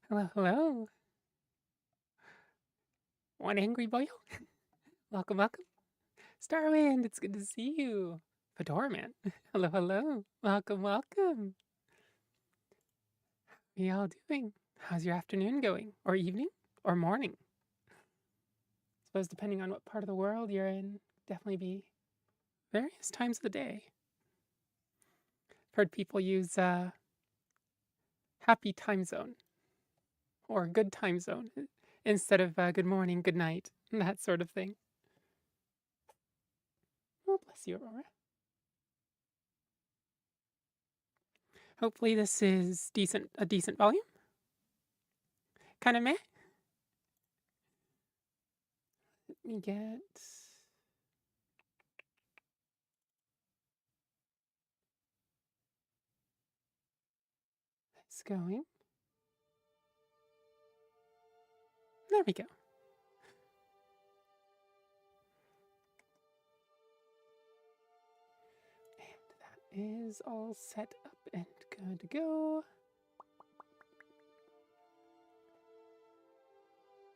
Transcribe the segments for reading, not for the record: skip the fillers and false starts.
Hello, hello. One angry boy. Welcome, welcome. Starwind, it's good to see you. Fedora Man. Hello, hello. Welcome, welcome. How y'all doing? How's your afternoon going? Or evening? Or morning? Suppose depending on what part of the world you're in, definitely be various times of the day. Heard people use happy time zone or good time zone instead of good morning, good night, that sort of thing. Oh, bless you, Aurora. Hopefully this is a decent volume. Kind of meh. Let me get this going. There we go. And that is all set up and good to go.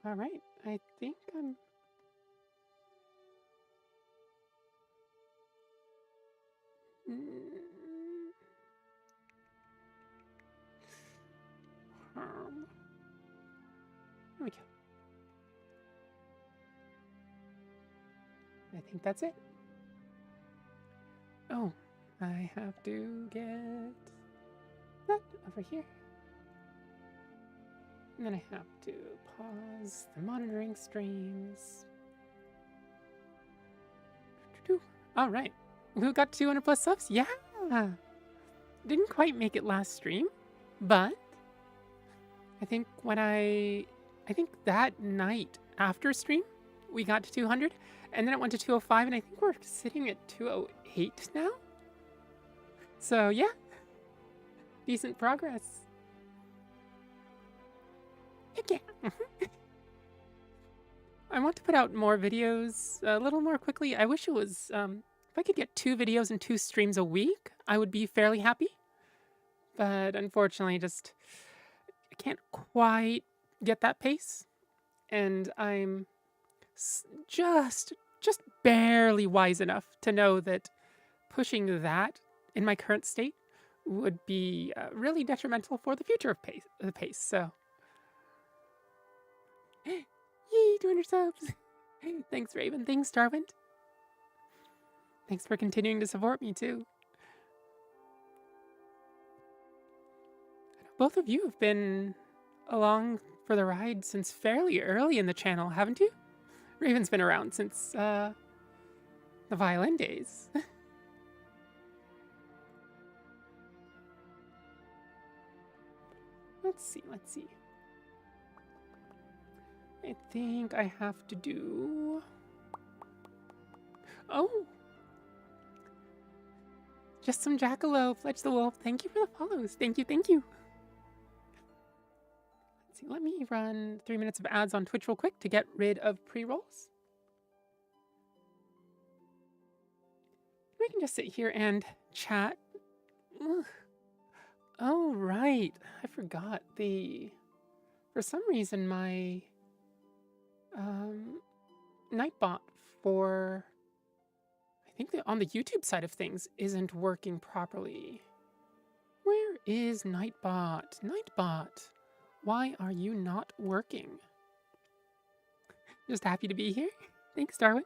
All right, I think I'm... There we go. I think that's it. Oh, I have to get that over here. And then I have to pause the monitoring streams. All right. Who got 200 plus subs? Yeah. Didn't quite make it last stream, but I think I think that night after stream, we got to 200, and then it went to 205, and I think we're sitting at 208 now. So yeah, decent progress. Heck yeah. I want to put out more videos a little more quickly. I wish it was, if I could get 2 videos and 2 streams a week, I would be fairly happy. But unfortunately, I can't quite get that pace. And I'm just barely wise enough to know that pushing that in my current state would be really detrimental for the future of the pace. So, yay, 200 subs! Thanks, Raven. Thanks, Starwind. Thanks for continuing to support me too. Both of you have been along for the ride since fairly early in the channel, haven't you? Raven's been around since the violin days. Let's see. I think I have to do... Oh! Just some Jackalope, Fletch the Wolf. Thank you for the follows. Thank you. Let's see, let me run 3 minutes of ads on Twitch real quick to get rid of pre-rolls. We can just sit here and chat. Ugh. Oh, right. I forgot for some reason, my Nightbot for, I think on the YouTube side of things, isn't working properly. Where is Nightbot? Nightbot, why are you not working? Just happy to be here. Thanks, Darwin.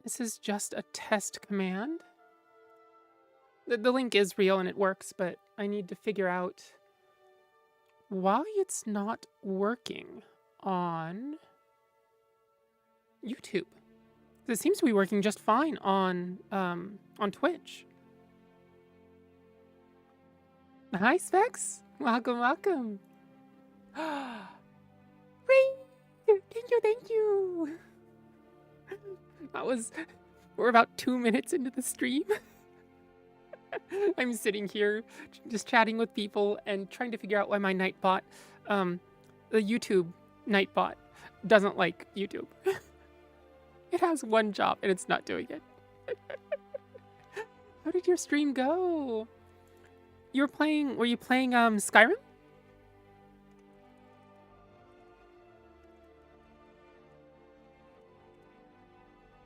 This is just a test command. The link is real and it works, but I need to figure out why it's not working on YouTube. It seems to be working just fine on Twitch. Hi, Specs. Welcome. Thank you. We're about 2 minutes into the stream. I'm sitting here just chatting with people and trying to figure out why my Nightbot, the YouTube Nightbot, doesn't like YouTube. It has one job and it's not doing it. How did your stream go? You were playing, were you playing Skyrim?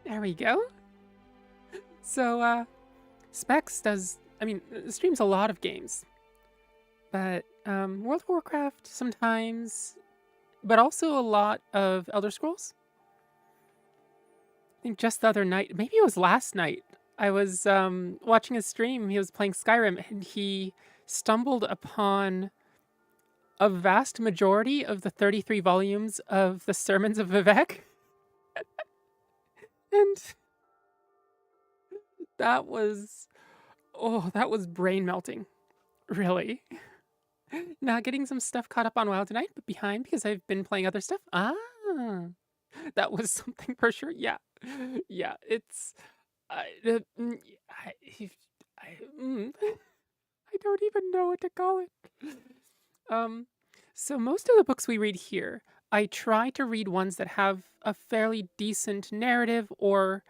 There we go. So, Specs does, I mean, streams a lot of games. But World of Warcraft sometimes, but also a lot of Elder Scrolls. I think just the other night, maybe it was last night, I was watching a stream. He was playing Skyrim, and he stumbled upon a vast majority of the 33 volumes of the Sermons of Vivek. And that was, oh, that was brain melting, really. Now getting some stuff caught up on WoW tonight, but behind because I've been playing other stuff. Ah, that was something for sure. Yeah, yeah. It's I, I, I, I don't even know what to call it. So most of the books we read here, I try to read ones that have a fairly decent narrative, or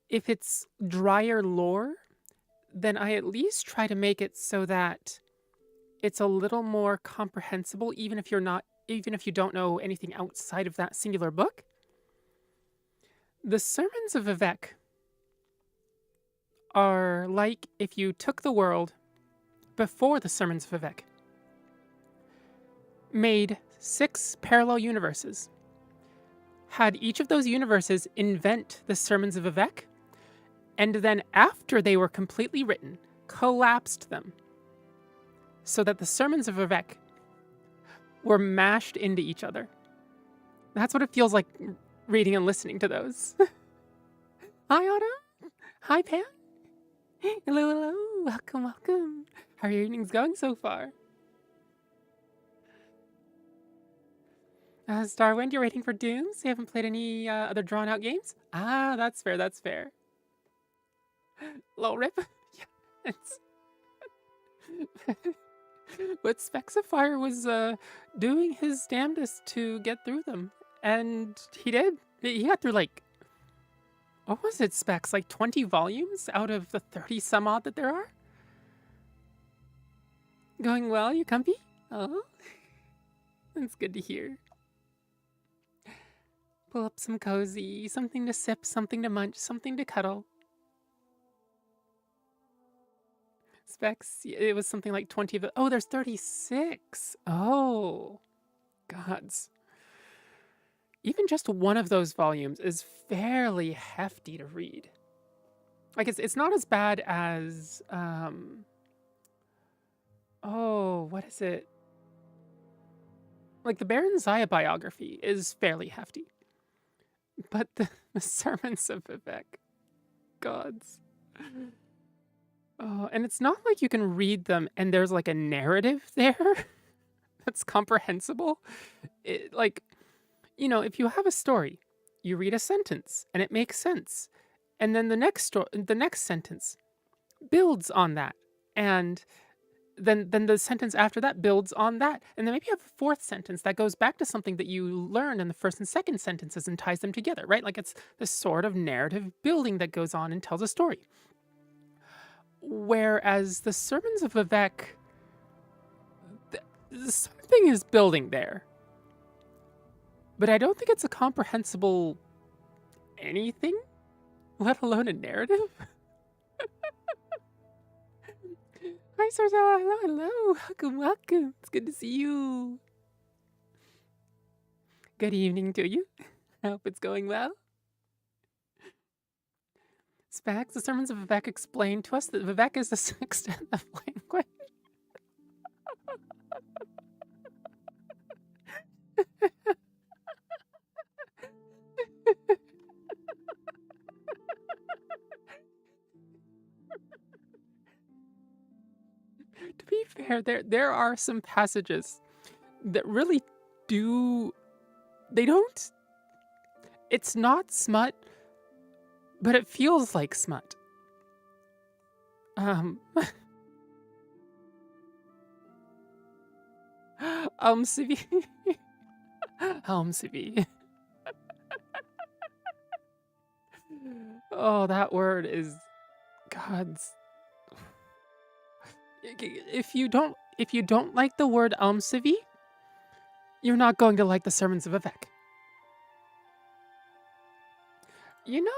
if it's drier lore, then I at least try to make it so that it's a little more comprehensible, even if you don't know anything outside of that singular book. The Sermons of Vivek are like if you took the world before the Sermons of Vivek, made 6 parallel universes, had each of those universes invent the Sermons of Vivek, and then after they were completely written, collapsed them so that the Sermons of Vivek were mashed into each other. That's what it feels like reading and listening to those. Hi, Anna. Hi, Pam. Hello, hello. Welcome, welcome. How are your evenings going so far? Starwind, you're waiting for Dooms? You haven't played any other drawn-out games? Ah, that's fair, that's fair. Low rip? Yeah, it's... But Spexifire was doing his damnedest to get through them. And he did. He got through, like... What was it, Specs? Like 20 volumes out of the 30 some odd that there are? Going well? You comfy? Oh, that's good to hear. Pull up some cozy, something to sip, something to munch, something to cuddle. Specs, it was something like 20 of it. Oh, there's 36. Oh, gods. Even just one of those volumes is fairly hefty to read. Like, it's not as bad as, oh, what is it? Like, the Baron Zaya biography is fairly hefty. But the Sermons of Vivek, gods. Oh, and it's not like you can read them and there's like a narrative there that's comprehensible. Like, you know, if you have a story, you read a sentence and it makes sense. And then the next sentence builds on that. And then the sentence after that builds on that. And then maybe you have a fourth sentence that goes back to something that you learned in the first and second sentences and ties them together, right? Like it's this sort of narrative building that goes on and tells a story. Whereas the Sermons of Vivek, something is building there. But I don't think it's a comprehensible anything, let alone a narrative. Hi, Sorzella. Hello, hello. Welcome, welcome. It's good to see you. Good evening to you. I hope it's going well. Specs, the Sermons of Vivek explained to us that Vivek is the sixth of language. To be fair, there are some passages that really do... They don't... It's not smut, but it feels like smut. Civi. Civi. Oh, that word is God's... If you don't like the word Almsivi, you're not going to like the sermons of Vivek. You know,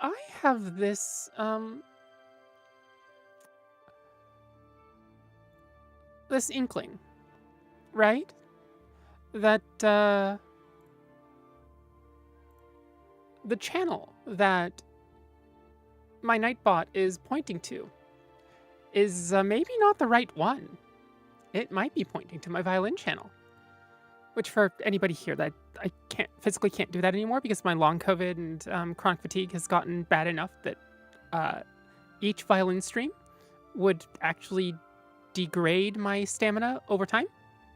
I have this inkling, right? That the channel that my Nightbot is pointing to is maybe not the right one. It might be pointing to my violin channel. Which for anybody here, that I physically can't do that anymore because my long COVID and chronic fatigue has gotten bad enough that each violin stream would actually degrade my stamina over time,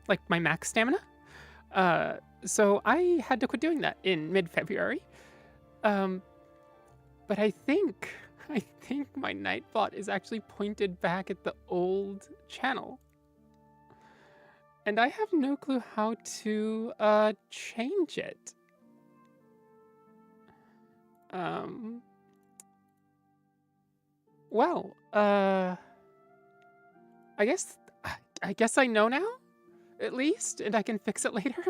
like my max stamina. So I had to quit doing that in mid-February. But I think my Nightbot is actually pointed back at the old channel. And I have no clue how to change it. Well, I guess I know now, at least, and I can fix it later.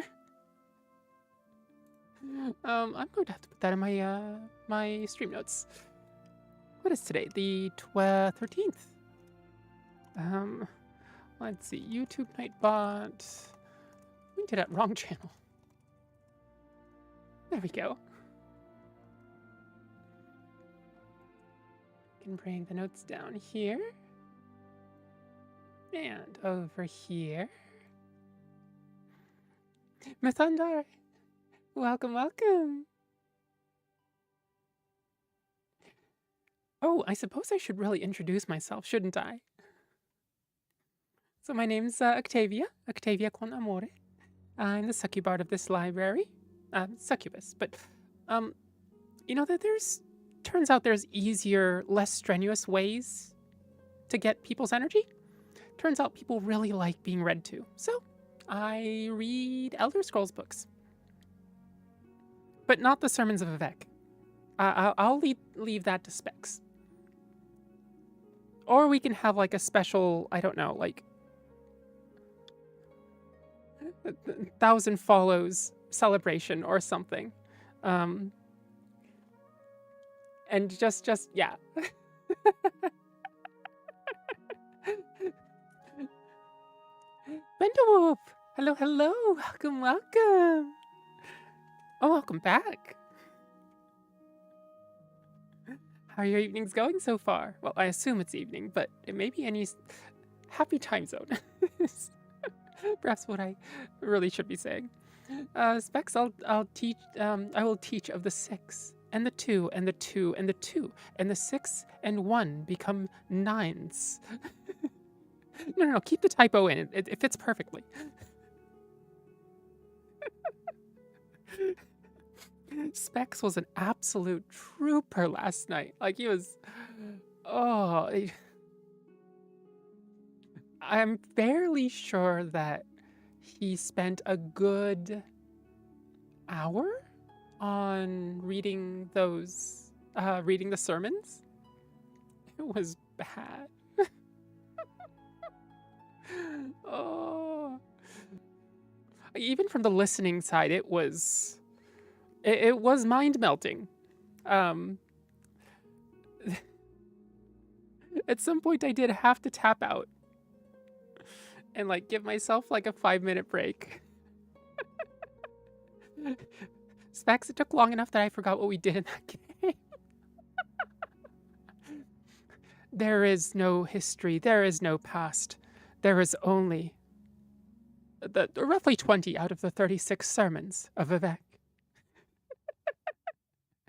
I'm going to have to put that in my my stream notes. What is today? The 13th. Let's see. YouTube Nightbot. We did that wrong channel. There we go. Can bring the notes down here. And over here. Mithundar. Welcome, welcome. Oh, I suppose I should really introduce myself, shouldn't I? So my name's Octavia con amore. I'm the Succubard of this library. Succubus, but, you know that turns out there's easier, less strenuous ways to get people's energy. Turns out people really like being read to. So, I read Elder Scrolls books. But not the Sermons of Vivek. I'll leave that to Specs. Or we can have like a special, I don't know, like 1,000 follows celebration or something. And just yeah. Benderwhoop! Hello, hello! Welcome, welcome! Oh, welcome back! How are your evenings going so far? Well, I assume it's evening, but it may be any happy time zone. Perhaps what I really should be saying. Specs, I'll teach. I will teach of the 6 and the 2 and the 2 and the 2 and the 6 and 1 become 9s. No, keep the typo in. It fits perfectly. Specs was an absolute trooper last night. Like, he was... Oh... I'm fairly sure that he spent a good hour on reading those... reading the sermons. It was bad. Oh... Even from the listening side, it was mind-melting. At some point I did have to tap out and like give myself like a 5-minute break. Specs, it took long enough that I forgot what we did in that game. There is no history, there is no past. There is only the roughly 20 out of the 36 sermons of Vivek.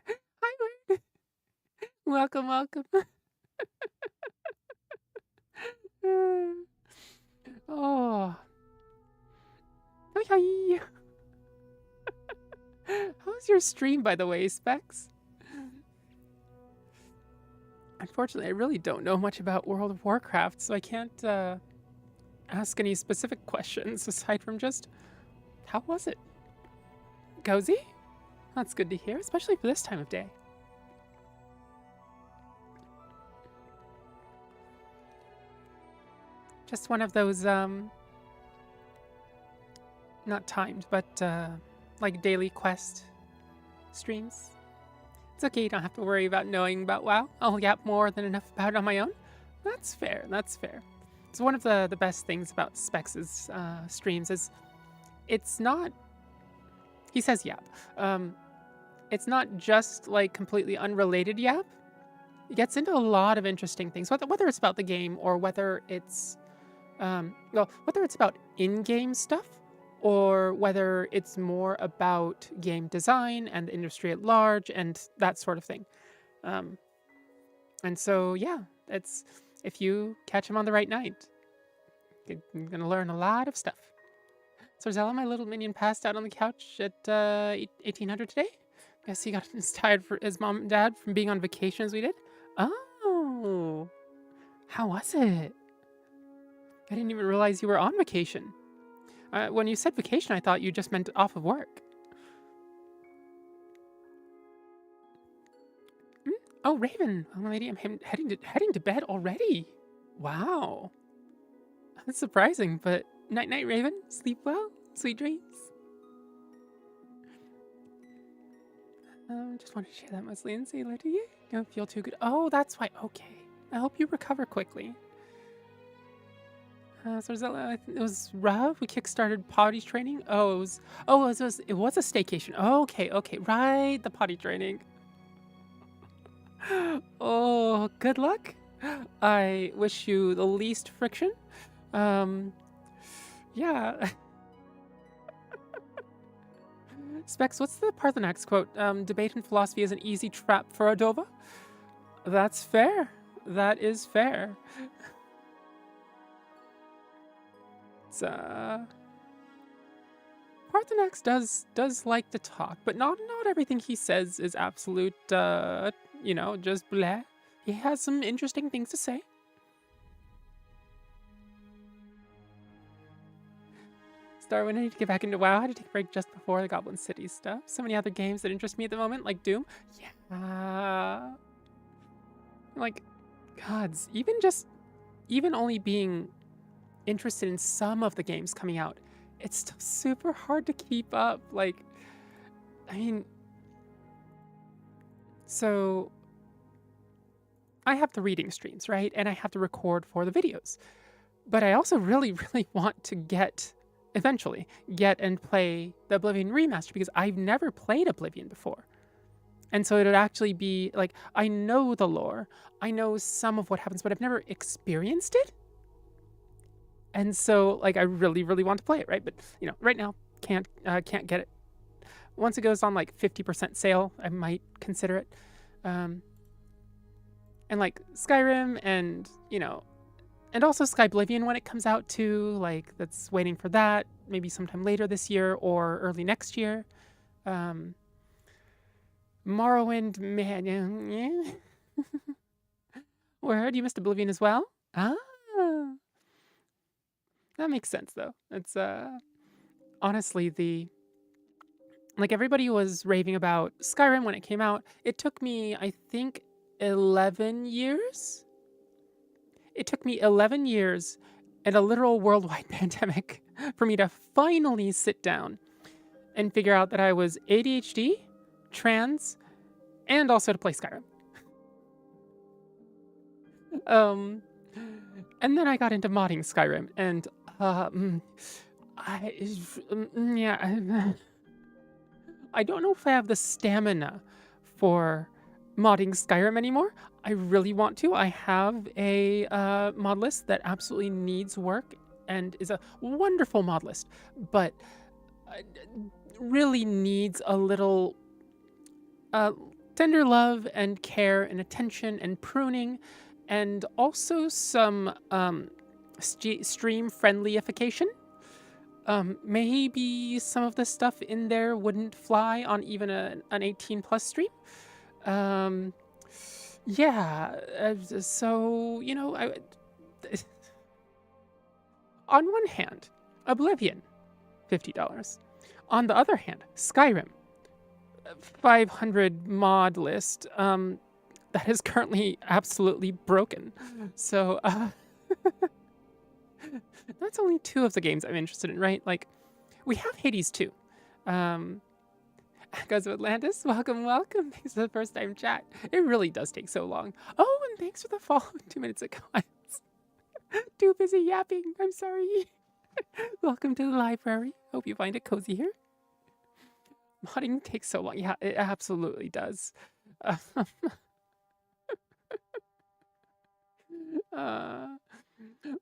Hi, Wayne. Welcome, welcome. Oh. Hi. How's your stream, by the way, Specs? Unfortunately, I really don't know much about World of Warcraft, so I can't ask any specific questions aside from just, how was it? Cozy? That's good to hear, especially for this time of day. Just one of those, not timed, but, like daily quest streams. It's okay, you don't have to worry about knowing about WoW. I'll yap more than enough about it on my own. That's fair, that's fair. It's one of the best things about Specs' streams is it's not, he says yap. It's not just like completely unrelated yap. It gets into a lot of interesting things, whether it's about the game or whether it's, well, whether it's about in-game stuff or whether it's more about game design and the industry at large and that sort of thing. And so, yeah, it's, if you catch him on the right night, you're gonna learn a lot of stuff. So Zella, my little minion, passed out on the couch at 1800 today. Guess he got tired for his mom and dad from being on vacation as we did. Oh, how was it? I didn't even realize you were on vacation. When you said vacation, I thought you just meant off of work. Oh, Raven, oh, lady, I'm heading to bed already. Wow, that's surprising. But night, night, Raven. Sleep well. Sweet dreams. Just wanted to share that mostly and say hello to you. Don't feel too good. Oh, that's why. Okay. I hope you recover quickly. So Zella, it was rough. We kickstarted potty training. It was a staycation. Oh, okay, right, the potty training. Oh, good luck. I wish you the least friction. Yeah. Specs, what's the Parthenax quote? Debate and philosophy is an easy trap for Adova. That's fair. That is fair. It's, Parthenax does like to talk, but not everything he says is absolute, you know, just bleh. He has some interesting things to say. Starwin, I need to get back into WoW. I had to take a break just before the Goblin City stuff. So many other games that interest me at the moment, like Doom. Yeah. Like, gods, even only being interested in some of the games coming out, it's still super hard to keep up. Like, I mean, so I have the reading streams, right? And I have to record for the videos. But I also really, really want to eventually get and play the Oblivion remaster because I've never played Oblivion before. And so it would actually be like, I know the lore, I know some of what happens, but I've never experienced it. And so like, I really, really want to play it, right? But you know, right now, can't get it. Once it goes on like 50% sale, I might consider it. And like Skyrim and, you know, and also Skyblivion when it comes out too, like that's waiting for that, maybe sometime later this year or early next year. Morrowind, man, yeah. Word, you missed Oblivion as well? Ah. That makes sense though. It's honestly like everybody was raving about Skyrim when it came out. It took me, I think, 11 years. It took me 11 years and a literal worldwide pandemic for me to finally sit down and figure out that I was ADHD, trans, and also to play Skyrim. And then I got into modding Skyrim, and I don't know if I have the stamina for modding Skyrim anymore. I really want to. I have a mod list that absolutely needs work and is a wonderful mod list, but really needs a little tender love and care and attention and pruning, and also some stream friendlyification. Maybe some of the stuff in there wouldn't fly on even an 18+ stream. Yeah, so, you know, on one hand, Oblivion, $50. On the other hand, Skyrim, 500 mod list, that is currently absolutely broken. So, That's only 2 of the games I'm interested in, right? Like, we have Hades too. Goes with Atlantis. Welcome, welcome. Thanks for the first time chat. It really does take so long. Oh, and thanks for the follow 2 minutes ago. I was too busy yapping. I'm sorry. Welcome to the library. Hope you find it cozy here. Modding takes so long. Yeah, it absolutely does. Uh,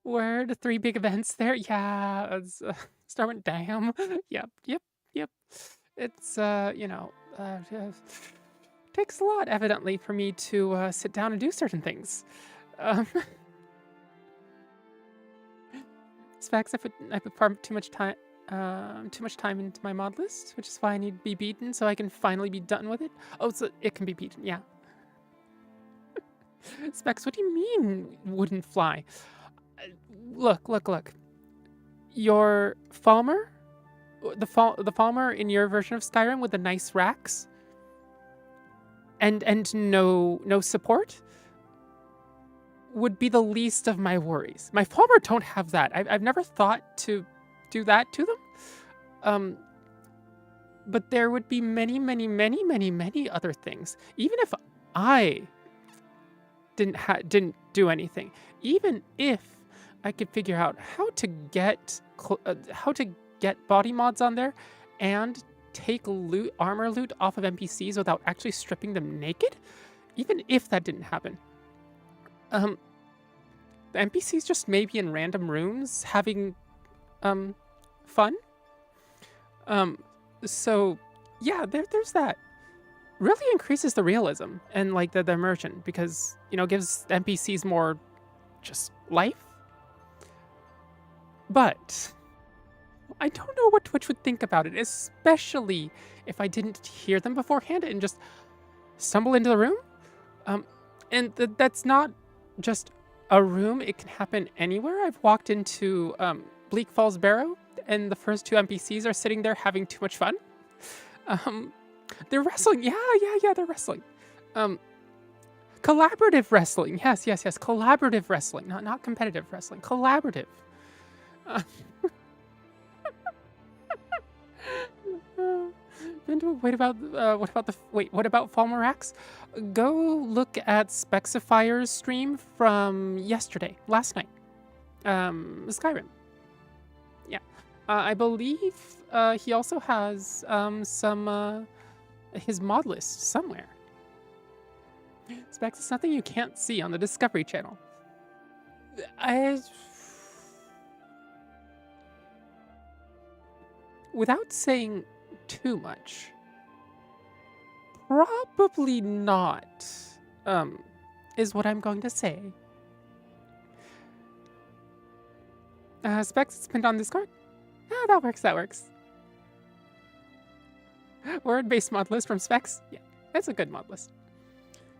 Word, 3 big events there. Yeah, Star went damn. Yep, yep, yep. It's, you know, takes a lot, evidently, for me to sit down and do certain things. Specs, I put far too much time into my mod list, which is why I need to be beaten so I can finally be done with it. Oh, so it can be beaten, yeah. Specs, what do you mean wouldn't fly? Look. Your Falmer? The Falmer in your version of Skyrim with the nice racks? And no support? Would be the least of my worries. My Falmer don't have that. I've never thought to do that to them. But there would be many other things. Even if I didn't do anything. Even if I could figure out how to get body mods on there and take armor loot off of NPCs without actually stripping them naked. Even if that didn't happen. The NPCs just may be in random rooms having fun. So yeah, there's that. Really increases the realism and like the immersion because, you know, gives NPCs more just life. But I don't know what Twitch would think about it, especially if I didn't hear them beforehand and just stumble into the room. And that's not just a room, it can happen anywhere. I've walked into Bleak Falls Barrow and the first 2 NPCs are sitting there having too much fun. They're wrestling. Yeah, they're wrestling. Collaborative wrestling. Yes. Collaborative wrestling. Not competitive wrestling. Collaborative. What about Falmerax? Go look at Spexifier's stream from last night. Skyrim. Yeah. I believe he also has some his mod list somewhere. Specs is something you can't see on the Discovery Channel. Without saying too much, probably not, is what I'm going to say. Specs is pinned on Discord? Ah, that works. Word-based mod list from Specs? Yeah, that's a good mod list.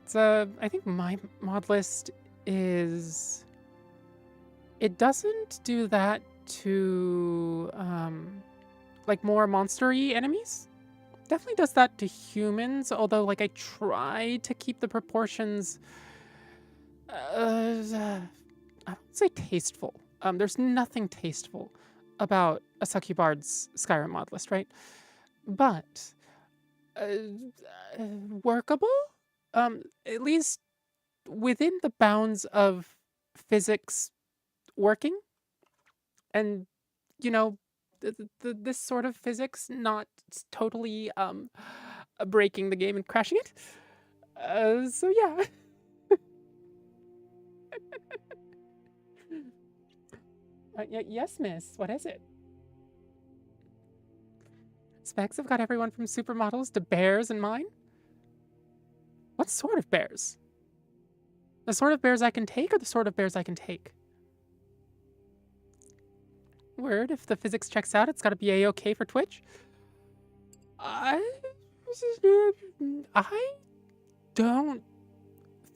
It's, I think my mod list is... It doesn't do that to, like, more monster-y enemies. Definitely does that to humans, although, like, I try to keep the proportions, I don't say tasteful. There's nothing tasteful about a Succubard's Skyrim mod list, right? But workable, at least within the bounds of physics working, and you know, this sort of physics not totally breaking the game and crashing it. So yeah. Yes, miss. What is it? Specs have got everyone from supermodels to bears in mind. What sort of bears? The sort of bears I can take or the sort of bears I can take? Word, if the physics checks out, it's gotta be A-okay for Twitch. I don't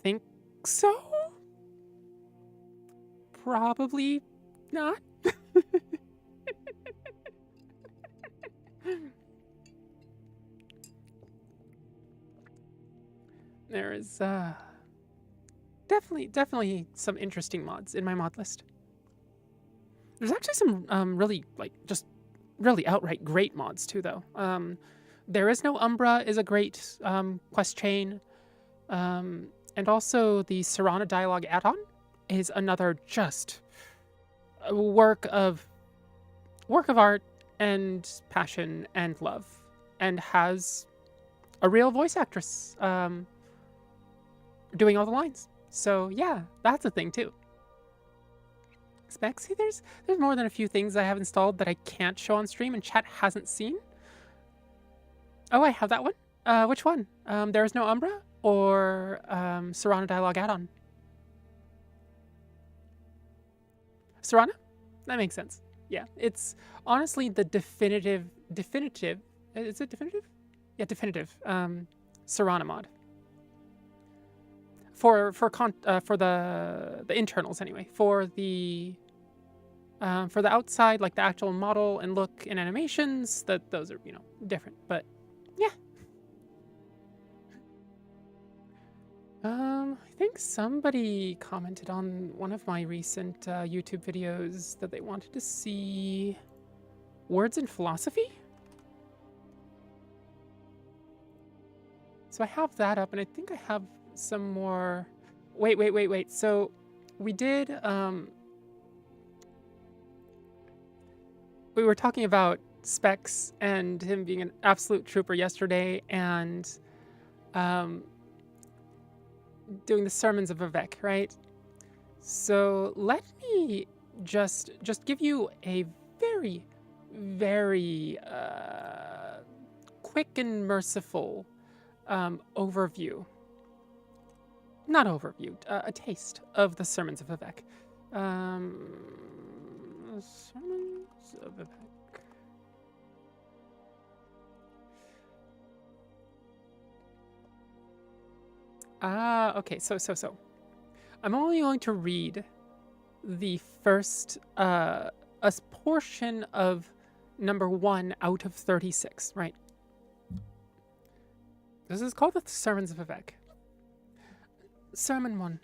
think so. Probably not. There is definitely some interesting mods in my mod list. There's actually some really just really outright great mods too, though. There is no Umbra is a great quest chain, and also the Serana dialogue add-on is another just work of art and passion and love, and has a real voice actress doing all the lines. So yeah, that's a thing too. Specs. See, there's more than a few things I have installed that I can't show on stream and chat hasn't seen. Oh, I have that one. Which one? There is no Umbra or Serana dialogue add-on. Serana? That makes sense. Yeah, it's honestly the definitive. Is it definitive? Yeah, definitive. Serana mod. For the internals anyway. For the outside, like the actual model and look and animations, those are different. But yeah. I think somebody commented on one of my recent YouTube videos that they wanted to see words in philosophy. So I have that up, and I think I have some more. Wait. So we did. We were talking about Specs and him being an absolute trooper yesterday, and doing the sermons of Vivek, right? So let me just give you a very, very quick and merciful overview. Not overview, a taste of the sermons of Vivek. Sermons of Vivek. Okay, so. I'm only going to read the first, a portion of number 1 out of 36, right? This is called the Sermons of Vivek. Sermon 1.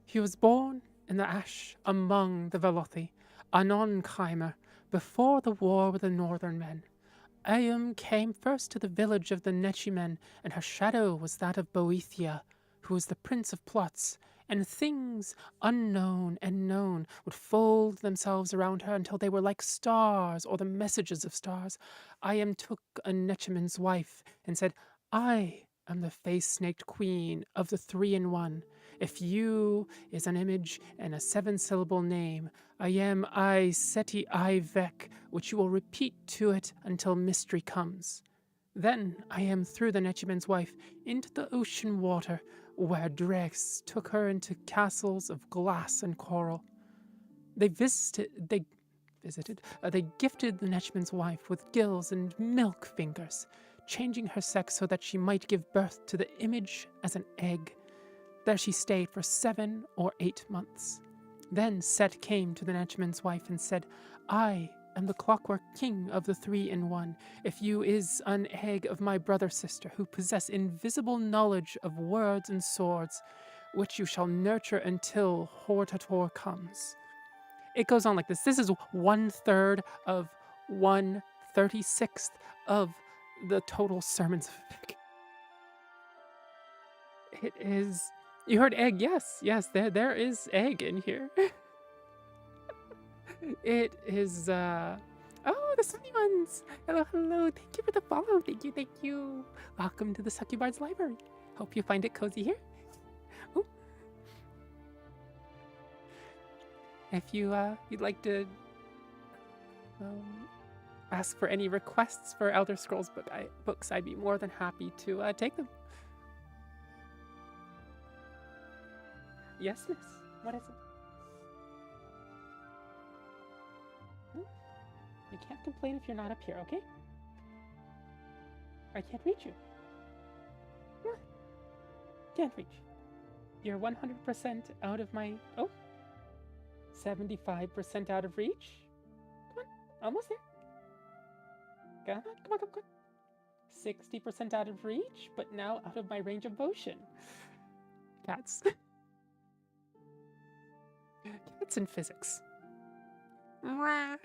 He was born in the ash among the Velothi, Anonkeimer, before the war with the northern men. Eum came first to the village of the Nechimen, and her shadow was that of Boethia, who was the prince of plots, and things unknown and known would fold themselves around her until they were like stars or the messages of stars. Eum took a Nechimen's wife and said, I am the face-snaked queen of the 3-in-1. If you is an image and a 7-syllable name, I am I Seti I Vek, which you will repeat to it until mystery comes. Then I am through the Nechimen's wife into the ocean water, where dregs took her into castles of glass and coral. They gifted the Nechimen's wife with gills and milk fingers, changing her sex so that she might give birth to the image as an egg. There she stayed for 7 or 8 months. Then Set came to the Nechimen's wife and said, I am the clockwork king of the 3-in-1. If you is an egg of my brother-sister, who possess invisible knowledge of words and swords, which you shall nurture until Hortator comes. It goes on like this. This is 1/3 of 1/36 of the total sermons of Vivek. It is. You heard egg? Yes, there is egg in here. It is. Oh, the sunny ones. Hello. Thank you for the follow. Thank you. Welcome to the Succubard's library. Hope you find it cozy here. Ooh. If you'd like to ask for any requests for Elder Scrolls books, I'd be more than happy to take them. Yes, miss. What is it? You can't complain if you're not up here, okay? I can't reach you. What? Can't reach. You're 100% out of my... Oh. 75% out of reach. Come on. Almost there. Come on. 60% out of reach, but now out of my range of motion. Cats. Cats in physics. That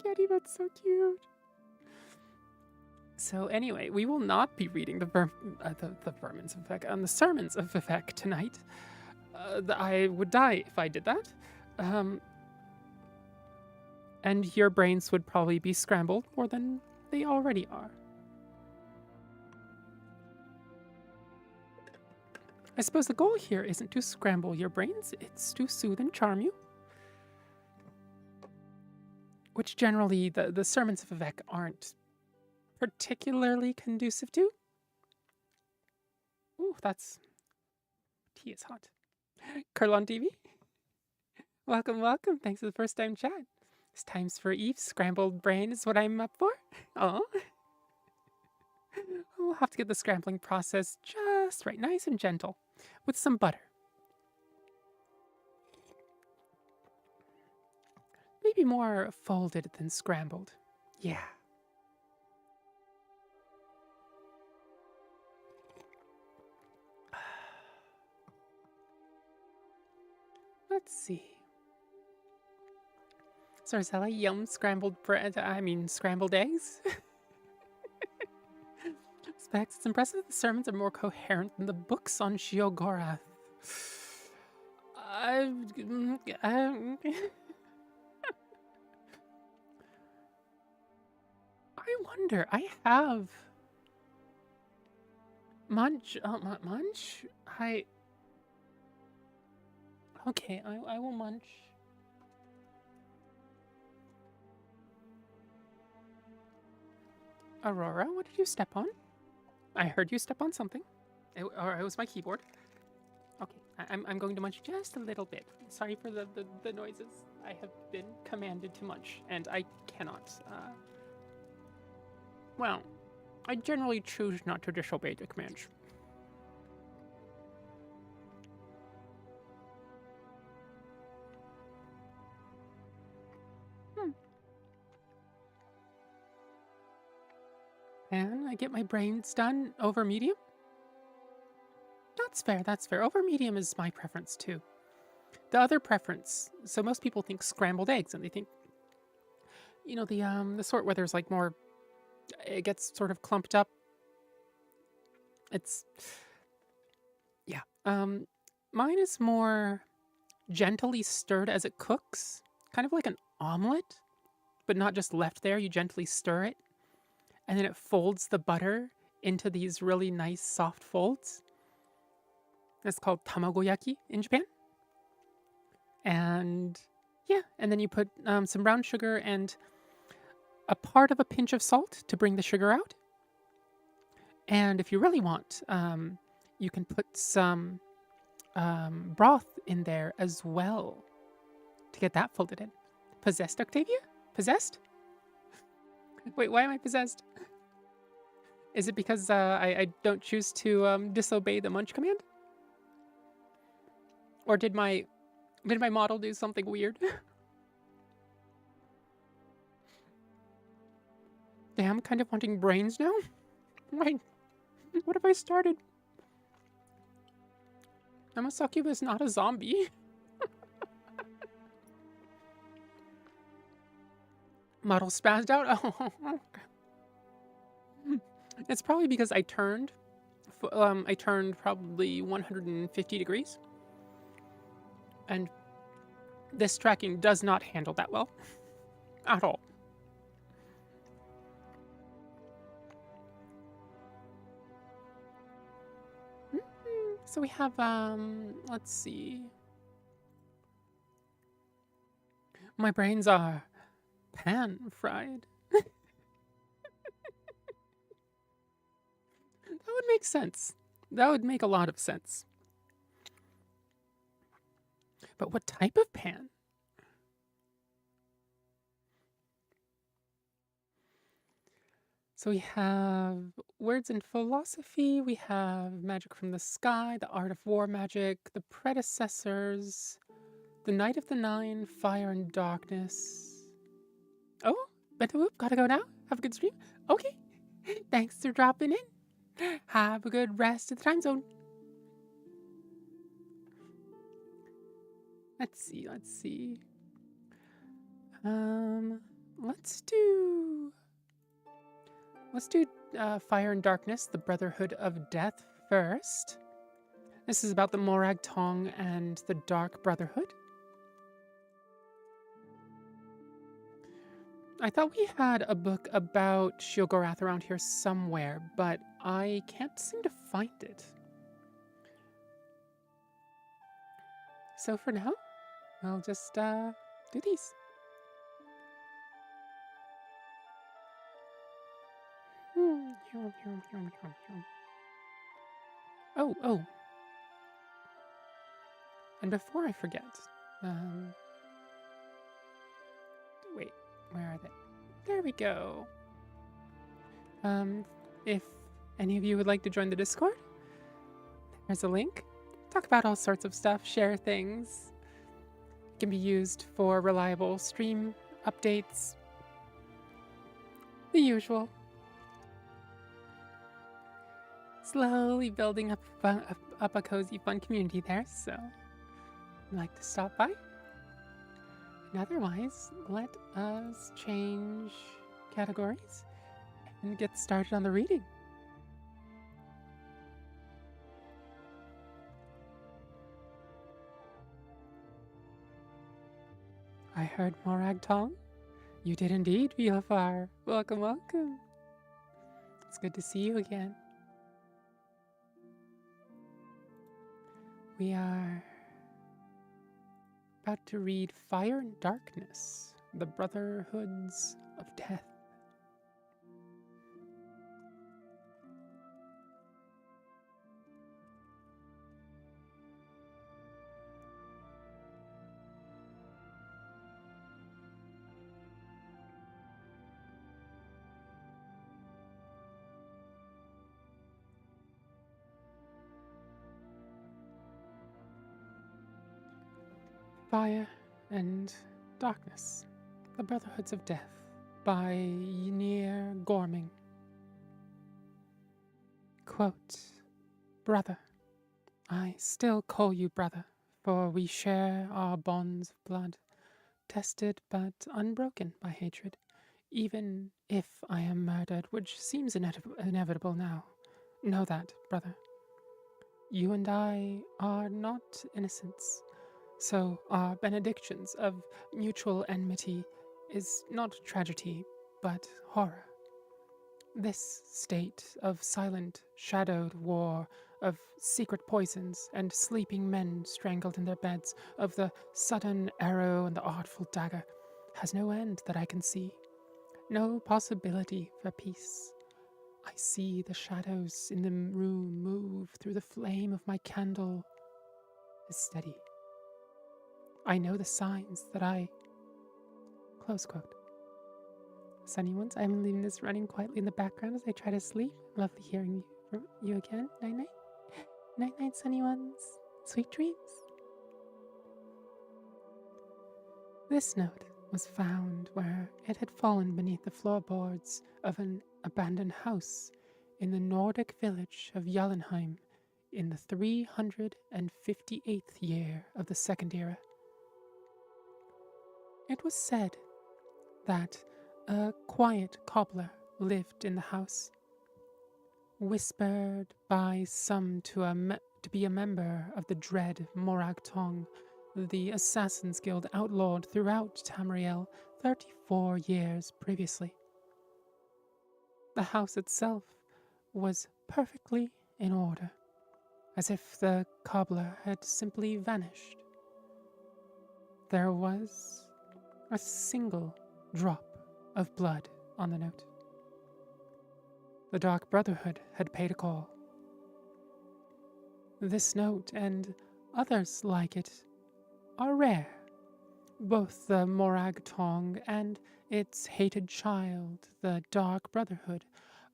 cat emote's so cute. So anyway, we will not be reading the vermins of Vivek the sermons of Vivek tonight. I would die if I did that. And your brains would probably be scrambled more than they already are. I suppose the goal here isn't to scramble your brains, it's to soothe and charm you. Which generally the sermons of Vivek aren't particularly conducive to. Ooh, tea is hot. Curlon TV? Welcome, welcome. Thanks for the first time chat. It's times for Eve's scrambled brain is what I'm up for. Oh. We'll have to get the scrambling process just right, nice and gentle, with some butter. Maybe more folded than scrambled. Yeah. Let's see. Zarcella, yum, scrambled scrambled eggs? Specs, it's impressive the sermons are more coherent than the books on Shiogorath. I wonder, I have... Munch? Okay, I will munch. Aurora, what did you step on? I heard you step on something. Or it was my keyboard. Okay, I'm going to munch just a little bit. Sorry for the noises. I have been commanded to munch, and I cannot. Well, I generally choose not to disobey the commands. And I get my brains done over medium? That's fair, that's fair. Over medium is my preference too. The other preference, so most people think scrambled eggs, and they think, you know, the sort where there's like more, it gets sort of clumped up. It's, yeah. Mine is more gently stirred as it cooks, kind of like an omelet, but not just left there. You gently stir it, and then it folds the butter into these really nice soft folds. It's called tamagoyaki in Japan. And yeah, and then you put some brown sugar and a part of a pinch of salt to bring the sugar out. And if you really want, you can put some broth in there as well to get that folded in. Possessed, Octavia? Possessed? Wait, why am I possessed? Is it because I don't choose to disobey the munch command? Or did my model do something weird? Damn, I'm kind of wanting brains now? Right. What have I started? I'm a succubus, not a zombie. Model spazzed out? Oh. It's probably because I turned probably 150 degrees. And this tracking does not handle that well. At all. So we have, let's see. My brains are pan-fried. That would make sense. That would make a lot of sense. But what type of pan? So we have words and philosophy, we have magic from the sky, the art of war magic, the predecessors, the night of the nine, fire and darkness. Oh, Benta Whoop, gotta go now? Have a good stream? Okay, thanks for dropping in. Have a good rest of the time zone. Let's see, let's see. Let's do Fire and Darkness, the Brotherhood of Death first. This is about the Morag Tong and the Dark Brotherhood. I thought we had a book about Sheogorath around here somewhere, but I can't seem to find it. So for now, I'll just do these. Oh. And before I forget, wait, where are they? There we go. If any of you would like to join the Discord, there's a link. Talk about all sorts of stuff, share things. It can be used for reliable stream updates. The usual. Slowly building up a cozy, fun community there, so if you'd like to stop by. And otherwise, let us change categories and get started on the reading. I heard Morag Tong. You did indeed, Vilafar. Welcome, welcome. It's good to see you again. We are about to read Fire and Darkness, the Brotherhoods of Death. Fire and Darkness, the Brotherhoods of Death, by Ynir Gorming. Quote, Brother, I still call you brother, for we share our bonds of blood, tested but unbroken by hatred, even if I am murdered, which seems inevitable now. Know that, brother. You and I are not innocents. So our benedictions of mutual enmity is not tragedy, but horror. This state of silent, shadowed war, of secret poisons and sleeping men strangled in their beds, of the sudden arrow and the artful dagger, has no end that I can see, no possibility for peace. I see the shadows in the room move through the flame of my candle is steady. I know the signs that I... Close quote. Sunny ones, I'm leaving this running quietly in the background as I try to sleep. Lovely hearing from you again. Night-night. Night-night, sunny ones. Sweet dreams. This note was found where it had fallen beneath the floorboards of an abandoned house in the Nordic village of Jotunheim in the 358th year of the Second Era. It was said that a quiet cobbler lived in the house, whispered by some to be a member of the dread Morag Tong, the Assassin's Guild outlawed throughout Tamriel 34 years previously. The house itself was perfectly in order, as if the cobbler had simply vanished. There was a single drop of blood on the note. The Dark Brotherhood had paid a call. This note and others like it are rare. Both the Morag Tong and its hated child, the Dark Brotherhood,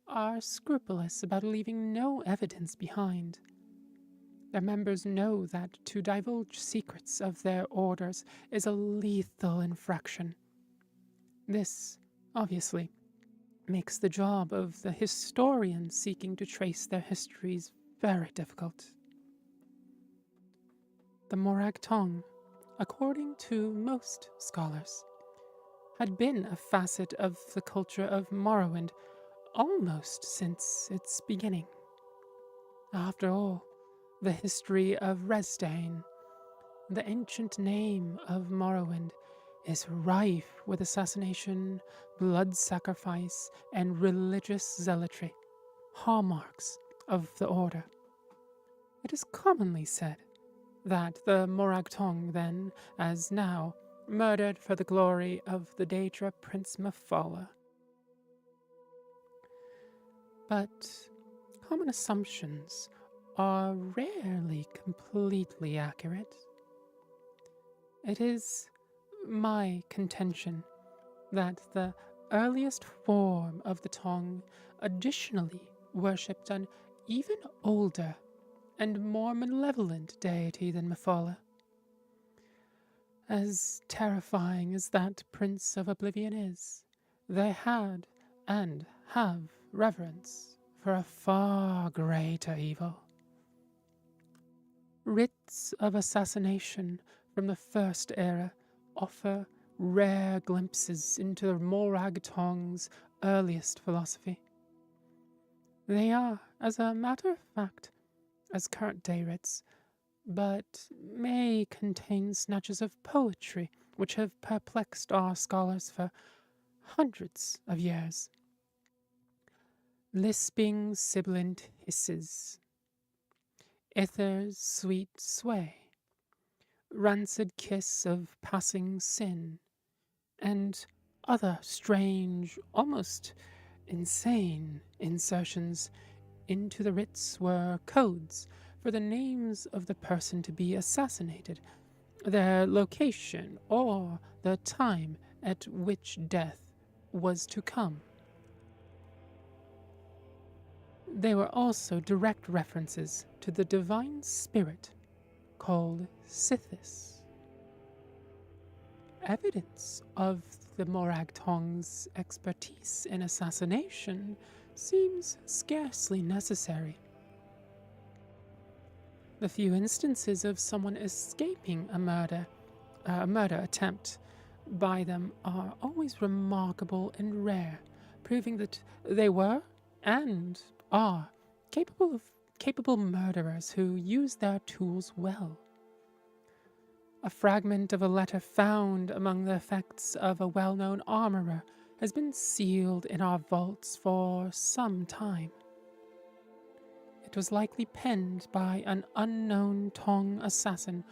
are scrupulous about leaving no evidence behind. Their members know that to divulge secrets of their orders is a lethal infraction. This, obviously, makes the job of the historian seeking to trace their histories very difficult. The Morag Tong according to most scholars, had been a facet of the culture of Morrowind almost since its beginning. After all, the history of Resdain, the ancient name of Morrowind, is rife with assassination, blood sacrifice, and religious zealotry, hallmarks of the Order. It is commonly said that the Morag Tong then, as now, murdered for the glory of the Daedra Prince Mephala. But common assumptions are rarely completely accurate. It is my contention that the earliest form of the Tong additionally worshipped an even older and more malevolent deity than Mephala. As terrifying as that Prince of Oblivion is, they had and have reverence for a far greater evil. Writs of assassination from the First Era offer rare glimpses into the Morag Tong's earliest philosophy. They are, as a matter of fact, as current-day writs, but may contain snatches of poetry which have perplexed our scholars for hundreds of years. Lisping sibilant hisses, ether's sweet sway, rancid kiss of passing sin, and other strange, almost insane insertions into the writs were codes for the names of the person to be assassinated, their location, or the time at which death was to come. They were also direct references to the divine spirit called Sithis. Evidence of the Morag Tong's expertise in assassination seems scarcely necessary. The few instances of someone escaping a murder attempt by them are always remarkable and rare, proving that they were and are capable murderers who use their tools well. A fragment of a letter found among the effects of a well-known armorer has been sealed in our vaults for some time. It was likely penned by an unknown Tong assassin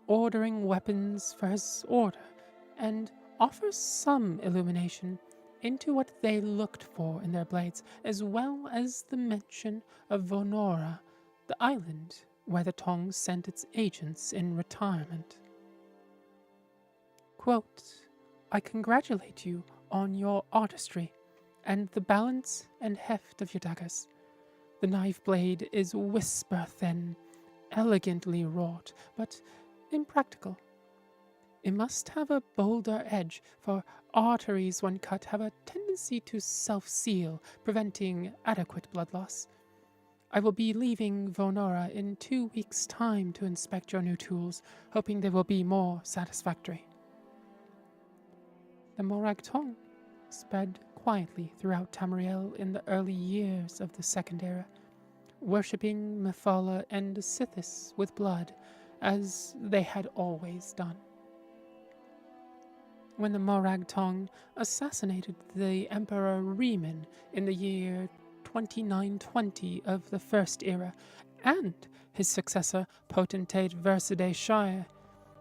ordering weapons for his order, and offers some illumination into what they looked for in their blades, as well as the mention of Vonora, the island where the Tong sent its agents in retirement. Quote, "I congratulate you on your artistry and the balance and heft of your daggers. The knife blade is whisper thin, elegantly wrought, but impractical. It must have a bolder edge, for arteries when cut have a tendency to self-seal, preventing adequate blood loss. I will be leaving Vonora in 2 weeks' time to inspect your new tools, hoping they will be more satisfactory." The Morag Tong spread quietly throughout Tamriel in the early years of the Second Era, worshipping Mephala and Sithis with blood, as they had always done. When the Morag Tong assassinated the Emperor Riemann in the year 2920 of the First Era, and his successor Potentate Versideh Shire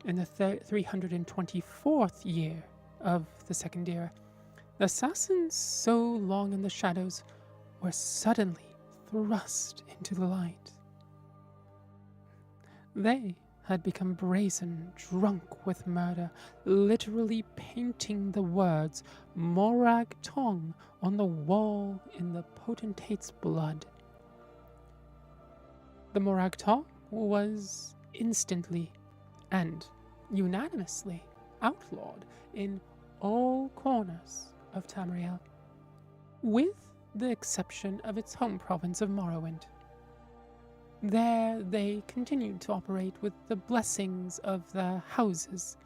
in the 324th year of the Second Era, the assassins so long in the shadows were suddenly thrust into the light. They had become brazen, drunk with murder, literally painting the words Morag Tong on the wall in the potentate's blood. The Morag Tong was instantly and unanimously outlawed in all corners of Tamriel, with the exception of its home province of Morrowind. There they continued to operate with the blessings of their houses,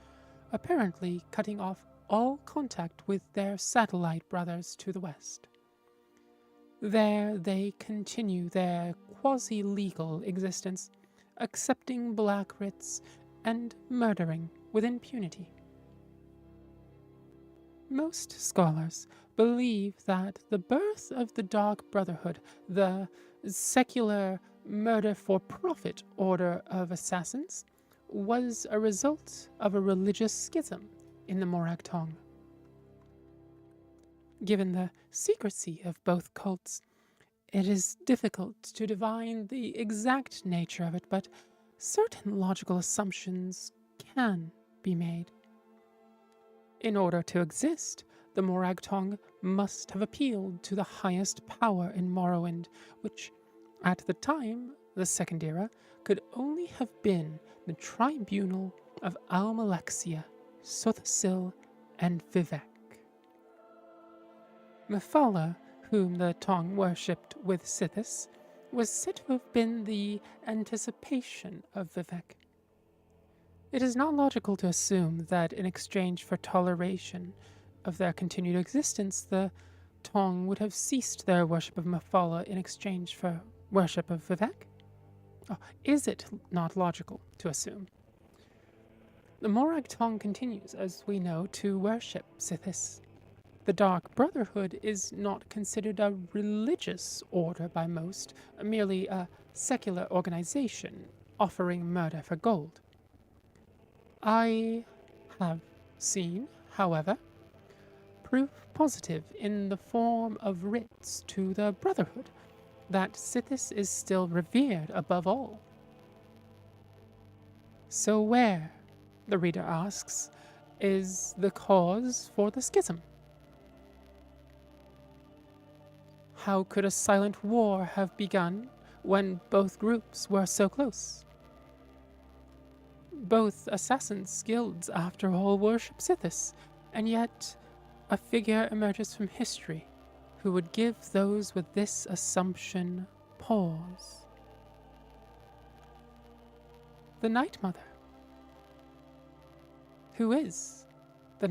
apparently cutting off all contact with their satellite brothers to the west. There they continue their quasi-legal existence, accepting black writs and murdering with impunity. Most scholars believe that the birth of the Dark Brotherhood, the secular murder-for-profit order of assassins, was a result of a religious schism in the Morag Tong. Given the secrecy of both cults, it is difficult to divine the exact nature of it, but certain logical assumptions can be made. In order to exist, the Morag Tong must have appealed to the highest power in Morrowind, which, at the time, the Second Era, could only have been the tribunal of Almalexia, Sothasil, and Vivek. Mephala, whom the Tong worshipped with Sithis, was said to have been the anticipation of Vivek. It is not logical to assume that in exchange for toleration of their continued existence, the Tong would have ceased their worship of Mephala in exchange for worship of Vivek? Oh, is it not logical to assume? The Morag Tong continues, as we know, to worship Sithis. The Dark Brotherhood is not considered a religious order by most, merely a secular organization offering murder for gold. I have seen, however, proof positive in the form of writs to the Brotherhood that Sithis is still revered above all. So where, the reader asks, is the cause for the schism? How could a silent war have begun when both groups were so close? Both assassins' guilds, after all, worship Sithis, and yet a figure emerges from history who would give those with this assumption pause. The Night Mother. Who the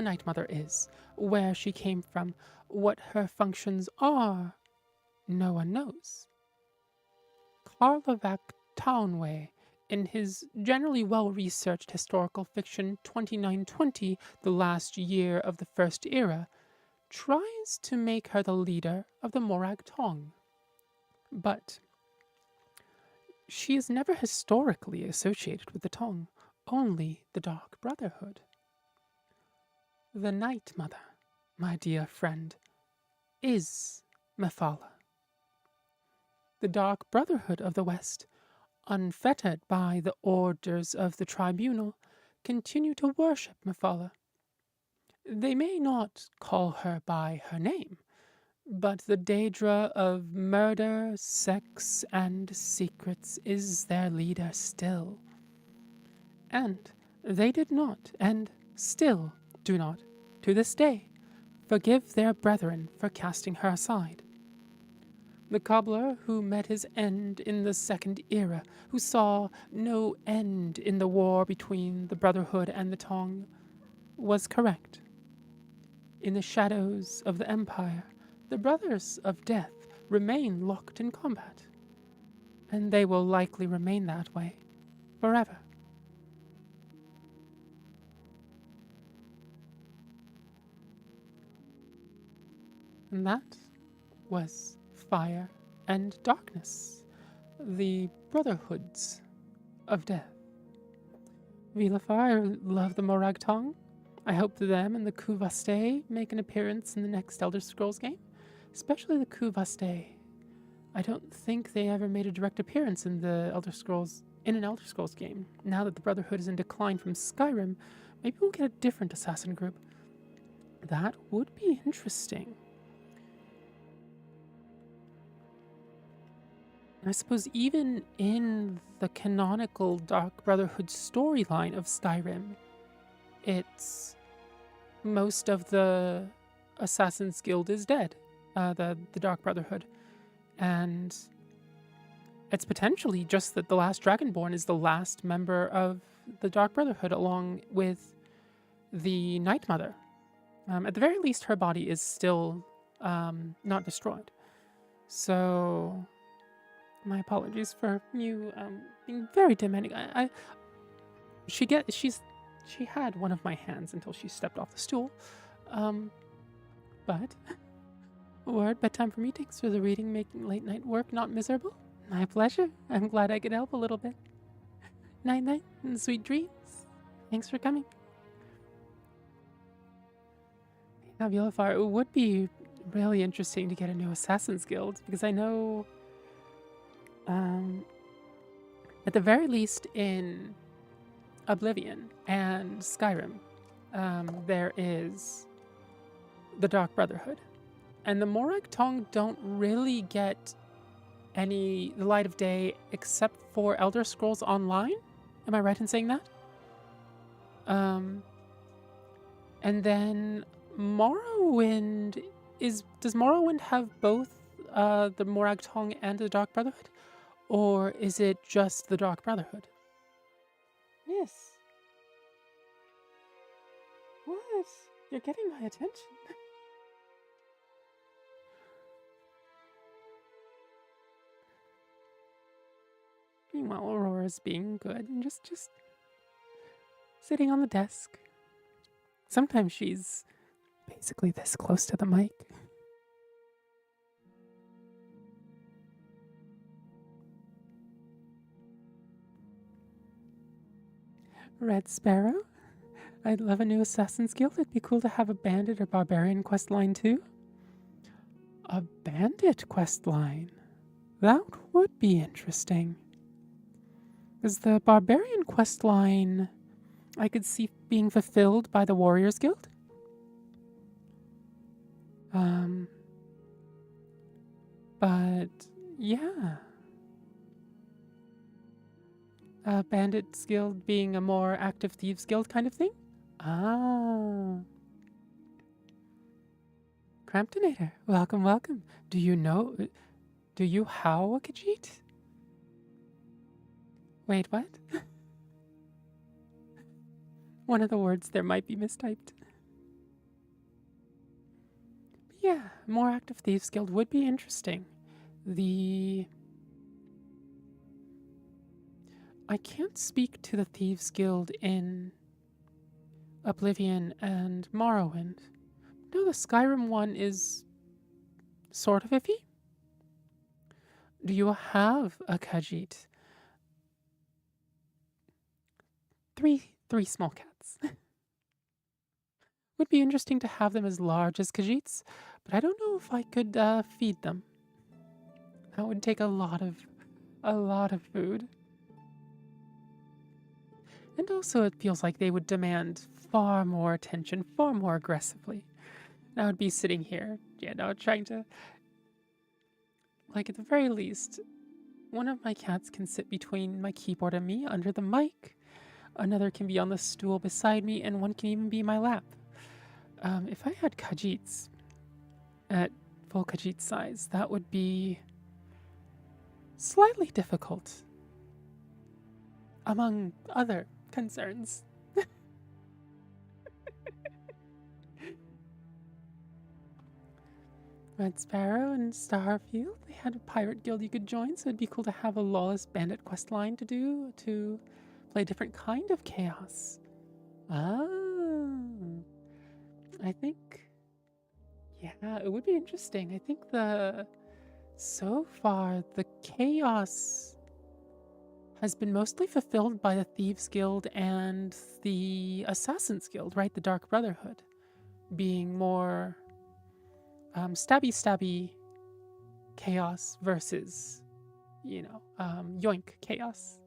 Night Mother is, where she came from, what her functions are, no one knows. Karlovac Townway, in his generally well-researched historical fiction 2920, The Last Year of the First Era, tries to make her the leader of the Morag Tong. But she is never historically associated with the Tong, only the Dark Brotherhood. The Night Mother, my dear friend, is Mephala. The Dark Brotherhood of the West, unfettered by the orders of the tribunal, continue to worship Mephala. They may not call her by her name, but the Daedra of murder, sex, and secrets is their leader still. And they did not, and still do not, to this day, forgive their brethren for casting her aside. The cobbler who met his end in the Second Era, who saw no end in the war between the Brotherhood and the Tong, was correct. In the shadows of the Empire, the Brothers of Death remain locked in combat, and they will likely remain that way forever. And that was Fire and Darkness, the Brotherhoods of Death. Vilafar, I love the Morag Tong. I hope them and the Kuvaste make an appearance in the next Elder Scrolls game, especially the Kuvaste. I don't think they ever made a direct appearance in an Elder Scrolls game. Now that the Brotherhood is in decline from Skyrim, maybe we'll get a different assassin group. That would be interesting. I suppose even in the canonical Dark Brotherhood storyline of Skyrim, it's most of the Assassin's Guild is dead, the Dark Brotherhood, and it's potentially just that the last Dragonborn is the last member of the Dark Brotherhood, along with the Night Mother. At the very least, her body is still not destroyed. So, my apologies for you being very demanding. She had one of my hands until she stepped off the stool. But word, bedtime for me. Thanks for the reading, making late night work not miserable. My pleasure. I'm glad I could help a little bit. Night night and sweet dreams. Thanks for coming. Now, Vilifar, it would be really interesting to get a new Assassin's Guild, because I know, at the very least in Oblivion and Skyrim, there is the Dark Brotherhood. And the Morag Tong don't really get the light of day except for Elder Scrolls Online. Am I right in saying that? And then Morrowind does Morrowind have both the Morag Tong and the Dark Brotherhood? Or is it just the Dark Brotherhood? Yes. What? You're getting my attention. Meanwhile, Aurora's being good and just sitting on the desk. Sometimes she's basically this close to the mic. Red Sparrow? I'd love a new Assassin's Guild. It'd be cool to have a bandit or barbarian quest line too. A bandit quest line? That would be interesting. Because the barbarian quest line I could see being fulfilled by the Warriors Guild. But yeah. Bandits Guild being a more active Thieves Guild kind of thing? Ah. Cramptonator, welcome, welcome. Do you how a Khajiit? Wait, what? One of the words there might be mistyped. Yeah, more active Thieves Guild would be interesting. I can't speak to the Thieves Guild in Oblivion and Morrowind. No, the Skyrim one is sort of iffy. Do you have a Khajiit? Three small cats. Would be interesting to have them as large as Khajiits, but I don't know if I could feed them. That would take a lot of food. And also it feels like they would demand far more attention, far more aggressively. And I would be sitting here, trying to... Like, at the very least, one of my cats can sit between my keyboard and me under the mic. Another can be on the stool beside me, and one can even be in my lap. If I had Khajiits at full Khajiit size, that would be slightly difficult, among other concerns. Red Sparrow and Starfield, they had a pirate guild you could join, so it'd be cool to have a lawless bandit quest line to do to play a different kind of chaos. I think, yeah, it would be interesting. I think so far, the chaos has been mostly fulfilled by the Thieves Guild and the Assassins Guild, right? The Dark Brotherhood being more stabby chaos versus, yoink chaos.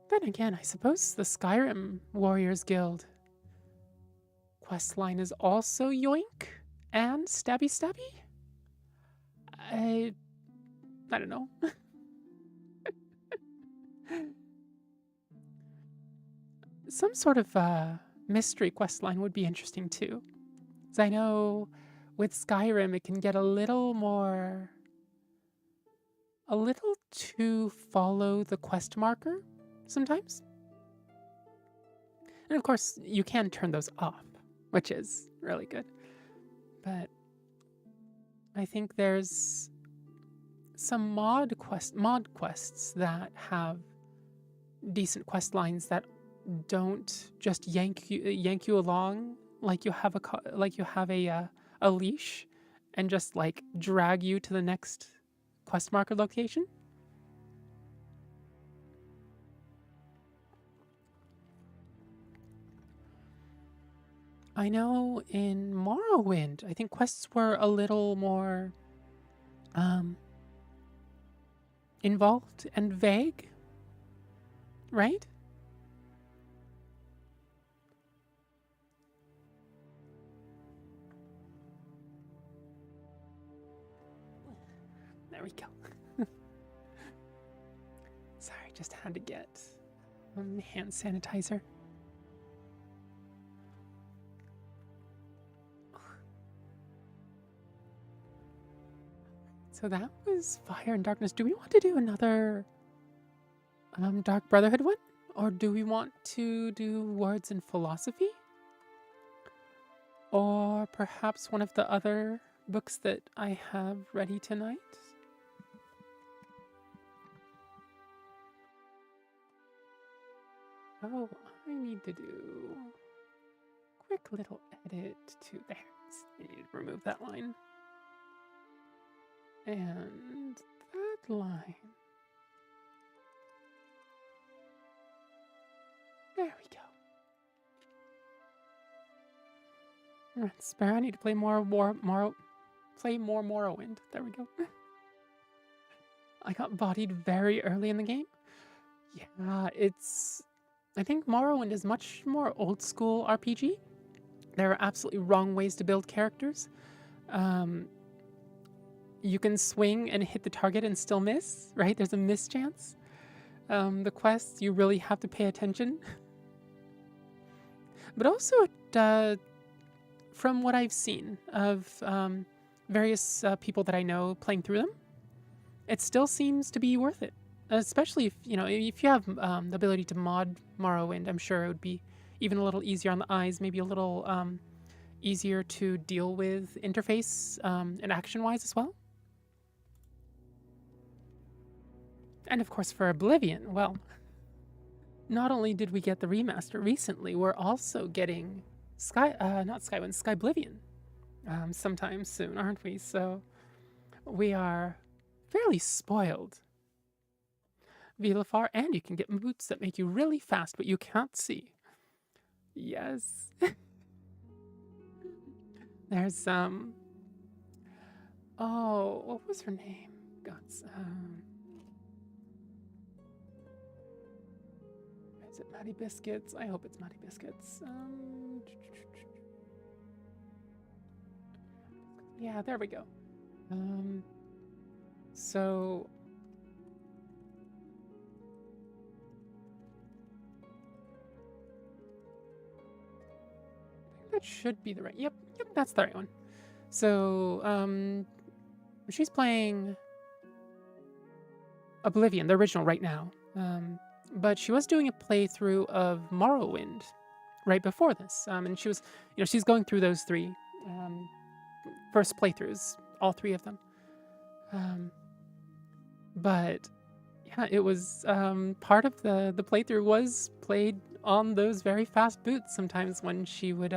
Then again, I suppose the Skyrim Warriors Guild quest line is also yoink and stabby. I don't know. Some sort of mystery quest line would be interesting too. Because I know with Skyrim, it can get a little too follow the quest marker sometimes. And of course, you can turn those off, which is really good. But I think there's some mod quests that have decent quest lines that don't just yank you along like you have a leash and just like drag you to the next quest marker location. I know in Morrowind, I think quests were a little more involved and vague, right? There we go. Sorry, just had to get hand sanitizer. So that was Fire and Darkness. Do we want to do another Dark Brotherhood one? Or do we want to do Words and Philosophy? Or perhaps one of the other books that I have ready tonight? Oh, I need to do a quick little edit to there. I need to remove that line. And that line. There we go. Alright, Sparrow, I need to play more Morrowind. There we go. I got bodied very early in the game. Yeah, I think Morrowind is much more old school RPG. There are absolutely wrong ways to build characters. You can swing and hit the target and still miss, right? There's a miss chance. The quests, you really have to pay attention. But also, from what I've seen of various people that I know playing through them, it still seems to be worth it. Especially if you have the ability to mod Morrowind, I'm sure it would be even a little easier on the eyes, maybe a little easier to deal with interface and action-wise as well. And of course for Oblivion, well, not only did we get the remaster recently, we're also getting Skyblivion sometime soon, aren't we? So we are fairly spoiled. Vilafar, and you can get boots that make you really fast, but you can't see. Yes. There's oh, what was her name? Gods. Is it Maddie Biscuits? I hope it's Maddie Biscuits. Yeah, there we go. So that should be the right. Yep, that's the right one. So, she's playing Oblivion, the original, right now. But she was doing a playthrough of Morrowind right before this. And she was, she's going through those three first playthroughs, all three of them. But yeah, it was part of the playthrough was played on those very fast boots sometimes when she would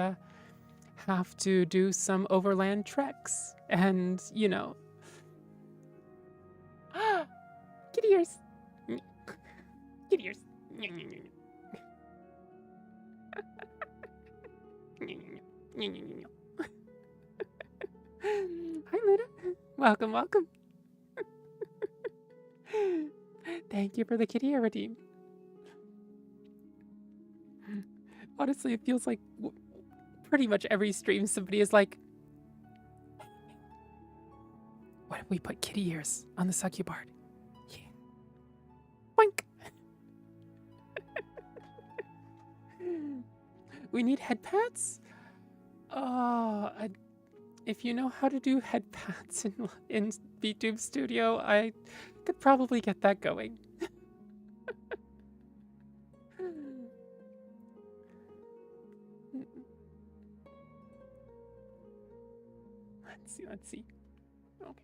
have to do some overland treks. And, kitty ears. Kitty ears. Hi, Luda. Welcome, welcome. Thank you for the kitty ear redeem. Honestly, it feels like pretty much every stream somebody is like, what if we put kitty ears on the Succubard? Yeah. Boink. We need head pats? Oh, if you know how to do head pats in VTube Studio, I could probably get that going. Let's see. Okay.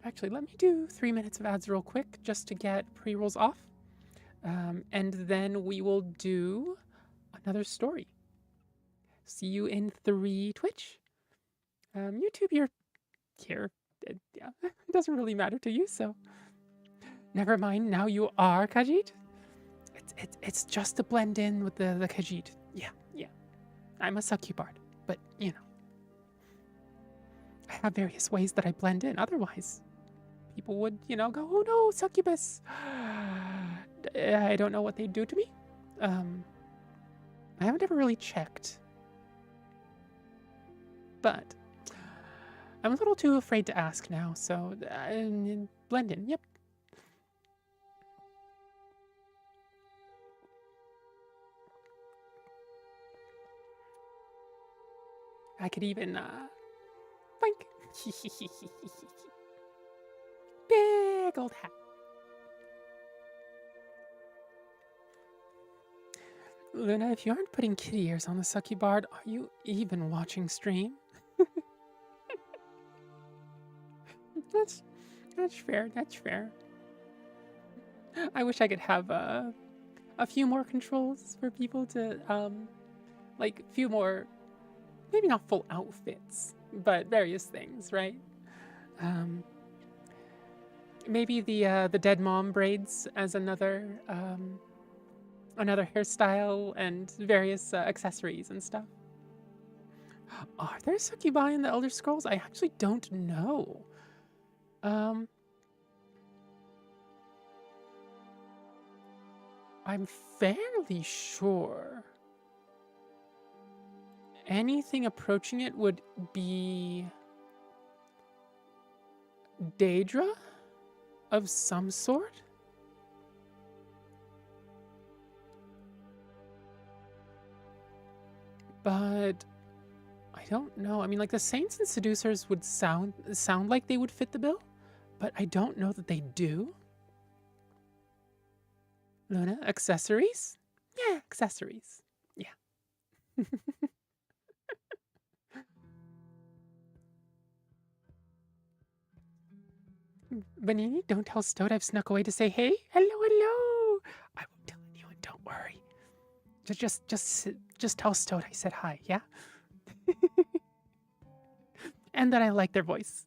Actually, let me do 3 minutes of ads real quick just to get pre-rolls off. And then we will do another story. See you in 3 Twitch. YouTube, you're here. Yeah, it doesn't really matter to you, so never mind. Now you are Khajiit. It's just to blend in with the Khajiit. Yeah. I'm a Succubard, but you know, I have various ways that I blend in. Otherwise, people would, go, "Oh no, succubus!" I don't know what they'd do to me. I haven't ever really checked, but I'm a little too afraid to ask now. So blend in. Yep. I could even boink. Big old hat. Luna, if you aren't putting kitty ears on the Succubard, are you even watching stream? That's fair. That's fair. I wish I could have a few more controls for people to like a few more, maybe not full outfits, but various things, right? Maybe the dead mom braids as another hairstyle and various accessories and stuff. Are there succubi in the Elder Scrolls? I actually don't know. I'm fairly sure anything approaching it would be Daedra of some sort. But I don't know. I mean, like, the Saints and Seducers would sound like they would fit the bill, but I don't know that they do. Luna, accessories? Yeah, accessories. Yeah. Banini, don't tell Stoat I've snuck away to say hey. Hello. I won't tell anyone, don't worry. Just tell Stoat I said hi, yeah? And that I like their voice.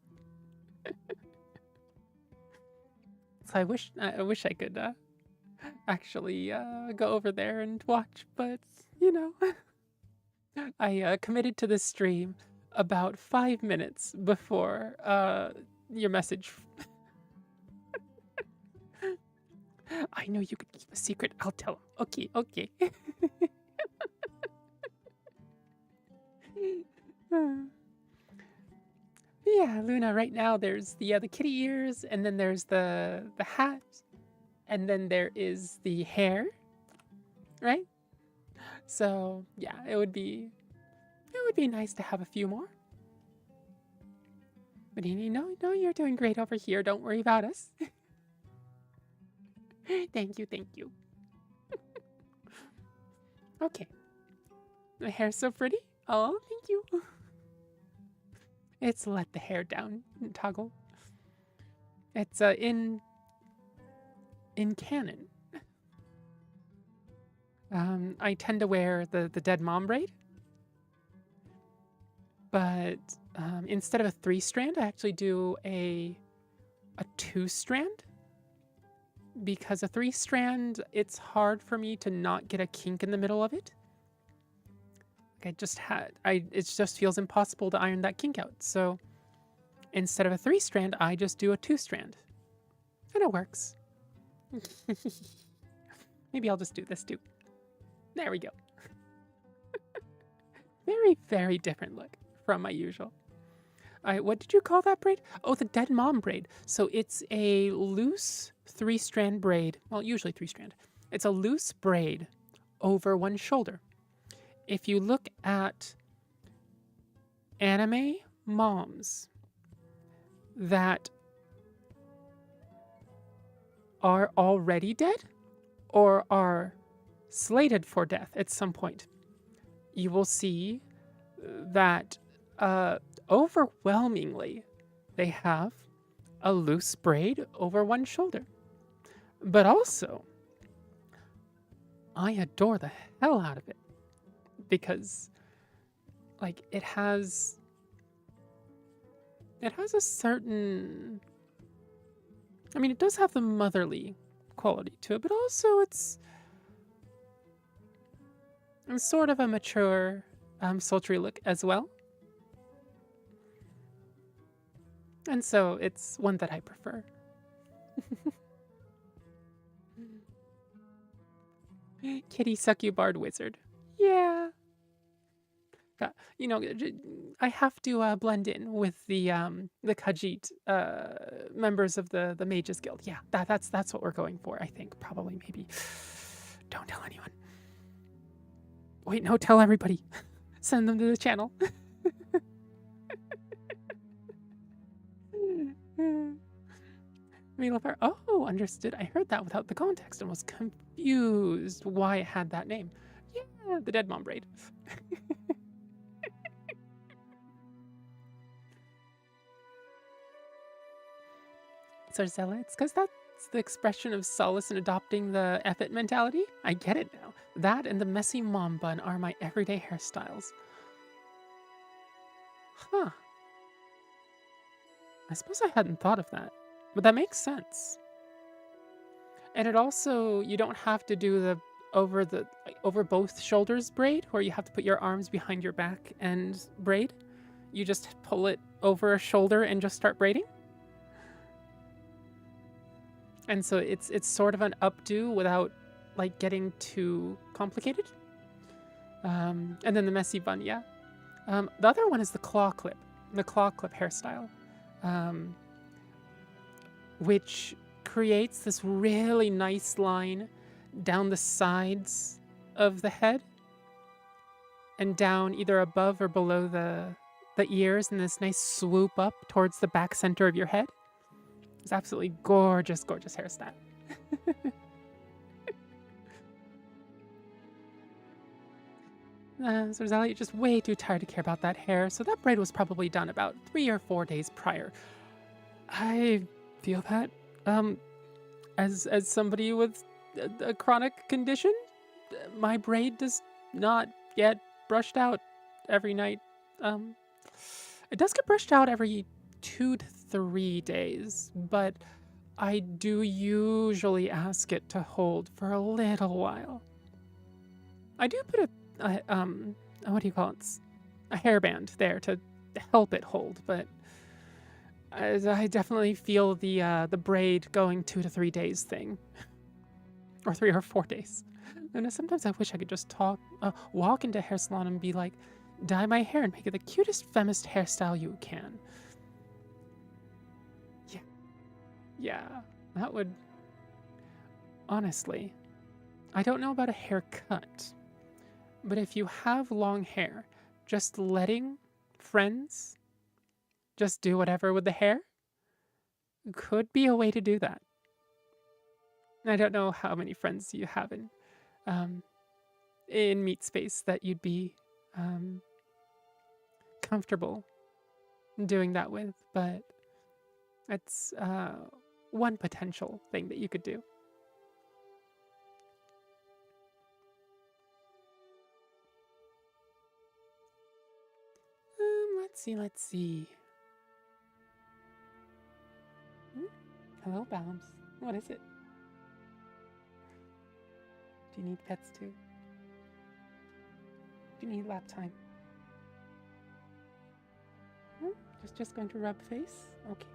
So I wish I could actually go over there and watch, but I committed to this stream about 5 minutes before your message. I know you could keep a secret. I'll tell him. Okay. Yeah, Luna, right now there's the kitty ears, and then there's the hat, and then there is the hair, right? So yeah, it would be nice to have a few more. But no, you're doing great over here. Don't worry about us. Thank you. Okay. My hair's so pretty. Oh, thank you. It's let the hair down toggle. It's in canon. I tend to wear the dead mom braid, but instead of a 3-strand, I actually do a 2-strand. Because a 3-strand, it's hard for me to not get a kink in the middle of it. Like it just feels impossible to iron that kink out. So instead of a 3-strand, I just do a 2-strand. And it works. Maybe I'll just do this too. There we go. Very, very different look from my usual. What did you call that braid? Oh, the dead mom braid. So it's a loose 3-strand braid. Well, usually 3-strand. It's a loose braid over one shoulder. if you look at anime moms that are already dead or are slated for death at some point, you will see that overwhelmingly they have a loose braid over one shoulder. But also, I adore the hell out of it because, like, it has a certain, I mean, it does have the motherly quality to it, but also it's sort of a mature, sultry look as well. And so it's one that I prefer. Kitty Succubard Wizard. Yeah. You know, I have to blend in with the Khajiit members of the Mages Guild. Yeah, that's what we're going for. I think probably maybe. Don't tell anyone. Wait, no, tell everybody. Send them to the channel. Oh, understood. I heard that without the context and was confused why it had that name. Yeah, the Dead Mom braid. Zarzella, it's because that's the expression of solace in adopting the effort mentality. I get it now. That and the messy mom bun are my everyday hairstyles. Huh. I suppose I hadn't thought of that, but that makes sense. And it also, you don't have to do the over both shoulders braid, where you have to put your arms behind your back and braid. You just pull it over a shoulder and just start braiding. And so it's sort of an updo without like getting too complicated. And then the messy bun, yeah. The other one is the claw clip hairstyle, which creates this really nice line down the sides of the head and down either above or below the ears, and this nice swoop up towards the back center of your head. It's absolutely gorgeous, gorgeous hairstyle. So Rosalie, you're just way too tired to care about that hair, so that braid was probably done about 3 or 4 days prior. I feel that. As somebody with a chronic condition, my braid does not get brushed out every night. It does get brushed out every 2 to 3 days, but I do usually ask it to hold for a little while. I do put what do you call it? A hairband there to help it hold, but I definitely feel the braid going 2 to 3 days thing, or 3 or 4 days. And sometimes I wish I could just walk into a hair salon and be like, dye my hair and make it the cutest feminist hairstyle you can. Yeah, that would. Honestly, I don't know about a haircut, but if you have long hair, just letting friends just do whatever with the hair could be a way to do that. I don't know how many friends you have in meat space that you'd be comfortable doing that with, but it's one potential thing that you could do. Let's see. Hello, Bams. What is it? Do you need pets too? Do you need lap time? Just going to rub face? Okay.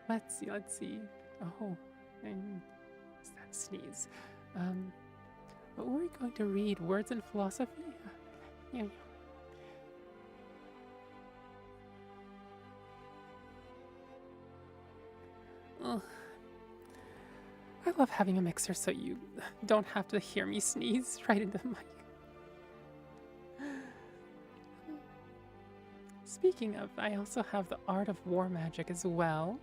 Let's see. Oh, is that sneeze? What were we going to read? Words and Philosophy? Yeah. Oh, I love having a mixer so you don't have to hear me sneeze right into the mic. Speaking of, I also have the Art of War Magic as well.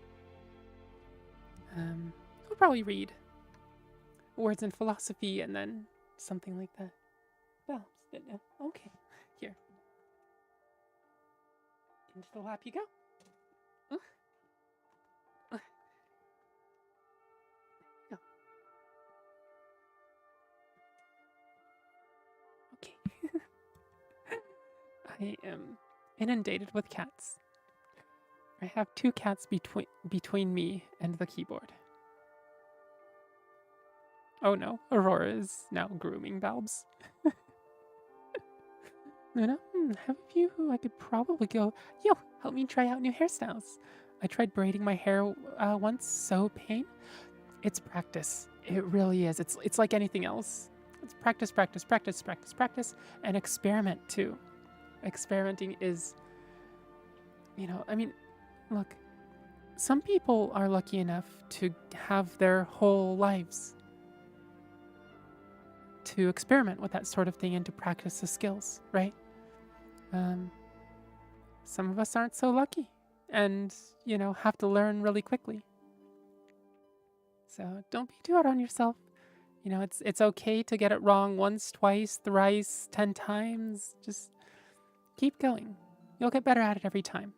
I'll probably read Words in Philosophy and then something like that. Well, okay, here. Into the lap you go. Go. Okay. I am inundated with cats. I have 2 cats between me and the keyboard. Oh no, Aurora is now grooming Balbs. Luna, have a few who I could probably go, yo, help me try out new hairstyles. I tried braiding my hair once, so pain. It's practice. It really is. It's like anything else. It's practice, practice, practice, practice, practice, and experiment too. Experimenting is, I mean, look, some people are lucky enough to have their whole lives to experiment with that sort of thing and to practice the skills, right? Some of us aren't so lucky and, have to learn really quickly. So don't be too hard on yourself. It's okay to get it wrong once, twice, thrice, 10 times. Just keep going. You'll get better at it every time.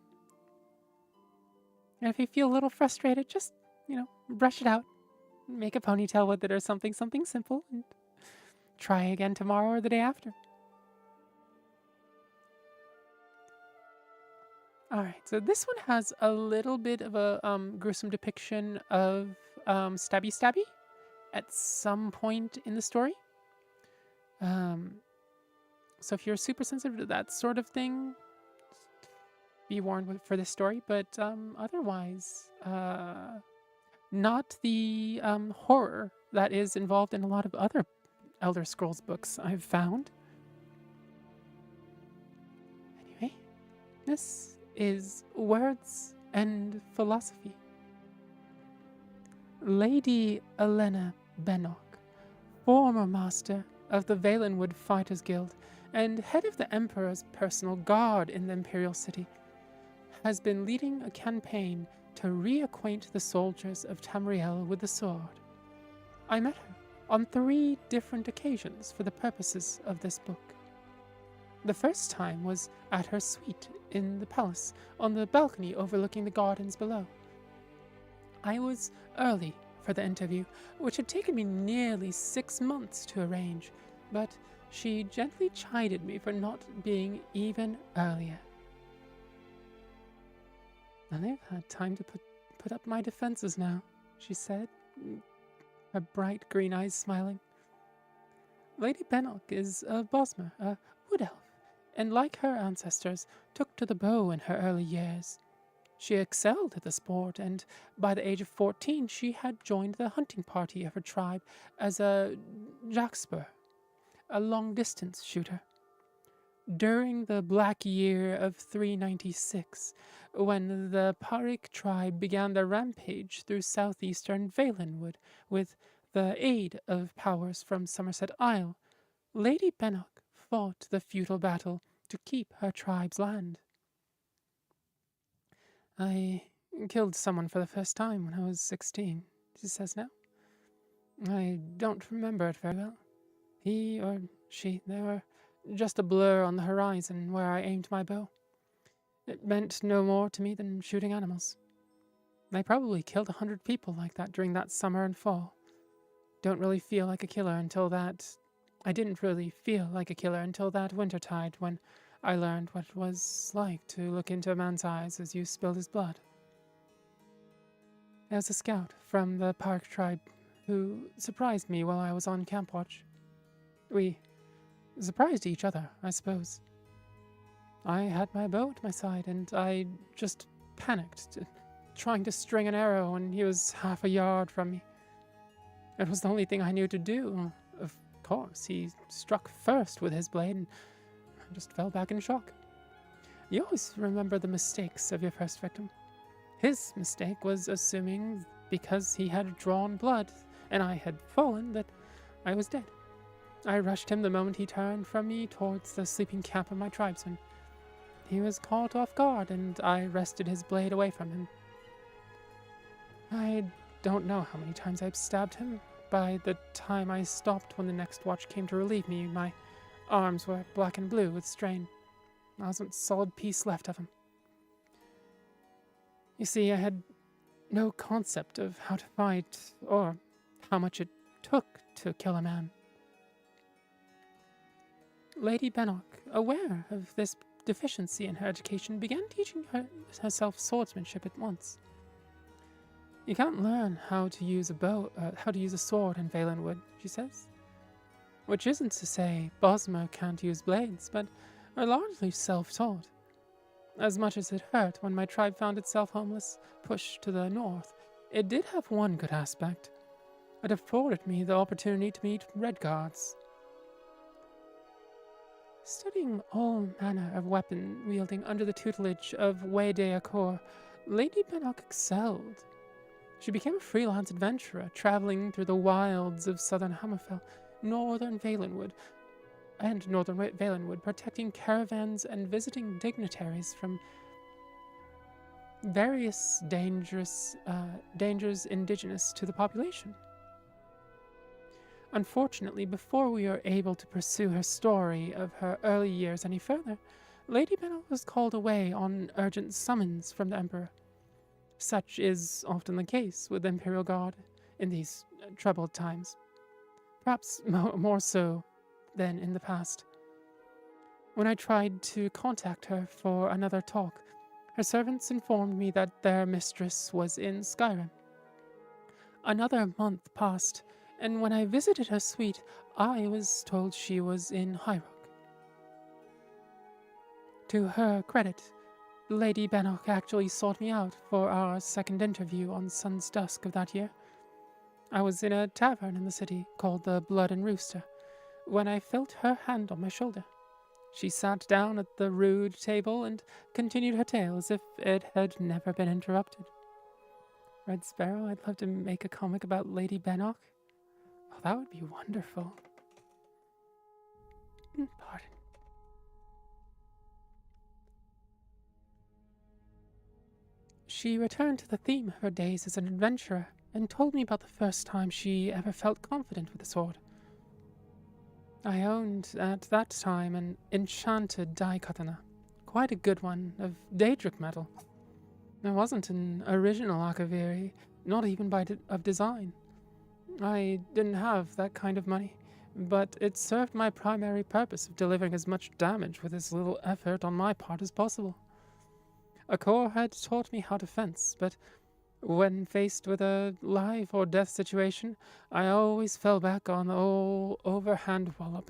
And if you feel a little frustrated, just, brush it out. Make a ponytail with it or something simple. And try again tomorrow or the day after. Alright, so this one has a little bit of a gruesome depiction of stabby at some point in the story. So if you're super sensitive to that sort of thing, be warned for this story. But otherwise, not the horror that is involved in a lot of other Elder Scrolls books I've found. Anyway, this is Words and Philosophy. Lady Elena Bennock, former master of the Valenwood Fighters Guild and head of the Emperor's personal guard in the Imperial City, has been leading a campaign to reacquaint the soldiers of Tamriel with the sword. I met her on 3 different occasions for the purposes of this book. The first time was at her suite in the palace, on the balcony overlooking the gardens below. I was early for the interview, which had taken me nearly 6 months to arrange, but she gently chided me for not being even earlier. I've had time to put up my defenses now, she said, her bright green eyes smiling. Lady Bennock is a Bosmer, a wood elf, and like her ancestors, took to the bow in her early years. She excelled at the sport, and by the age of 14 she had joined the hunting party of her tribe as a jackspur, a long-distance shooter. During the Black Year of 396, when the Parik tribe began their rampage through southeastern Valenwood with the aid of powers from Somerset Isle, Lady Bennock fought the futile battle to keep her tribe's land. I killed someone for the first time when I was 16, she says now. I don't remember it very well. He or she, they were just a blur on the horizon where I aimed my bow. It meant no more to me than shooting animals. I probably killed 100 people like that during that summer and fall. Don't really feel like a killer until that... I didn't really feel like a killer until that wintertide when I learned what it was like to look into a man's eyes as you spilled his blood. There was a scout from the Park tribe who surprised me while I was on camp watch. We surprised each other, I suppose. I had my bow at my side, and I just panicked, trying to string an arrow when he was half a yard from me. It was the only thing I knew to do. Of course, he struck first with his blade, and I just fell back in shock. You always remember the mistakes of your first victim. His mistake was assuming because he had drawn blood and I had fallen, that I was dead. I rushed him the moment he turned from me towards the sleeping camp of my tribesmen. He was caught off guard, and I wrested his blade away from him. I don't know how many times I've stabbed him. By the time I stopped when the next watch came to relieve me, my arms were black and blue with strain. There wasn't a solid piece left of him. You see, I had no concept of how to fight or how much it took to kill a man. Lady Bennock, aware of this deficiency in her education, began teaching herself swordsmanship at once. You can't learn how to use a sword in Valenwood, she says. Which isn't to say Bosmer can't use blades, but are largely self-taught. As much as it hurt when my tribe found itself homeless, pushed to the north, it did have one good aspect. It afforded me the opportunity to meet Redguards. Studying all manner of weapon wielding under the tutelage of Wade Acor, Lady Bennock excelled. She became a freelance adventurer, traveling through the wilds of southern Hammerfell, northern Valenwood, protecting caravans and visiting dignitaries from various dangers indigenous to the population. Unfortunately, before we were able to pursue her story of her early years any further, Lady Bennock was called away on urgent summons from the Emperor. Such is often the case with the Imperial Guard in these troubled times. Perhaps more so than in the past. When I tried to contact her for another talk, her servants informed me that their mistress was in Skyrim. Another month passed, and when I visited her suite, I was told she was in High Rock. To her credit, Lady Bennock actually sought me out for our second interview on Sun's Dusk of that year. I was in a tavern in the city called the Blood and Rooster when I felt her hand on my shoulder. She sat down at the rude table and continued her tale as if it had never been interrupted. Red Sparrow, I'd love to make a comic about Lady Bennock. Oh, that would be wonderful. Pardon. She returned to the theme of her days as an adventurer and told me about the first time she ever felt confident with a sword. I owned, at that time, an enchanted daikatana, quite a good one, of Daedric metal. It wasn't an original akaviri, not even of design. I didn't have that kind of money, but it served my primary purpose of delivering as much damage with as little effort on my part as possible. Acor had taught me how to fence, but when faced with a life or death situation, I always fell back on the old overhand wallop.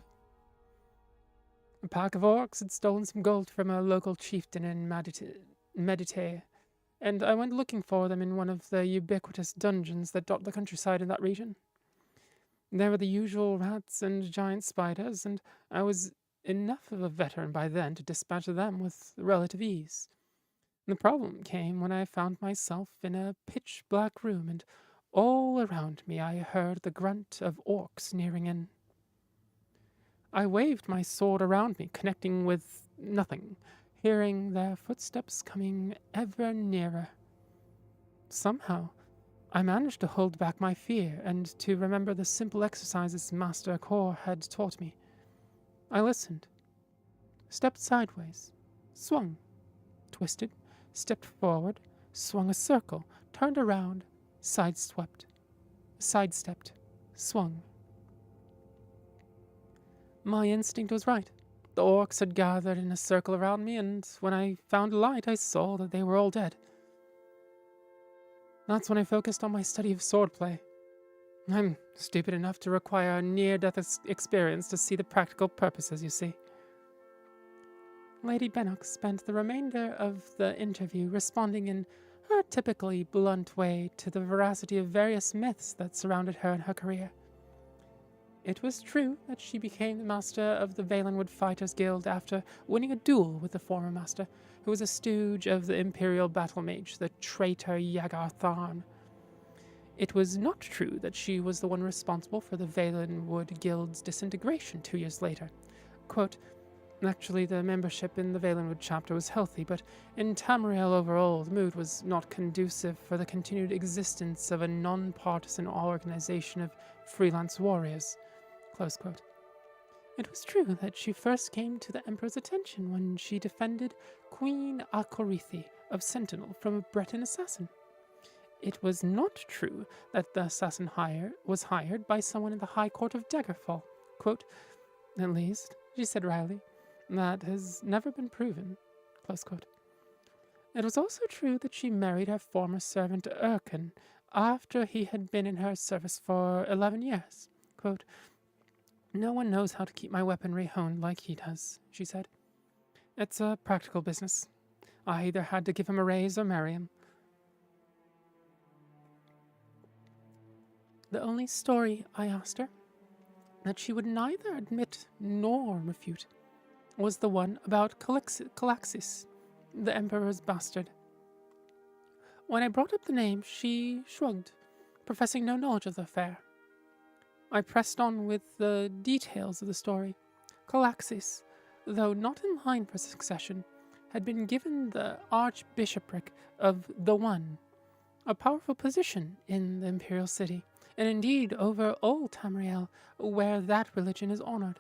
A pack of orcs had stolen some gold from a local chieftain in Medite, and I went looking for them in one of the ubiquitous dungeons that dot the countryside in that region. There were the usual rats and giant spiders, and I was enough of a veteran by then to dispatch them with relative ease. The problem came when I found myself in a pitch-black room, and all around me I heard the grunt of orcs nearing in. I waved my sword around me, connecting with nothing, hearing their footsteps coming ever nearer. Somehow, I managed to hold back my fear and to remember the simple exercises Master Acor had taught me. I listened, stepped sideways, swung, twisted, stepped forward, swung a circle, turned around, sidestepped, swung. My instinct was right. The orcs had gathered in a circle around me, and when I found light, I saw that they were all dead. That's when I focused on my study of swordplay. I'm stupid enough to require a near-death experience to see the practical purposes, you see. Lady Bennock spent the remainder of the interview responding in her typically blunt way to the veracity of various myths that surrounded her and her career. It was true that she became the master of the Valenwood Fighters Guild after winning a duel with the former master, who was a stooge of the Imperial Battle Mage, the traitor Yagar Tharn. It was not true that she was the one responsible for the Valenwood Guild's disintegration 2 years later. Quote, actually, the membership in the Valenwood chapter was healthy, but in Tamriel overall, the mood was not conducive for the continued existence of a non-partisan organization of freelance warriors. Close quote. It was true that she first came to the Emperor's attention when she defended Queen Akorithi of Sentinel from a Breton assassin. It was not true that the assassin was hired by someone in the High Court of Daggerfall. Quote, at least, she said wryly, that has never been proven. Close quote. It was also true that she married her former servant Erkin after he had been in her service for 11 years. Quote, no one knows how to keep my weaponry honed like he does, she said. It's a practical business. I either had to give him a raise or marry him. The only story, I asked her, that she would neither admit nor refute was the one about Calaxis, the Emperor's bastard. When I brought up the name, she shrugged, professing no knowledge of the affair. I pressed on with the details of the story. Calaxis, though not in line for succession, had been given the Archbishopric of the One, a powerful position in the Imperial City, and indeed over all Tamriel, where that religion is honored.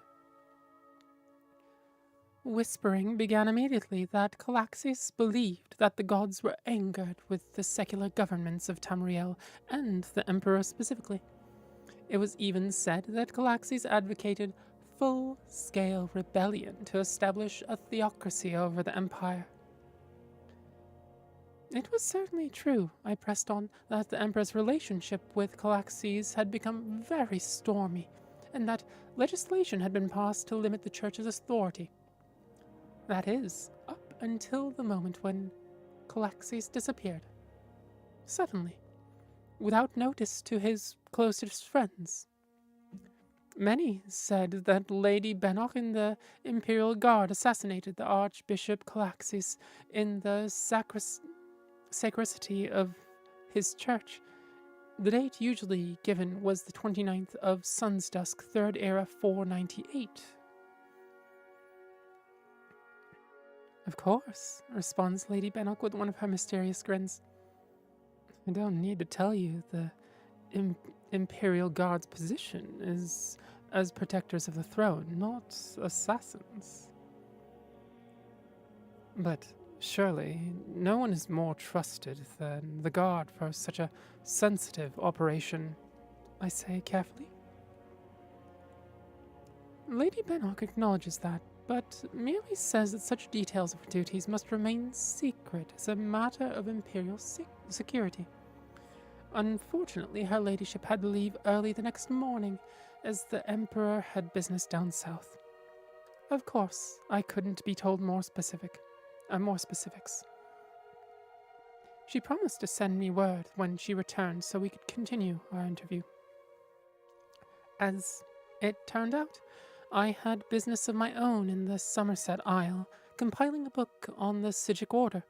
Whispering began immediately that Calaxis believed that the gods were angered with the secular governments of Tamriel and the Emperor specifically. It was even said that Calaxis advocated full-scale rebellion to establish a theocracy over the Empire. It was certainly true, I pressed on, that the Emperor's relationship with Calaxis had become very stormy, and that legislation had been passed to limit the Church's authority. That is, up until the moment when Calaxis disappeared. Suddenly, without notice to his closest friends. Many said that Lady Bennock in the Imperial Guard assassinated the Archbishop Calaxis in the sacristy of his church. The date usually given was the 29th of Sun's Dusk, 3rd Era 498. Of course, responds Lady Bennock with one of her mysterious grins. I don't need to tell you the Imperial Guard's position is as protectors of the throne, not assassins. But surely no one is more trusted than the Guard for such a sensitive operation, I say carefully. Lady Bennock acknowledges that, but merely says that such details of her duties must remain secret as a matter of Imperial security. Unfortunately, her ladyship had to leave early the next morning, as the Emperor had business down south. Of course, I couldn't be told more specifics. She promised to send me word when she returned so we could continue our interview. As it turned out, I had business of my own in the Somerset Isle, compiling a book on the Sigic Order.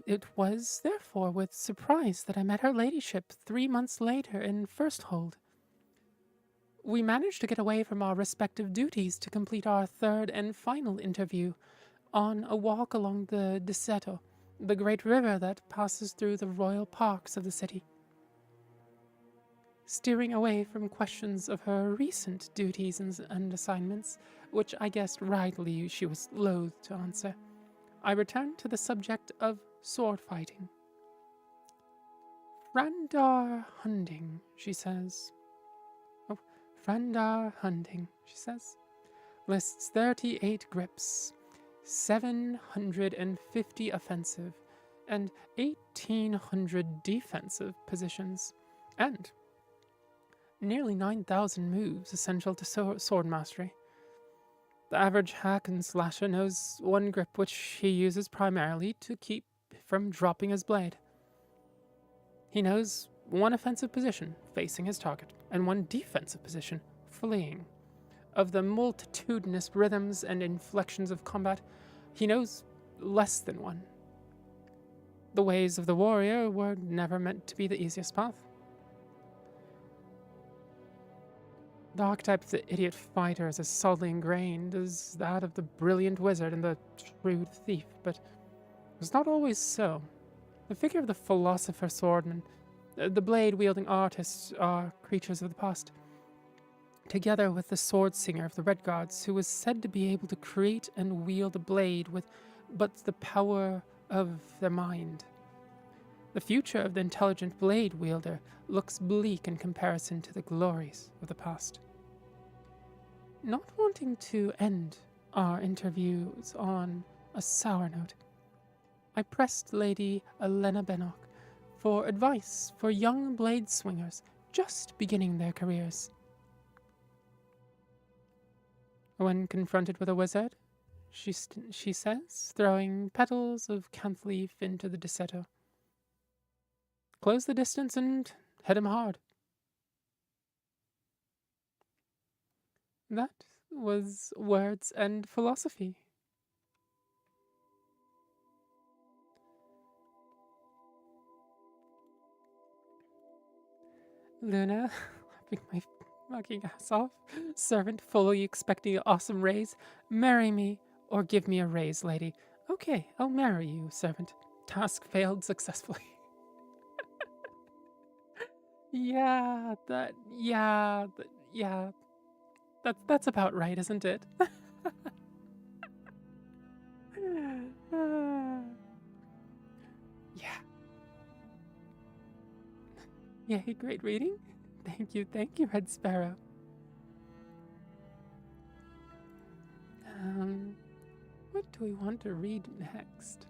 It was, therefore, with surprise that I met her ladyship 3 months later in Firsthold. We managed to get away from our respective duties to complete our third and final interview on a walk along the Disetto, the great river that passes through the royal parks of the city. Steering away from questions of her recent duties and assignments, which I guessed rightly she was loath to answer, I returned to the subject of sword fighting. Frandar Hunding, she says. Oh, Frandar Hunding, she says. Lists 38 grips, 750 offensive, and 1,800 defensive positions, and nearly 9,000 moves essential to sword mastery. The average hack and slasher knows one grip which he uses primarily to keep from dropping his blade. He knows one offensive position, facing his target, and one defensive position, fleeing. Of the multitudinous rhythms and inflections of combat, he knows less than one. the ways of the warrior were never meant to be the easiest path. The archetype of the idiot fighter is as solidly ingrained as that of the brilliant wizard and the shrewd thief, but it was not always so. The figure of the philosopher swordman, the blade-wielding artist are creatures of the past, together with the sword singer of the Red Guards, who was said to be able to create and wield a blade with but the power of their mind. The future of the intelligent blade wielder looks bleak in comparison to the glories of the past. Not wanting to end our interviews on a sour note, I pressed Lady Elena Bennock for advice for young blade swingers just beginning their careers. When confronted with a wizard, she says, throwing petals of canth leaf into the dissetto, close the distance and hit him hard. That was Words and Philosophy. Luna, laughing my fucking ass off. Servant, fully expecting an awesome raise. Marry me or give me a raise, lady. Okay, I'll marry you, servant. Task failed successfully. That's about right, isn't it? Yeah. Yay, great reading. Thank you, Red Sparrow. What do we want to read next?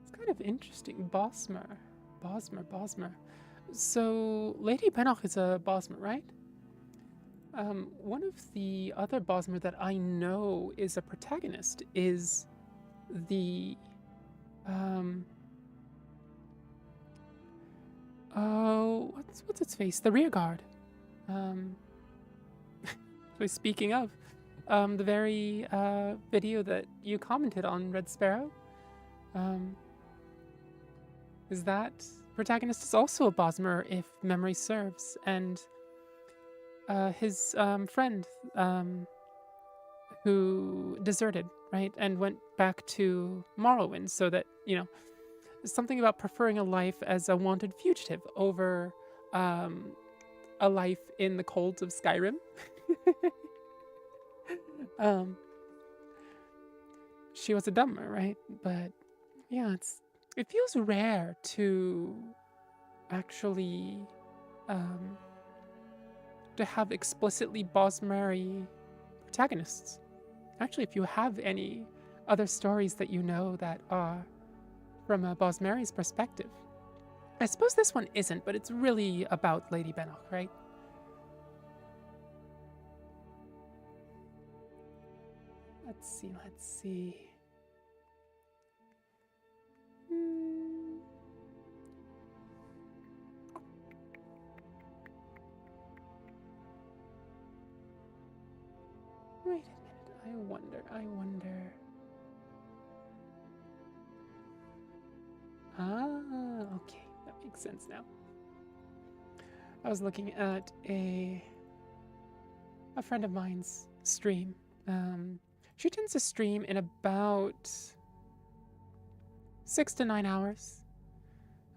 It's kind of interesting. Bosmer. So, Lady Bennock is a Bosmer, right? One of the other Bosmer that I know is a protagonist is the, oh, what's its face? The rearguard. So speaking of, the very video that you commented on, Red Sparrow, is that protagonist is also a Bosmer, if memory serves, and his friend who deserted, right, and went back to Morrowind, so that, something about preferring a life as a wanted fugitive over a life in the cold of Skyrim. She was a Dummer, right? But yeah, it feels rare to actually to have explicitly Bosmeri protagonists. Actually, if you have any other stories that you know that are from a Bosmeri's perspective. I suppose this one isn't, but it's really about Lady Bennock, right? Let's see. Wait a minute, I wonder. Ah, okay, that makes sense now. I was looking at a friend of mine's stream. She tends to stream in about 6 to 9 hours.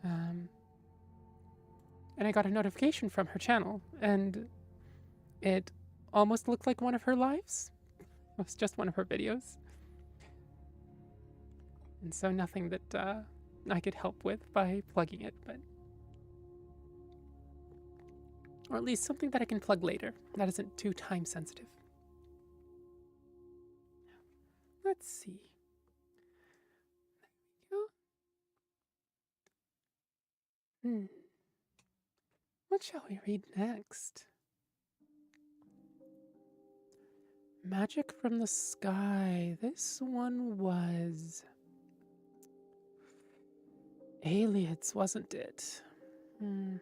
And I got a notification from her channel, and it almost looked like one of her lives. It was just one of her videos. And so nothing that I could help with by plugging it, but... Or at least something that I can plug later, that isn't too time sensitive. Let's see. There we go. What shall we read next? Magic from the Sky. This one was... Aliens, wasn't it? I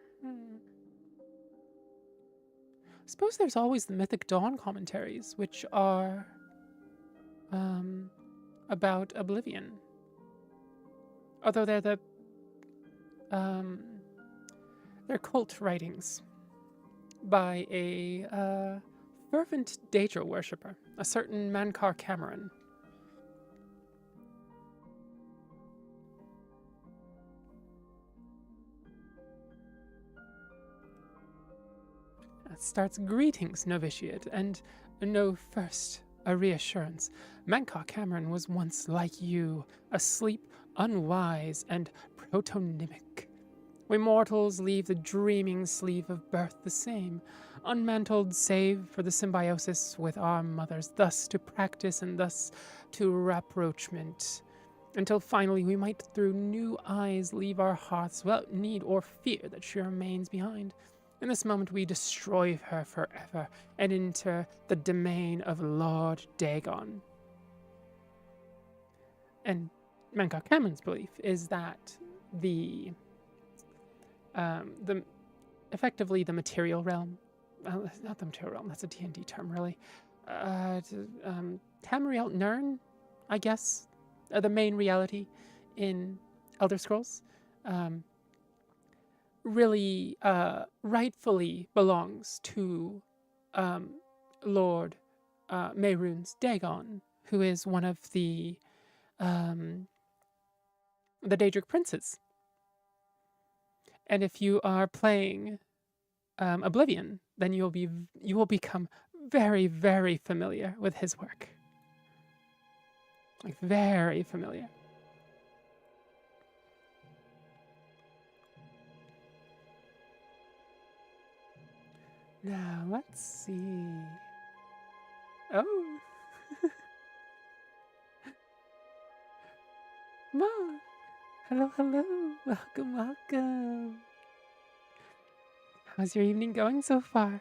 suppose there's always the Mythic Dawn commentaries, which are about Oblivion. Although they're cult writings by a fervent Daedra worshipper, a certain Mankar Cameron. It starts, "Greetings, novitiate, and know first a reassurance. Mankar Cameron was once like you, asleep, unwise, and protonymic. We mortals leave the dreaming sleep of birth the same, unmantled save for the symbiosis with our mothers, thus to practice and thus to rapprochement, until finally we might through new eyes leave our hearths without need or fear that she remains behind. In this moment we destroy her forever and enter the domain of Lord Dagon." And Mankar Cameron's belief is that the effectively the material realm, not the material realm, that's a D&D term, really. Tamriel Nirn, I guess, the main reality in Elder Scrolls, really rightfully belongs to Lord Mehrunes Dagon, who is one of the Daedric princes. And if you are playing Oblivion, then you will become very, very familiar with his work. Like, very familiar. Now, let's see. Oh. Mark. Hello, hello. Welcome, welcome. How's your evening going so far?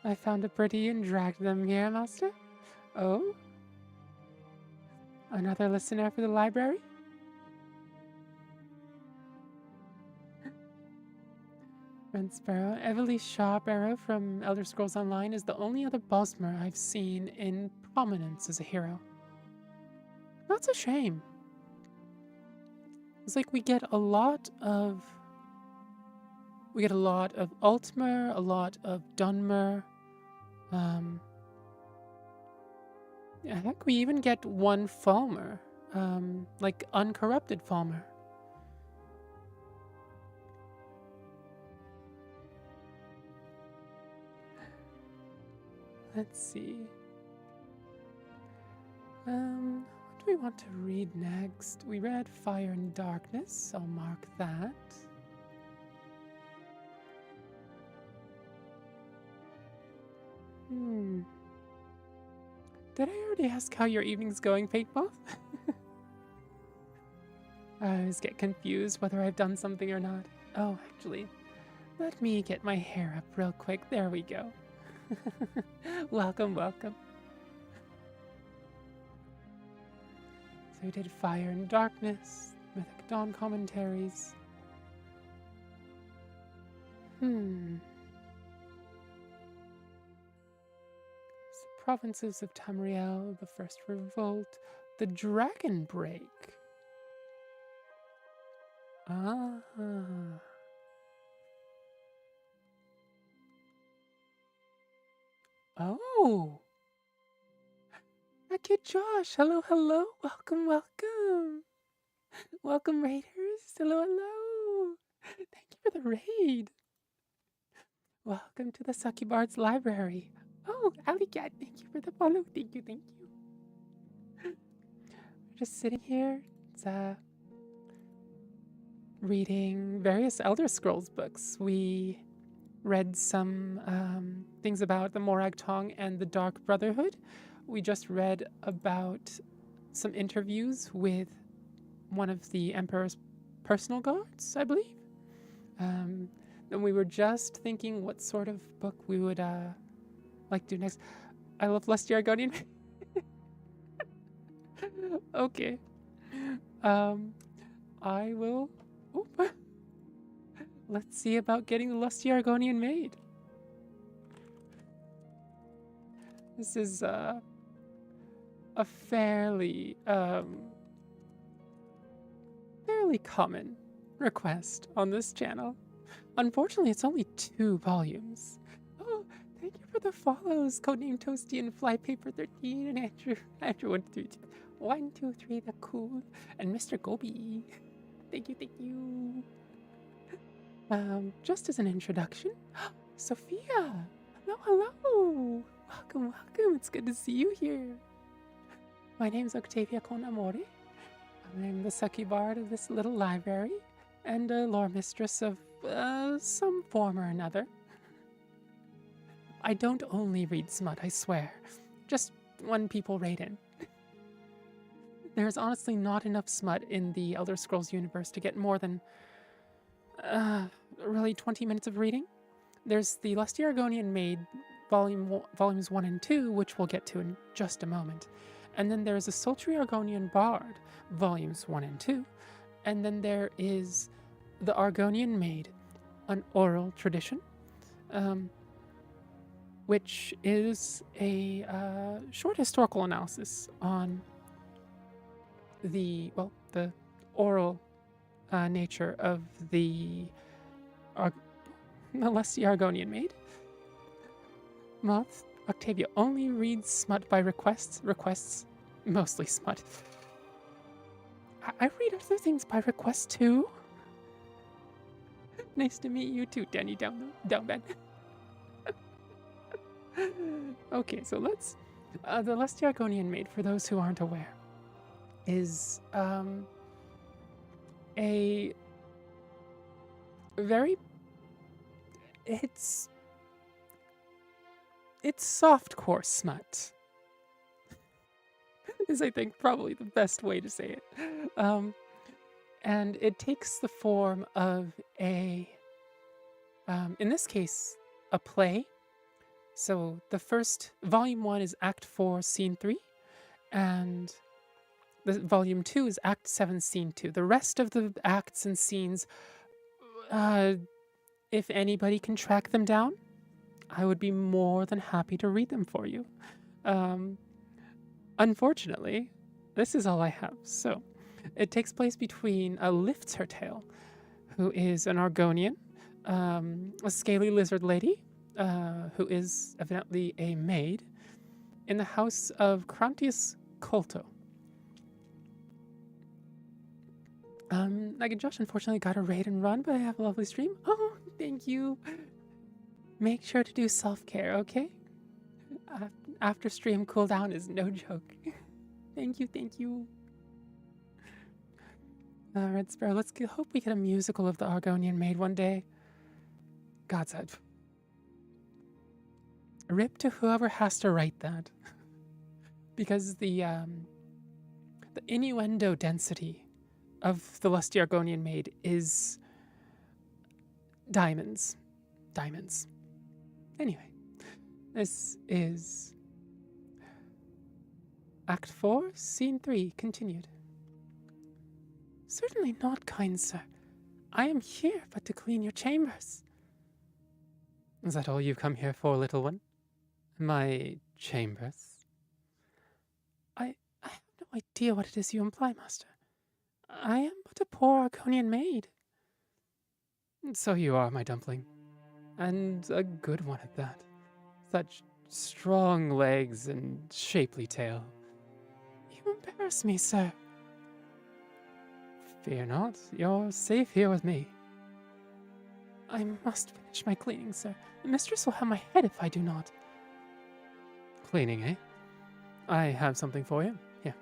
I found a pretty and dragged them here, Master. Oh? Another listener for the library? Red Sparrow. Everly Shawbarrow from Elder Scrolls Online is the only other Bosmer I've seen in prominence as a hero. That's a shame. It's like we get a lot of Altmer, a lot of Dunmer. Heck, we even get one Falmer, like uncorrupted Falmer. Let's see. What do we want to read next? We read Fire and Darkness. I'll mark that. Did I already ask how your evening's going, Paintball? I always get confused whether I've done something or not. Oh, actually, let me get my hair up real quick. There we go. Welcome, welcome. So we did Fire and Darkness, Mythic Dawn commentaries. Provinces of Tamriel, the First Revolt, the Dragon Break. Ah. Oh. Lucky Josh. Hello, hello. Welcome, welcome. Welcome, Raiders. Hello, hello. Thank you for the raid. Welcome to the Succubard's library. Oh, Alicat, thank you for the follow. Thank you, thank you. We're just sitting here, reading various Elder Scrolls books. We read some things about the Morag Tong and the Dark Brotherhood. We just read about some interviews with one of the Emperor's personal guards, I believe. And we were just thinking what sort of book we would like to do next. I love Lusty Argonian. Okay. I will... Oop. Let's see about getting the Lusty Argonian made. This is a fairly common request on this channel. Unfortunately, it's only 2 volumes. Oh, thank you for the follows, Codename Toasty and Flypaper13 and Andrew123, the cool, and Mr. Gobi. Thank you, thank you. Just as an introduction, Sophia. Hello, hello. Welcome, welcome. It's good to see you here. My name's Octavia Conamore. I'm the Succubard of this little library and a lore mistress of some form or another. I don't only read smut, I swear. Just when people raid in. There's honestly not enough smut in the Elder Scrolls universe to get more than really 20 minutes of reading. There's the Lusty Argonian Maid volumes 1 and 2, which we'll get to in just a moment. And then there's a Sultry Argonian Bard, volumes 1 and 2. And then there is the Argonian Maid, an oral tradition, which is a short historical analysis on the oral nature of the Lusty Argonian Maid. Moth, Octavia only reads smut by requests, mostly smut. I read other things by request too. Nice to meet you too, Danny down bed. Okay, so let's the Lusty Argonian Maid, for those who aren't aware, is a very it's softcore smut is, I think, probably the best way to say it. And it takes the form of a in this case, a play. So the first volume 1 is Act 4, Scene 3, and the volume 2 is Act 7, Scene 2. The rest of the acts and scenes, if anybody can track them down, I would be more than happy to read them for you. Unfortunately, this is all I have. So, it takes place between Lifts Her Tail, who is an Argonian, a scaly lizard lady, who is evidently a maid, in the house of Crontius Colto. Like Josh unfortunately got a raid and run, but I have a lovely stream. Oh, thank you. Make sure to do self-care, okay? After stream cooldown is no joke. Thank you, thank you. Red Sparrow, let's hope we get a musical of the Argonian Maid one day. God's head. Rip to whoever has to write that. Because the innuendo density of the Lusty Argonian Maid is diamonds. Diamonds. Anyway, this is Act 4, Scene 3, continued. Certainly not, kind sir. I am here but to clean your chambers. Is that all you've come here for, little one? My chambers? I have no idea what it is you imply, master. I am but a poor Argonian maid. So you are, my dumpling. And a good one at that. Such strong legs and shapely tail. You embarrass me, sir. Fear not, you're safe here with me. I must finish my cleaning, sir. The mistress will have my head if I do not. Cleaning, eh? I have something for you. Here,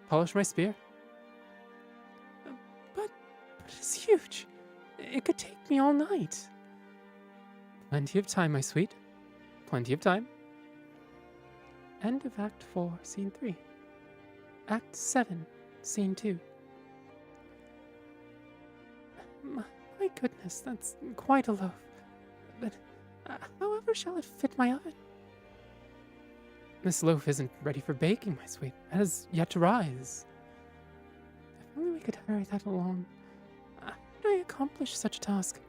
polish my spear. But it is huge. It could take me all night. Plenty of time, my sweet. Plenty of time. End of Act 4, Scene 3. Act 7, Scene 2. My goodness, that's quite a loaf. But however shall it fit my oven? This loaf isn't ready for baking, my sweet. It has yet to rise. If only we could hurry that along. How would I accomplish such a task?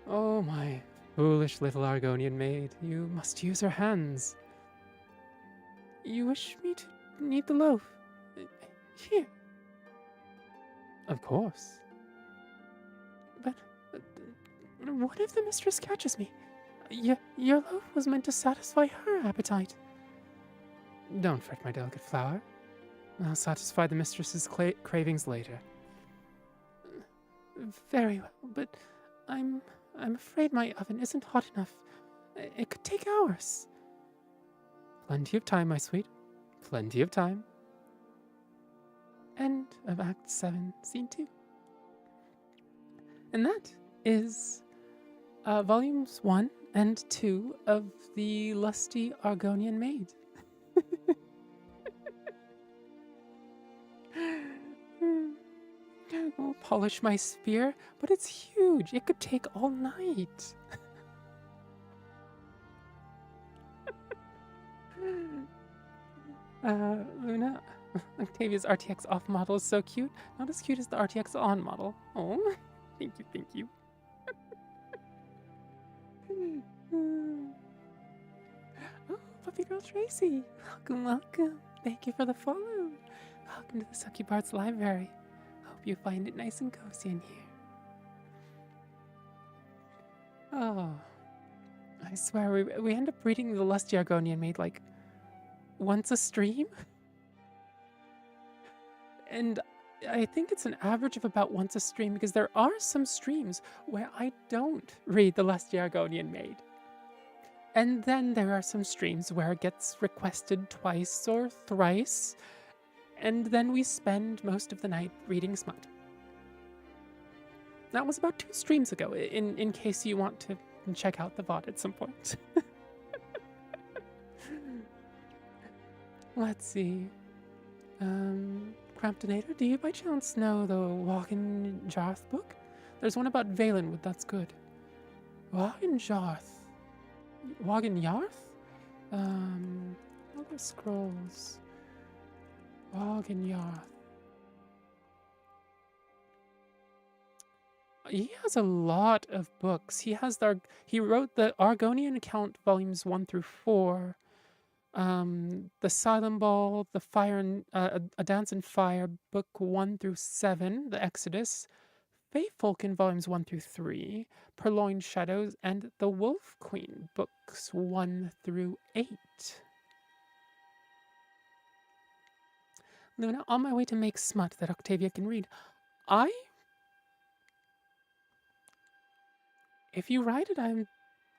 Oh, my foolish little Argonian maid, you must use her hands. You wish me to knead the loaf? Here. Of course. But what if the mistress catches me? Your loaf was meant to satisfy her appetite. Don't fret, my delicate flower. I'll satisfy the mistress's cravings later. Very well, but I'm afraid my oven isn't hot enough. It could take hours. Plenty of time, my sweet. Plenty of time. End of Act 7, Scene 2. And that is Volumes 1 and 2 of The Lusty Argonian Maid. I'll polish my spear, but it's huge. It could take all night. Luna, Octavia's RTX off model is so cute. Not as cute as the RTX on model. Oh, thank you, thank you. Oh, puppy girl Tracy. Welcome, welcome. Thank you for the follow. Welcome to the Succubard's library. Hope you find it nice and cozy in here. Oh, I swear, we end up reading The Lusty Argonian Maid like once a stream? And I think it's an average of about once a stream because there are some streams where I don't read The Lusty Argonian Maid. And then there are some streams where it gets requested twice or thrice, and then we spend most of the night reading smut. That was about 2 streams ago, in case you want to check out the VOD at some point. Let's see. Cramptonator, do you by chance know the Wagen Jarth book? There's one about Valenwood that's good. Wagen Jarth. Wagen Yarth? Other scrolls. Wagen Yarth. He has a lot of books. He wrote the Argonian account volumes 1 through 4. The Silent Ball, the Fire and A Dance in Fire, book 1 through 7, the Exodus, Fae Falcon volumes 1 through 3, Purloined Shadows, and the Wolf Queen books 1 through 8. Luna, on my way to make smut that Octavia can read. If you write it,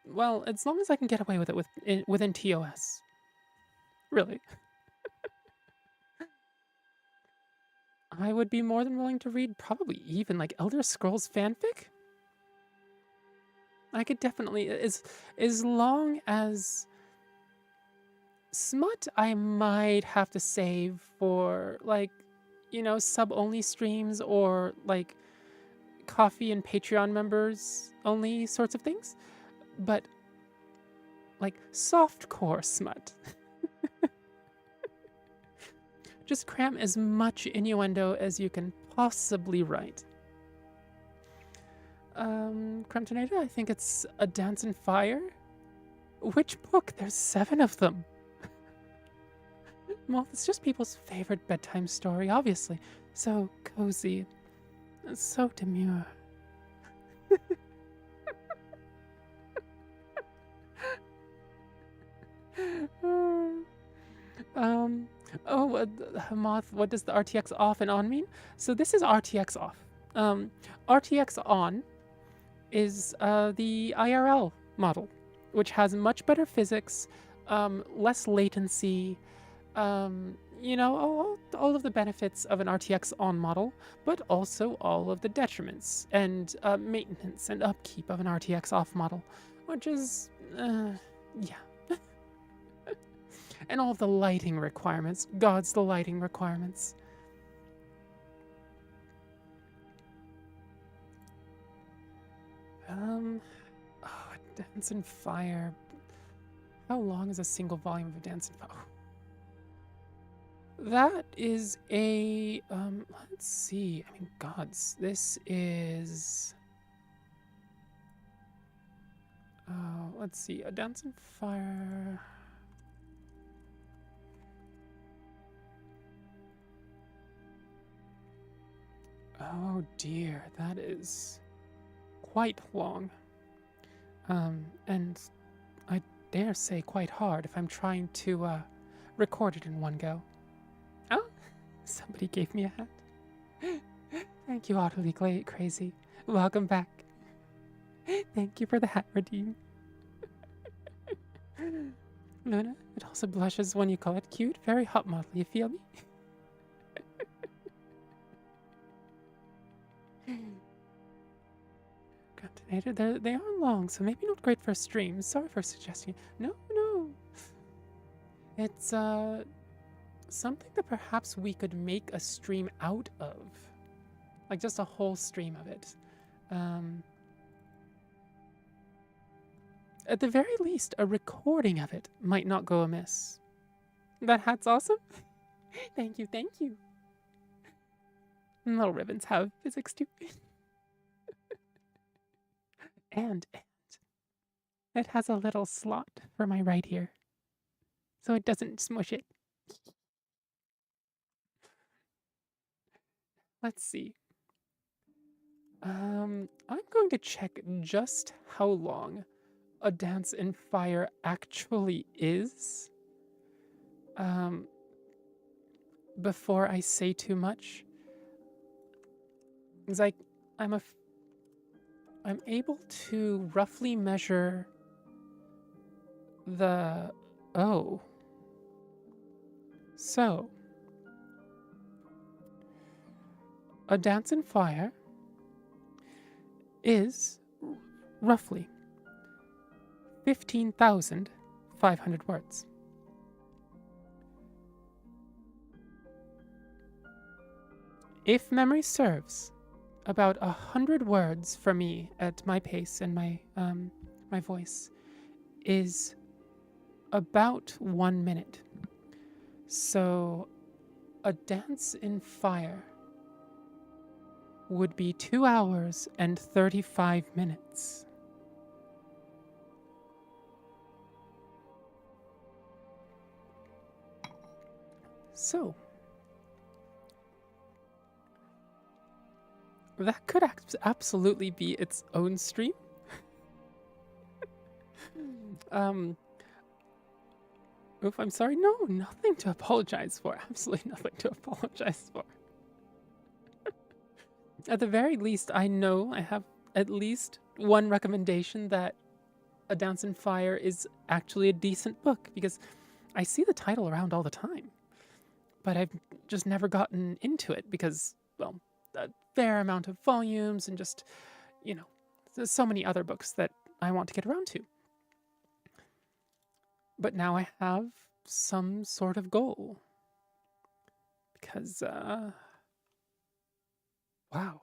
well, as long as I can get away with it within TOS. Really. I would be more than willing to read probably even like Elder Scrolls fanfic. I could definitely, as long as smut I might have to save for like, sub-only streams or like coffee and Patreon members only sorts of things. But like softcore smut. Just cram as much innuendo as you can possibly write. Cramptonator, I think it's A Dance in Fire. Which book? There's 7 of them. Well, it's just people's favorite bedtime story, obviously. So cozy. So demure. Moth, what does the RTX off and on mean? So this is RTX off. RTX on is the IRL model, which has much better physics, less latency, all of the benefits of an RTX on model, but also all of the detriments and maintenance and upkeep of an RTX off model, which is, yeah. And all of the lighting requirements. God's the lighting requirements. A Dance in Fire. How long is a single volume of A Dance in Fire? Oh. That is a, let's see. I mean, gods, this is, let's see. A Dance in Fire. Oh dear, that is quite long. And I dare say quite hard if I'm trying to record it in one go. Oh, somebody gave me a hat. Thank you, Utterly Crazy. Welcome back. Thank you for the hat, Redeem. Luna, it also blushes when you call it cute. Very hot model, you feel me? Granted, they are long, so maybe not great for a stream. Sorry for suggesting. No, no. It's something that perhaps we could make a stream out of. Like just a whole stream of it. At the very least, a recording of it might not go amiss. That hat's awesome. Thank you, thank you. Little ribbons have physics too. and it has a little slot for my right ear, so it doesn't smush it. Let's see. I'm going to check just how long A Dance in Fire actually is. Before I say too much. It's like I'm able to roughly measure the So A Dance in Fire is roughly 15,500 words. If memory serves, about 100 words for me at my pace and my voice is about 1 minute. So A Dance in Fire would be 2 hours and 35 minutes. So that could absolutely be its own stream. Oof, I'm sorry. No, nothing to apologize for. Absolutely nothing to apologize for. At the very least, I know I have at least one recommendation that A Dance in Fire is actually a decent book, because I see the title around all the time, but I've just never gotten into it because, well, a fair amount of volumes and just, there's so many other books that I want to get around to. But now I have some sort of goal. Because, wow.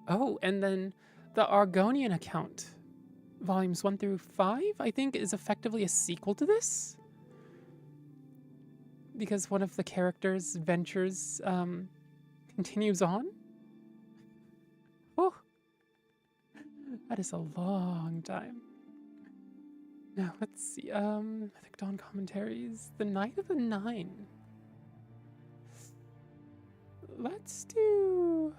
Oh, and then the Argonian account, volumes 1 through 5, I think is effectively a sequel to this. Because one of the characters' ventures continues on. Oh, that is a long time. Now, let's see. I think Dawn Commentaries, The Night of the Nine. Let's do...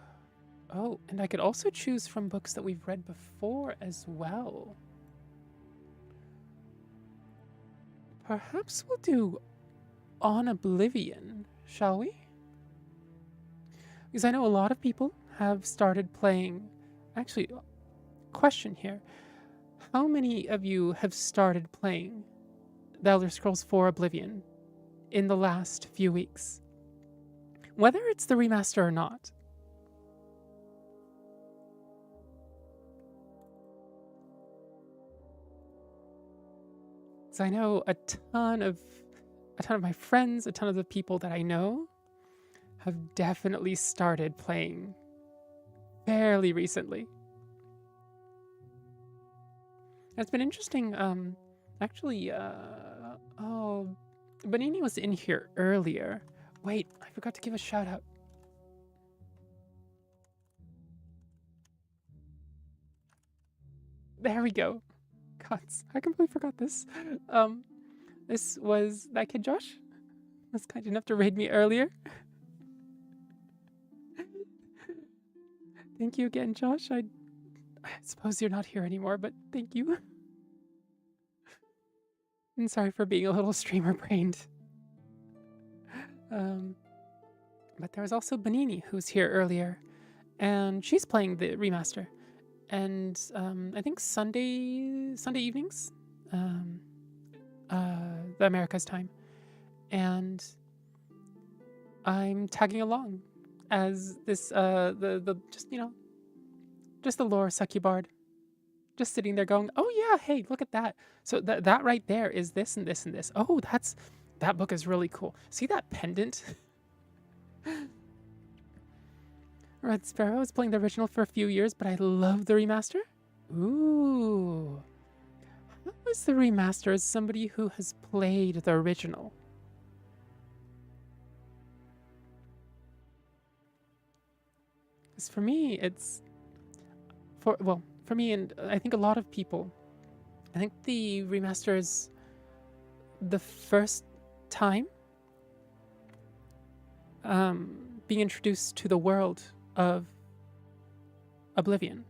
Oh, and I could also choose from books that we've read before as well. Perhaps we'll do On Oblivion, shall we? Because I know a lot of people have started playing... Actually, question here. How many of you have started playing The Elder Scrolls IV Oblivion in the last few weeks? Whether it's the remaster or not. So I know a ton of my friends, a ton of the people that I know have definitely started playing fairly recently. It's been interesting, actually, oh, Benini was in here earlier. Wait, I forgot to give a shout out. There we go. Gods, I completely forgot this. This was that kid Josh. was kind enough to raid me earlier. Thank you again, Josh. I suppose you're not here anymore, but thank you. And sorry for being a little streamer-brained. But there was also Benini, who was here earlier, and she's playing the remaster. And I think Sunday evenings, the America's time, and I'm tagging along as this the just the lore Succubard, just sitting there going, oh yeah, hey, look at that. So that right there is this and this and this. Oh, that book is really cool. See that pendant? Red Sparrow was playing the original for a few years, but I love the remaster. Ooh. How is the remaster as somebody who has played the original? Because for me, it's... For me and I think a lot of people, I think the remaster is the first time being introduced to the world of Oblivion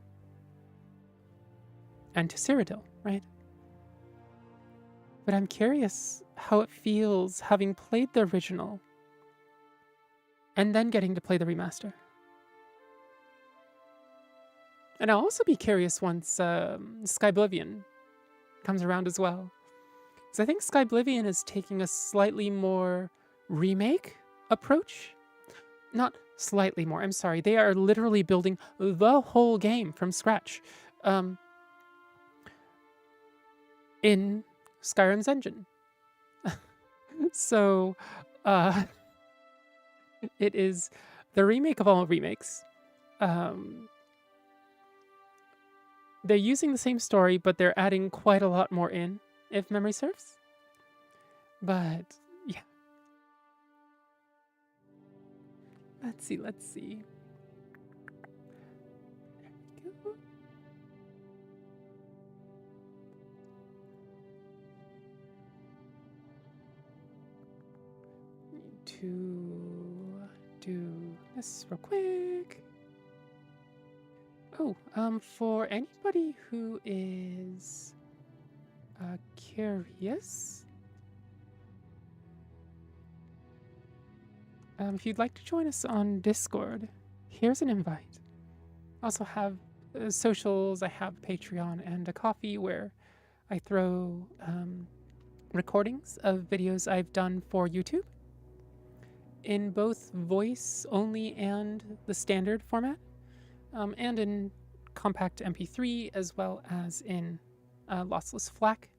and to Cyrodiil, right? But I'm curious how it feels having played the original and then getting to play the remaster. And I'll also be curious once Skyblivion comes around as well. Because I think Skyblivion is taking a slightly more remake approach. Not slightly more, I'm sorry. They are literally building the whole game from scratch. In Skyrim's engine. So, it is the remake of all remakes. They're using the same story, but they're adding quite a lot more in, if memory serves. But, yeah. Let's see. There we go. Need to do this real quick. Oh, for anybody who is curious, if you'd like to join us on Discord, here's an invite. I also have socials, I have Patreon and a coffee where I throw recordings of videos I've done for YouTube in both voice only and the standard format. And in compact MP3 as well as in lossless FLAC.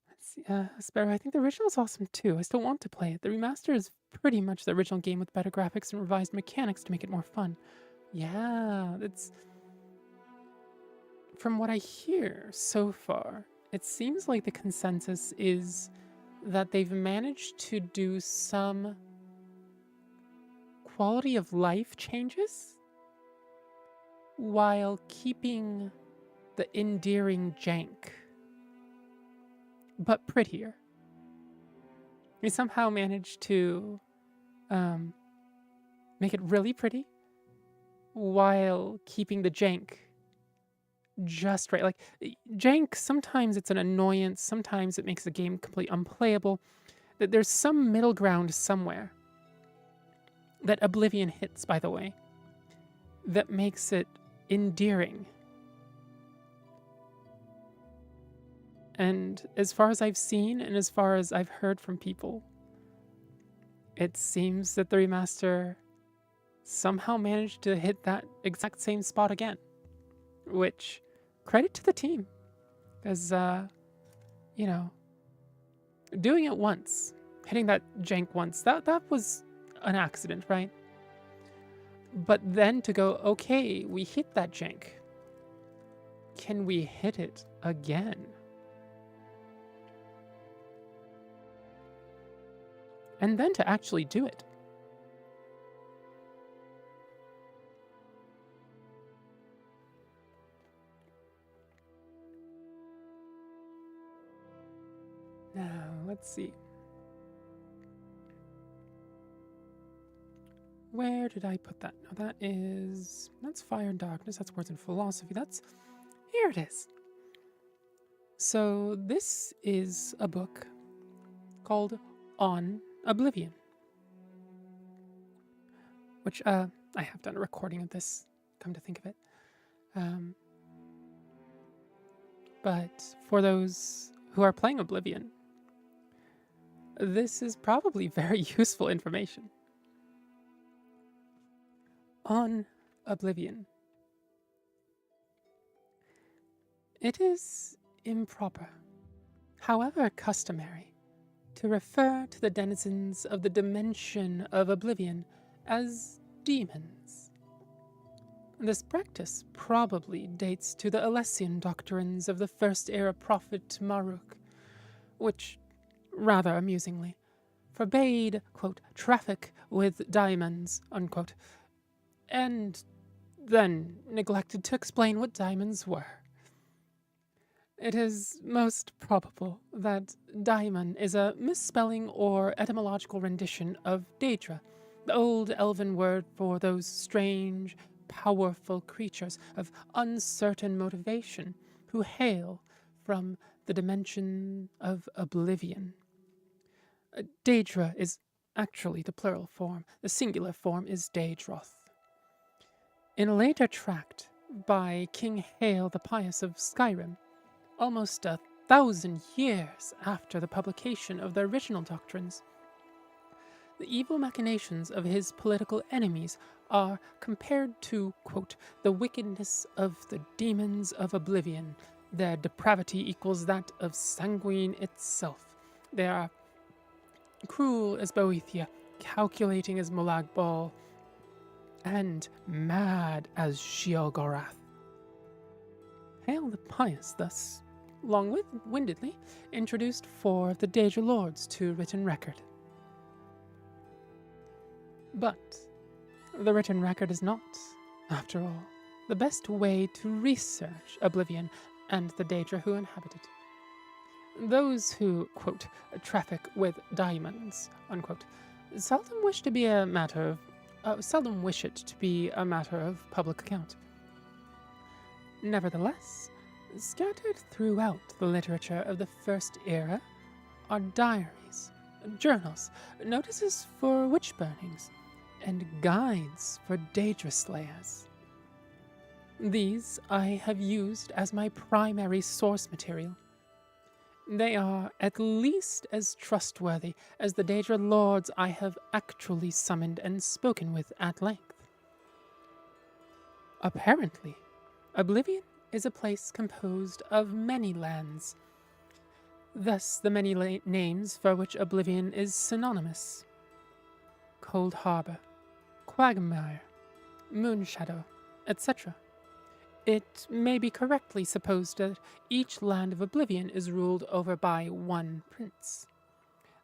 Let's see, Sparrow, I think the original is awesome too. I still want to play it. The remaster is pretty much the original game with better graphics and revised mechanics to make it more fun. Yeah, it's... From what I hear so far, it seems like the consensus is that they've managed to do some quality of life changes while keeping the endearing jank, but prettier. They somehow managed to make it really pretty while keeping the jank just right. Like, jank, sometimes it's an annoyance, sometimes it makes the game completely unplayable. There's some middle ground somewhere that Oblivion hits, by the way, that makes it endearing. And as far as I've seen and as far as I've heard from people, it seems that the remaster somehow managed to hit that exact same spot again. Which, credit to the team. Because, you know, doing it once, hitting that jank once, that was an accident, right? But then to go, okay, we hit that jank. Can we hit it again? And then to actually do it. let's see. Where did I put that? No, that's Fire and Darkness. That's Words and Philosophy. Here it is. So this is a book called On Oblivion, which I have done a recording of this, come to think of it. But for those who are playing Oblivion, this is probably very useful information. On Oblivion. It is improper, however customary, to refer to the denizens of the dimension of Oblivion as demons. This practice probably dates to the Alessian doctrines of the First Era prophet Maruk, which, rather amusingly, forbade, quote, traffic with diamonds, unquote, and then neglected to explain what diamonds were. It is most probable that daimon is a misspelling or etymological rendition of Daedra, the old elven word for those strange, powerful creatures of uncertain motivation who hail from the dimension of oblivion. Daedra is actually the plural form. The singular form is Daedroth. In a later tract by King Hael the Pious of Skyrim, almost 1,000 years after the publication of the original doctrines, the evil machinations of his political enemies are compared to, quote, the wickedness of the demons of oblivion. Their depravity equals that of Sanguine itself. They are cruel as Boethia, calculating as Molag Bal, and mad as Sheogorath. Hael the Pious thus, long-windedly, introduced 4 of the Daedra Lords to written record. But the written record is not, after all, the best way to research Oblivion and the Daedra who inhabit it. Those who, quote, traffic with diamonds, unquote, seldom wish it to be a matter of public account. Nevertheless, scattered throughout the literature of the First Era are diaries, journals, notices for witch burnings, and guides for Daedra slayers. These I have used as my primary source material. They are at least as trustworthy as the Daedra Lords I have actually summoned and spoken with at length. Apparently, Oblivion is a place composed of many lands, thus the many names for which Oblivion is synonymous. Cold Harbor, Quagmire, Moonshadow, etc. It may be correctly supposed that each land of Oblivion is ruled over by one prince.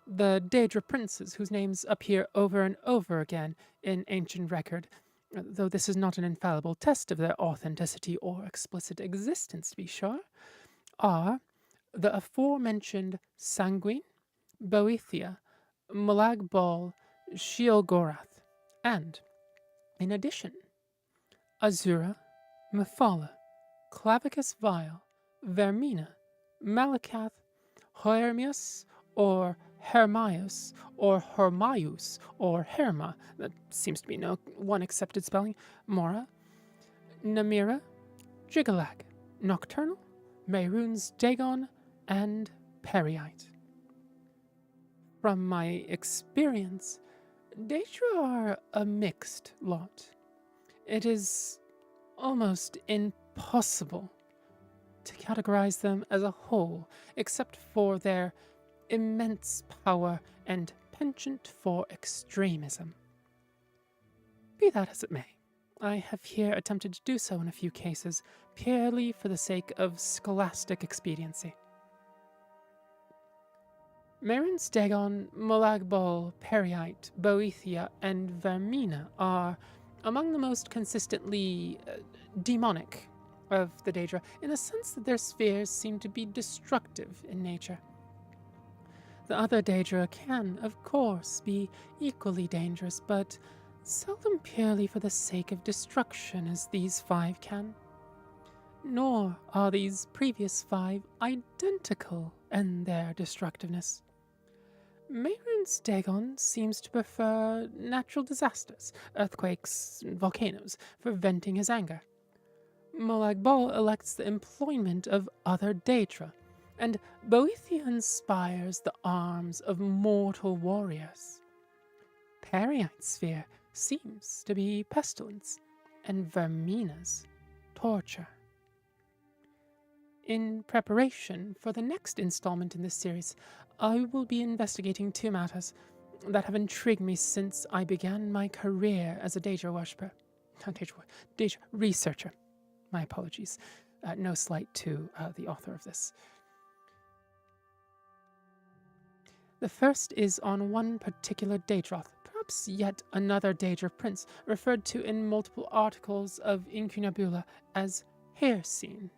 The Daedra princes, whose names appear over and over again in ancient record, though this is not an infallible test of their authenticity or explicit existence, to be sure, are the aforementioned Sanguine, Boethia, Molag Bal, Sheogorath, and, in addition, Azura, Mephala, Clavicus Vile, Vermina, Malakath, Hoermius, or Hermius, or Hermius, or Herma, that seems to be no one accepted spelling, Mora, Namira, Jigalag, Nocturnal, Mehrunes Dagon, and Periite. From my experience, Daedra are a mixed lot. It is almost impossible to categorize them as a whole, except for their immense power and penchant for extremism. Be that as it may, I have here attempted to do so in a few cases, purely for the sake of scholastic expediency. Mehrunes Dagon, Molag Bal, Periite, Boethia, and Vermina are among the most consistently demonic of the Daedra, in the sense that their spheres seem to be destructive in nature. The other Daedra can, of course, be equally dangerous, but seldom purely for the sake of destruction as these 5 can. Nor are these previous 5 identical in their destructiveness. LemonStxDesign seems to prefer natural disasters, earthquakes, and volcanoes, for venting his anger. Ball elects the employment of other Daedra, and Boethia inspires the arms of mortal warriors. Periite's sphere seems to be pestilence, and Vermina's torture. In preparation for the next installment in this series, I will be investigating 2 matters that have intrigued me since I began my career as a Daedra worshipper. Daedra researcher. My apologies. No slight to the author of this. The first is on one particular Daedroth, perhaps yet another Daedra prince, referred to in multiple articles of Incunabula as Hircine.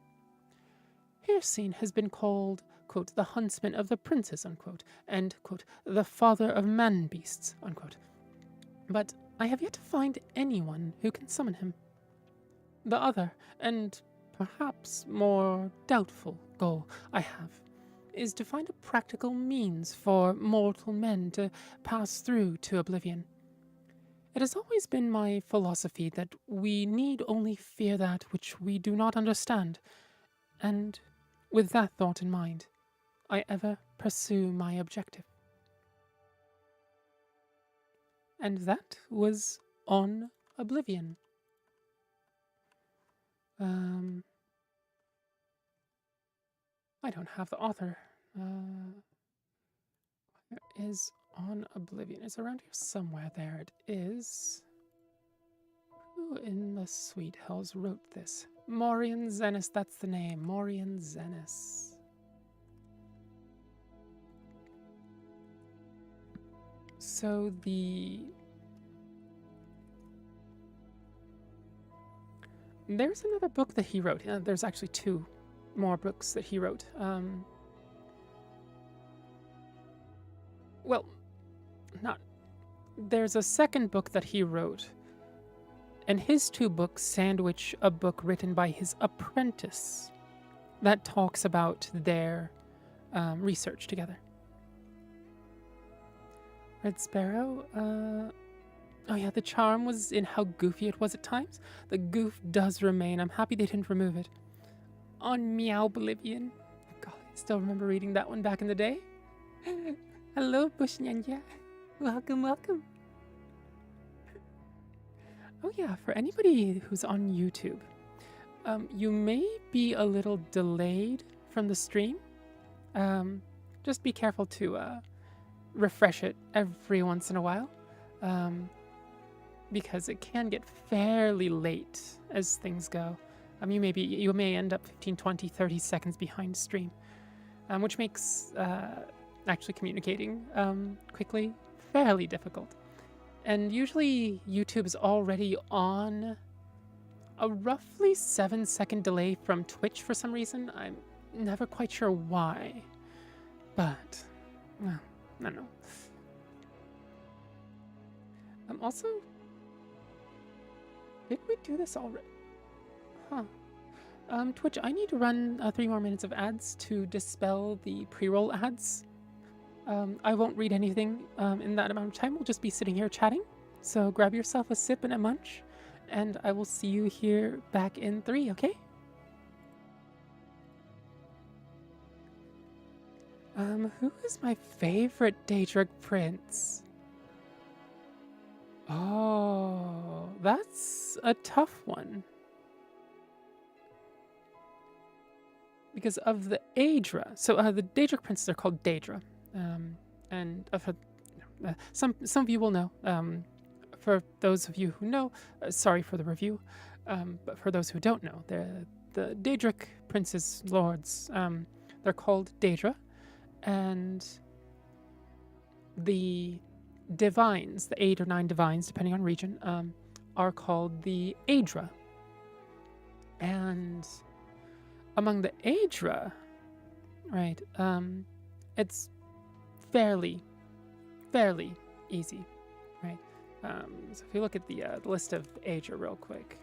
Hircine has been called, quote, the huntsman of the princes, unquote, and, quote, the father of man-beasts, unquote. But I have yet to find anyone who can summon him. The other, and perhaps more doubtful, goal I have is to find a practical means for mortal men to pass through to oblivion. It has always been my philosophy that we need only fear that which we do not understand, and with that thought in mind, I ever pursue my objective. And that was on Oblivion. I don't have the author. Where is on Oblivion? It's around here somewhere. There it is. Who in the sweet hells wrote this? Morian Zenis, that's the name. Morian Zenis. So there's another book that he wrote. There's actually 2 more books that he wrote. There's a second book that he wrote, and his 2 books sandwich a book written by his apprentice that talks about their research together. Red Sparrow, oh yeah, the charm was in how goofy it was at times. The goof does remain. I'm happy they didn't remove it. On Meow Oblivion. God, I still remember reading that one back in the day. Hello, Bushnyanya. Welcome, welcome. Oh yeah, for anybody who's on YouTube, you may be a little delayed from the stream. Just be careful to refresh it every once in a while, because it can get fairly late as things go. You may end up 15, 20, 30 seconds behind stream, which makes actually communicating quickly fairly difficult. And usually YouTube is already on a roughly 7-second delay from Twitch for some reason. I'm never quite sure why, but well, I don't know. Also, did we do this already? Huh. Twitch, I need to run 3 more minutes of ads to dispel the pre-roll ads. I won't read anything in that amount of time. We'll just be sitting here chatting. So grab yourself a sip and a munch, and I will see you here back in 3, okay? Who is my favorite Daedric prince? Oh, that's a tough one. Because of the Aedra. So the Daedric princes are called Daedra. And some of you will know. For those of you who know, sorry for the review. But for those who don't know, the Daedric princes, lords, they're called Daedra. And the divines, the 8 or 9 divines, depending on region, are called the Aedra. And among the Aedra, right, it's fairly easy, right? So if you look at the list of Aedra real quick,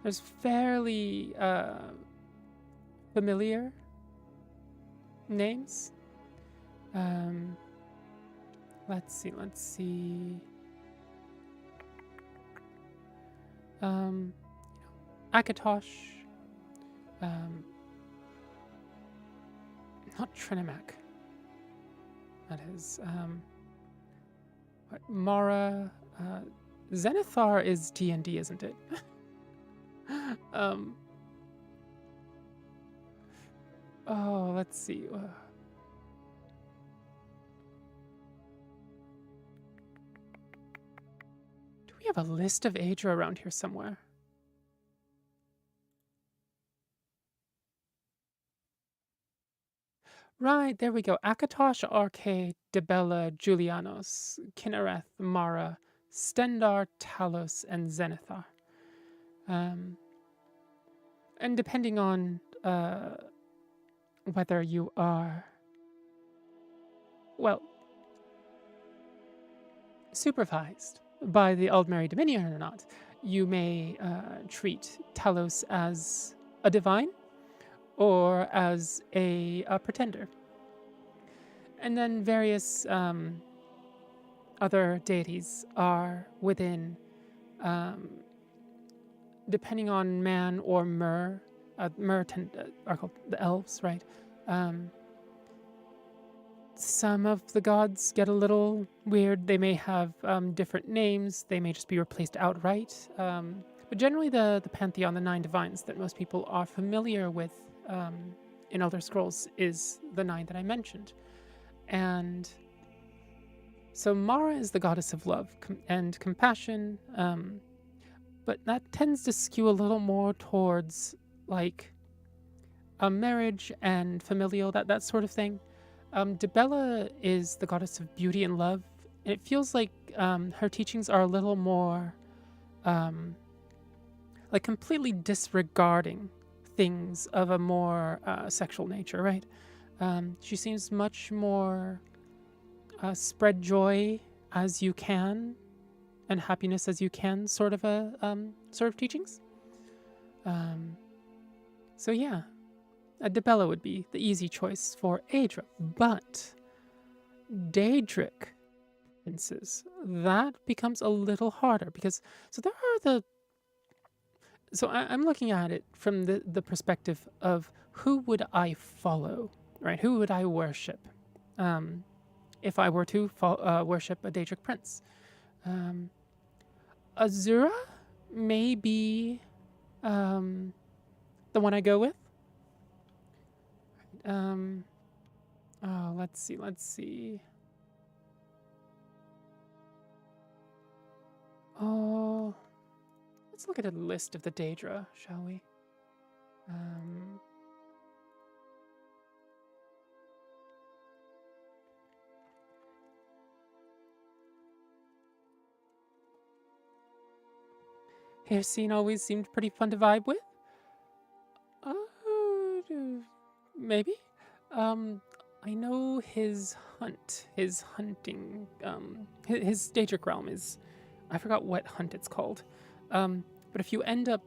there's fairly familiar names. Let's see. Akatosh, not Trinimac. That is, what, Mara, Zenithar is D&D, isn't it? Oh, let's see. Do we have a list of Aedra around here somewhere? Right, there we go. Akatosh, Arcade, Debella, Julianos, Kinnereth, Mara, Stendar, Talos, and Zenithar. And depending on whether you are, well, supervised by the Aldmeri Dominion or not, you may treat Talos as a divine or as a pretender. And then various other deities are within, depending on man or mer. Mer are called the elves, right? Some of the gods get a little weird. They may have different names. They may just be replaced outright. But generally the pantheon, the 9 divines that most people are familiar with in Elder Scrolls is the 9 that I mentioned. And so Mara is the goddess of love and compassion, but that tends to skew a little more towards like a marriage and familial, that sort of thing. Debella is the goddess of beauty and love, and it feels like her teachings are a little more like completely disregarding things of a more sexual nature, right? She seems much more spread joy as you can and happiness as you can sort of teachings. So yeah, Debella would be the easy choice for Aedra, but Daedric princes, that becomes a little harder because I'm looking at it from the perspective of who would I follow, right? Who would I worship if I were to worship a Daedric prince? Azura may be the one I go with. Let's see. Oh, let's look at a list of the Daedra, shall we? Hircine always seemed pretty fun to vibe with. Maybe. I know his hunting, his Daedric realm is, I forgot what hunt it's called. But if you end up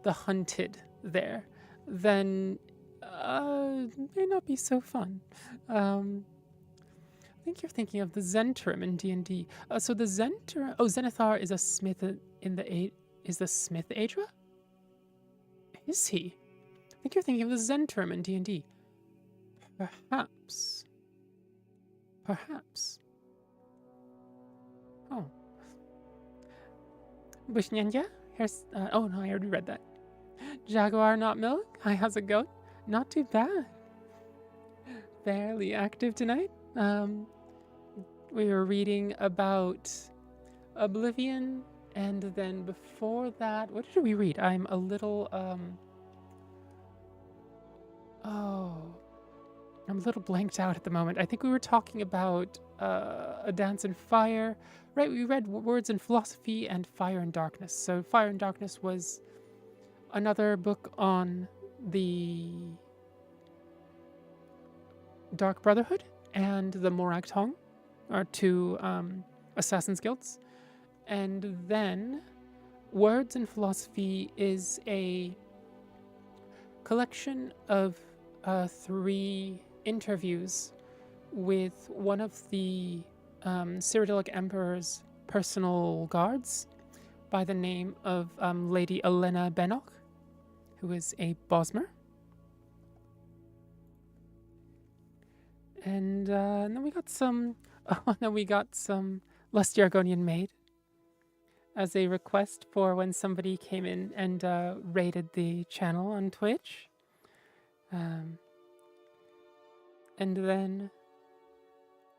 the hunted there, then it may not be so fun. I think you're thinking of the Zentrim in D&D. So the Zenithar is a smith is the smith Aedra? Is he? I think you're thinking of the Zentrim in D&D. Perhaps. Oh. Bushnyanja? Here's, oh no, I already read that. Jaguar not milk? Hi, how's it going? Not too bad. Fairly active tonight. We were reading about Oblivion, and then before that, what did we read? I'm a little, I'm a little blanked out at the moment. I think we were talking about A Dance in Fire. Right, we read Words in Philosophy and Fire and Darkness. So Fire and Darkness was another book on the Dark Brotherhood and the Morak Tong are two Assassin's Guilds. And then Words and Philosophy is a collection of 3 interviews with one of the Cyrodiilic Emperor's personal guards by the name of Lady Elena Benok, who is a Bosmer. And then we got some. Oh, then we got some Lusty Argonian Maid as a request for when somebody came in and raided the channel on Twitch. And then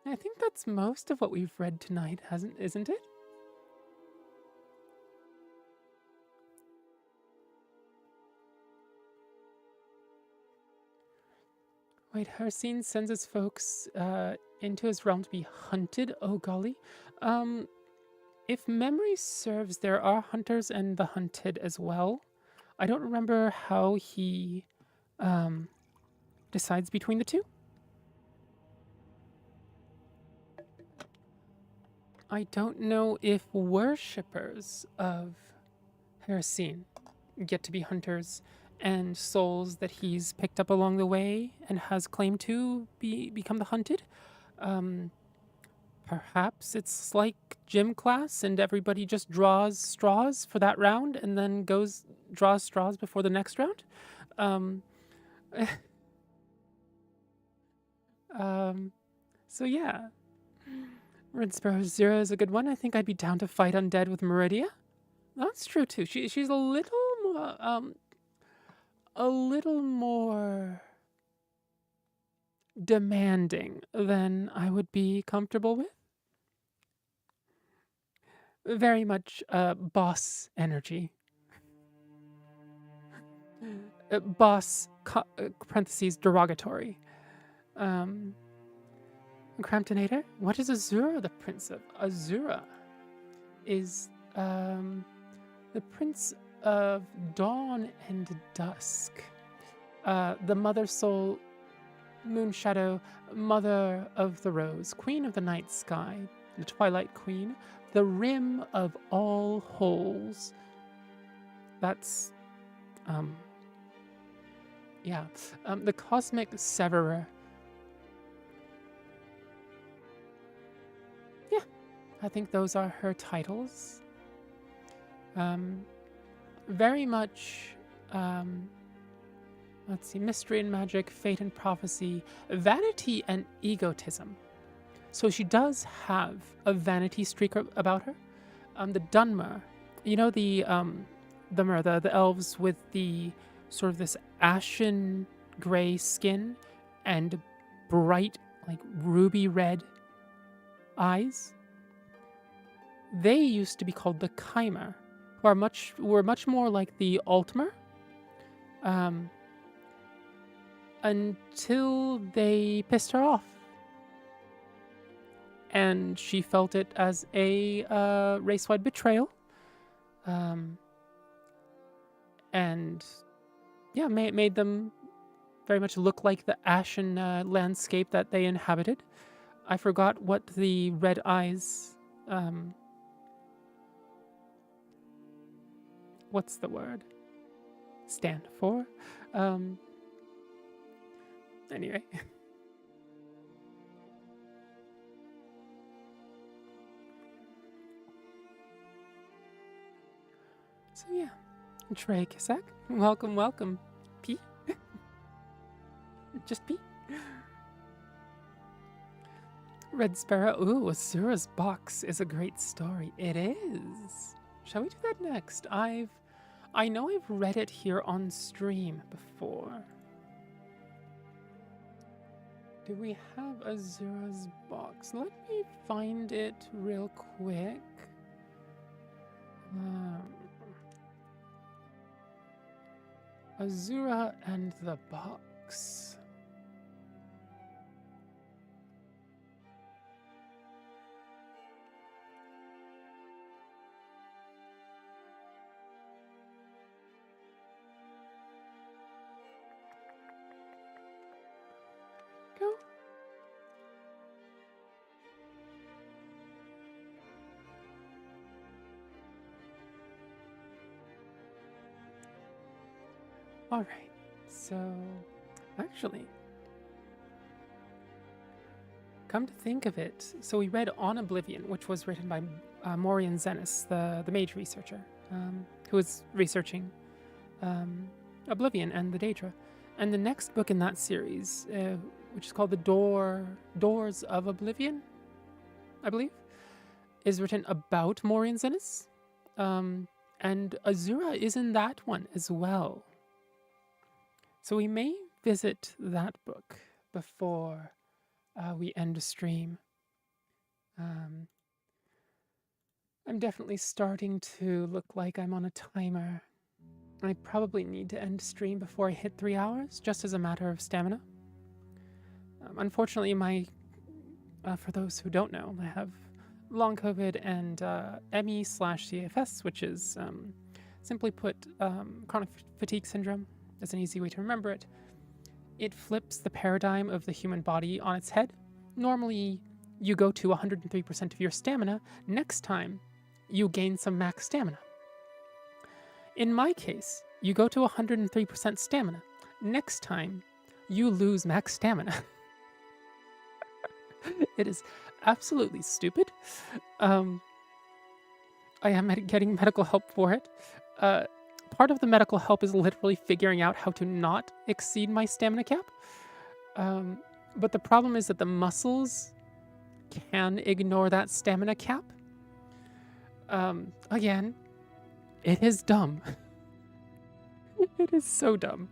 I think that's most of what we've read tonight, isn't it? Wait, Hercene sends his folks into his realm to be hunted? Oh golly. If memory serves, there are hunters and the hunted as well. I don't remember how he decides between the two. I don't know if worshippers of Hercene get to be hunters and souls that he's picked up along the way and has claimed to become the hunted. Perhaps it's like gym class and everybody just draws straws for that round and then draws straws before the next round. So yeah. Red Sparrow Zero is a good one. I think I'd be down to fight undead with Meridia. That's true too. She's a little more demanding than I would be comfortable with. Very much boss energy. Boss parentheses derogatory. Cramptonator? What is Azura the prince of? Azura is the prince of dawn and dusk. The mother soul, moon shadow, mother of the rose, queen of the night sky, the twilight queen, the rim of all holes. That's the cosmic severer. Yeah, I think those are her titles. Very much, let's see, mystery and magic, fate and prophecy, vanity and egotism. So she does have a vanity streak about her. The Dunmer, you know the elves with the sort of this ashen gray skin and bright, like ruby red eyes. They used to be called the Chimer, who were much more like the Altmer, until they pissed her off. And she felt it as a race-wide betrayal. And yeah, made them very much look like the ashen landscape that they inhabited. I forgot what the red eyes... what's the word? Stand for? Anyway. So yeah, Trey Kisak, welcome. P? Just P? Red Sparrow, ooh, Azura's Box is a great story. It is. Shall we do that next? I know I've read it here on stream before. Do we have Azura's Box? Let me find it real quick. Azura and the Box. Go. Alright, so actually, come to think of it, so we read On Oblivion, which was written by Morian Zenis, the mage researcher, who was researching Oblivion and the Daedra. And the next book in that series, which is called Doors of Oblivion, I believe, is written about Morian Zenis. And Azura is in that one as well. So we may visit that book before we end a stream. I'm definitely starting to look like I'm on a timer. I probably need to end stream before I hit 3 hours, just as a matter of stamina. Unfortunately, for those who don't know, I have long COVID and ME/CFS, which is, simply put, chronic fatigue syndrome. That's an easy way to remember it. It flips the paradigm of the human body on its head. Normally, you go to 103% of your stamina. Next time, you gain some max stamina. In my case, you go to 103% stamina. Next time, you lose max stamina. It is absolutely stupid. I am getting medical help for it. Part of the medical help is literally figuring out how to not exceed my stamina cap. But the problem is that the muscles can ignore that stamina cap. Again, it is dumb. It is so dumb.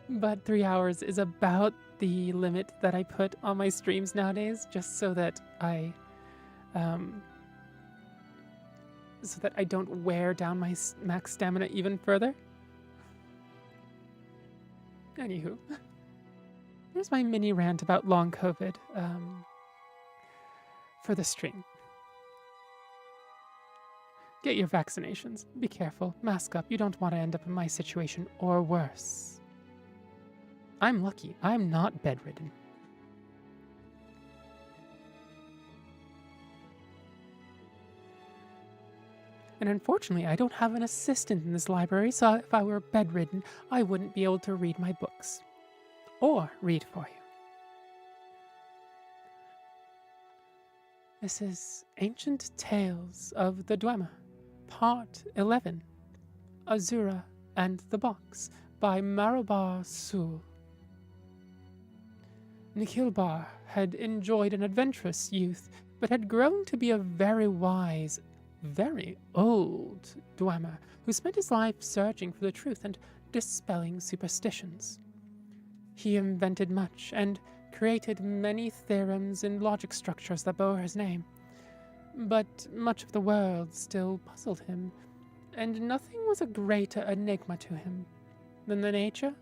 But 3 hours is about the limit that I put on my streams nowadays, just so that I don't wear down my max stamina even further. Anywho, here's my mini rant about long COVID for the stream. Get your vaccinations. Be careful. Mask up. You don't want to end up in my situation or worse. I'm lucky. I'm not bedridden. And unfortunately, I don't have an assistant in this library, so if I were bedridden, I wouldn't be able to read my books. Or read for you. This is Ancient Tales of the Dwemer, Part 11, Azura and the Box, by Marobar Sul. Nikhilbar had enjoyed an adventurous youth, but had grown to be a very wise, very old Dwemer who spent his life searching for the truth and dispelling superstitions. He invented much and created many theorems and logic structures that bore his name, but much of the world still puzzled him, and nothing was a greater enigma to him than the nature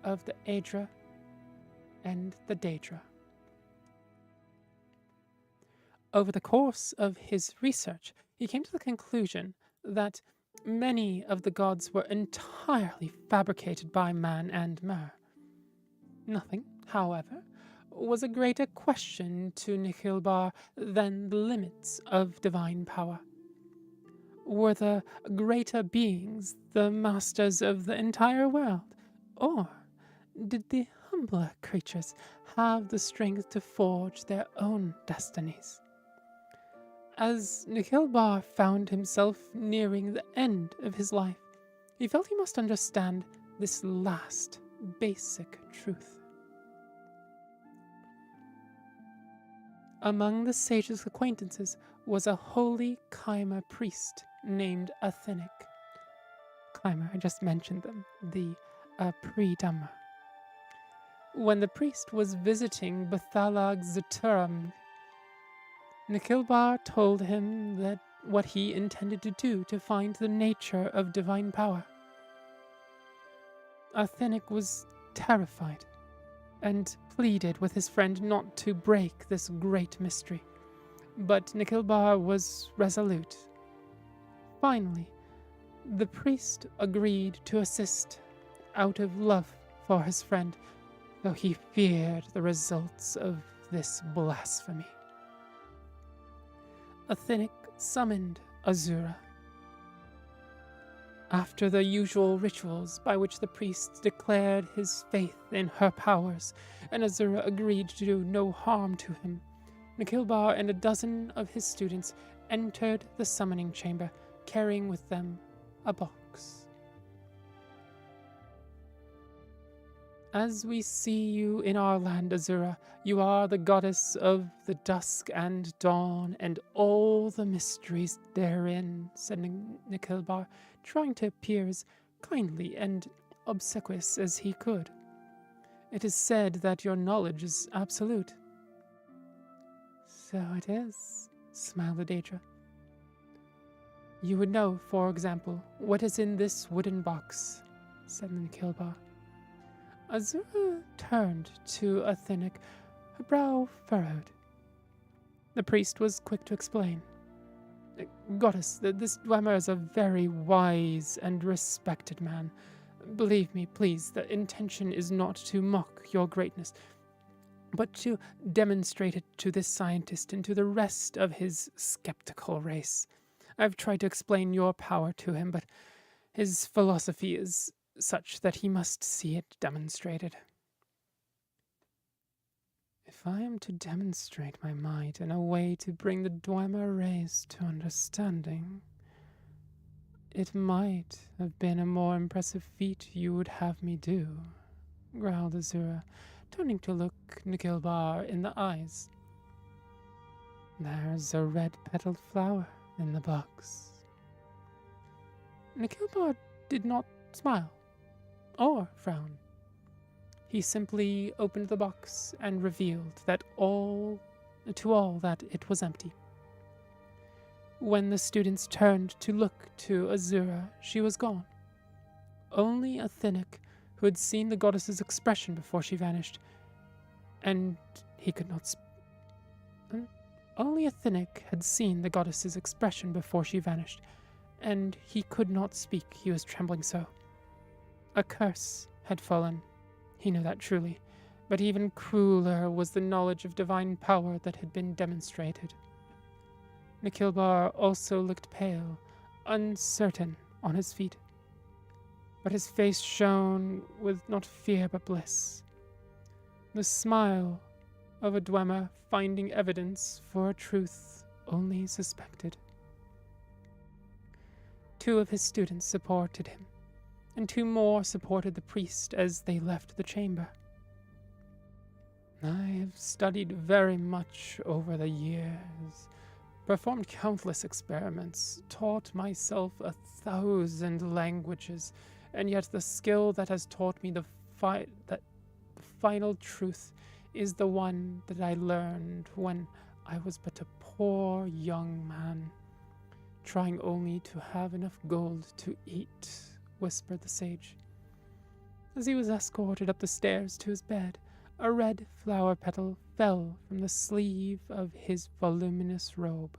of the Aedra and the Daedra. Over the course of his research, he came to the conclusion that many of the gods were entirely fabricated by man and mer. Nothing, however, was a greater question to Nikhilbar than the limits of divine power. Were the greater beings the masters of the entire world, or did the humbler creatures have the strength to forge their own destinies? As Nikhilbar found himself nearing the end of his life, he felt he must understand this last basic truth. Among the sage's acquaintances was a holy Chimer priest named Athenic. Chimer, I just mentioned them, the pre-Dhamma. When the priest was visiting Bathalag Zaturam, Nikhilbar told him that what he intended to do to find the nature of divine power. Athenic was terrified and pleaded with his friend not to break this great mystery, but Nikhilbar was resolute. Finally, the priest agreed to assist out of love for his friend, though he feared the results of this blasphemy. Athenic summoned Azura. After the usual rituals by which the priest declared his faith in her powers, and Azura agreed to do no harm to him, Nikhilbar and a dozen of his students entered the summoning chamber, carrying with them a box. As we see you in our land, Azura, you are the goddess of the dusk and dawn and all the mysteries therein, said Nikhilbar, trying to appear as kindly and obsequious as he could. It is said that your knowledge is absolute. So it is, smiled Adadra. You would know, for example, what is in this wooden box, said Nikhilbar. Azura turned to Athenic, her brow furrowed. The priest was quick to explain. Goddess, this Dwemer is a very wise and respected man. Believe me, please, the intention is not to mock your greatness, but to demonstrate it to this scientist and to the rest of his skeptical race. I've tried to explain your power to him, but his philosophy is such that he must see it demonstrated. If I am to demonstrate my might in a way to bring the Dwemer race to understanding, it might have been a more impressive feat you would have me do, growled Azura, turning to look Nikhilbar in the eyes. There's a red-petaled flower in the box. Nikhilbar did not smile or frown. He simply opened the box and revealed that to all that it was empty. When the students turned to look to Azura, she was gone. Only Athenic, who had seen the goddess's expression before she vanished, and he could not Only Athenic had seen the goddess's expression before she vanished, and he could not speak, he was trembling so. A curse had fallen, he knew that truly, but even crueler was the knowledge of divine power that had been demonstrated. Nikhilbar also looked pale, uncertain on his feet, but his face shone with not fear but bliss. The smile of a Dwemer finding evidence for a truth only suspected. 2 of his students supported him, and 2 more supported the priest as they left the chamber. I have studied very much over the years, performed countless experiments, taught myself 1,000 languages, and yet the skill that has taught me the final truth is the one that I learned when I was but a poor young man, trying only to have enough gold to eat, whispered the sage. As he was escorted up the stairs to his bed, a red flower petal fell from the sleeve of his voluminous robe.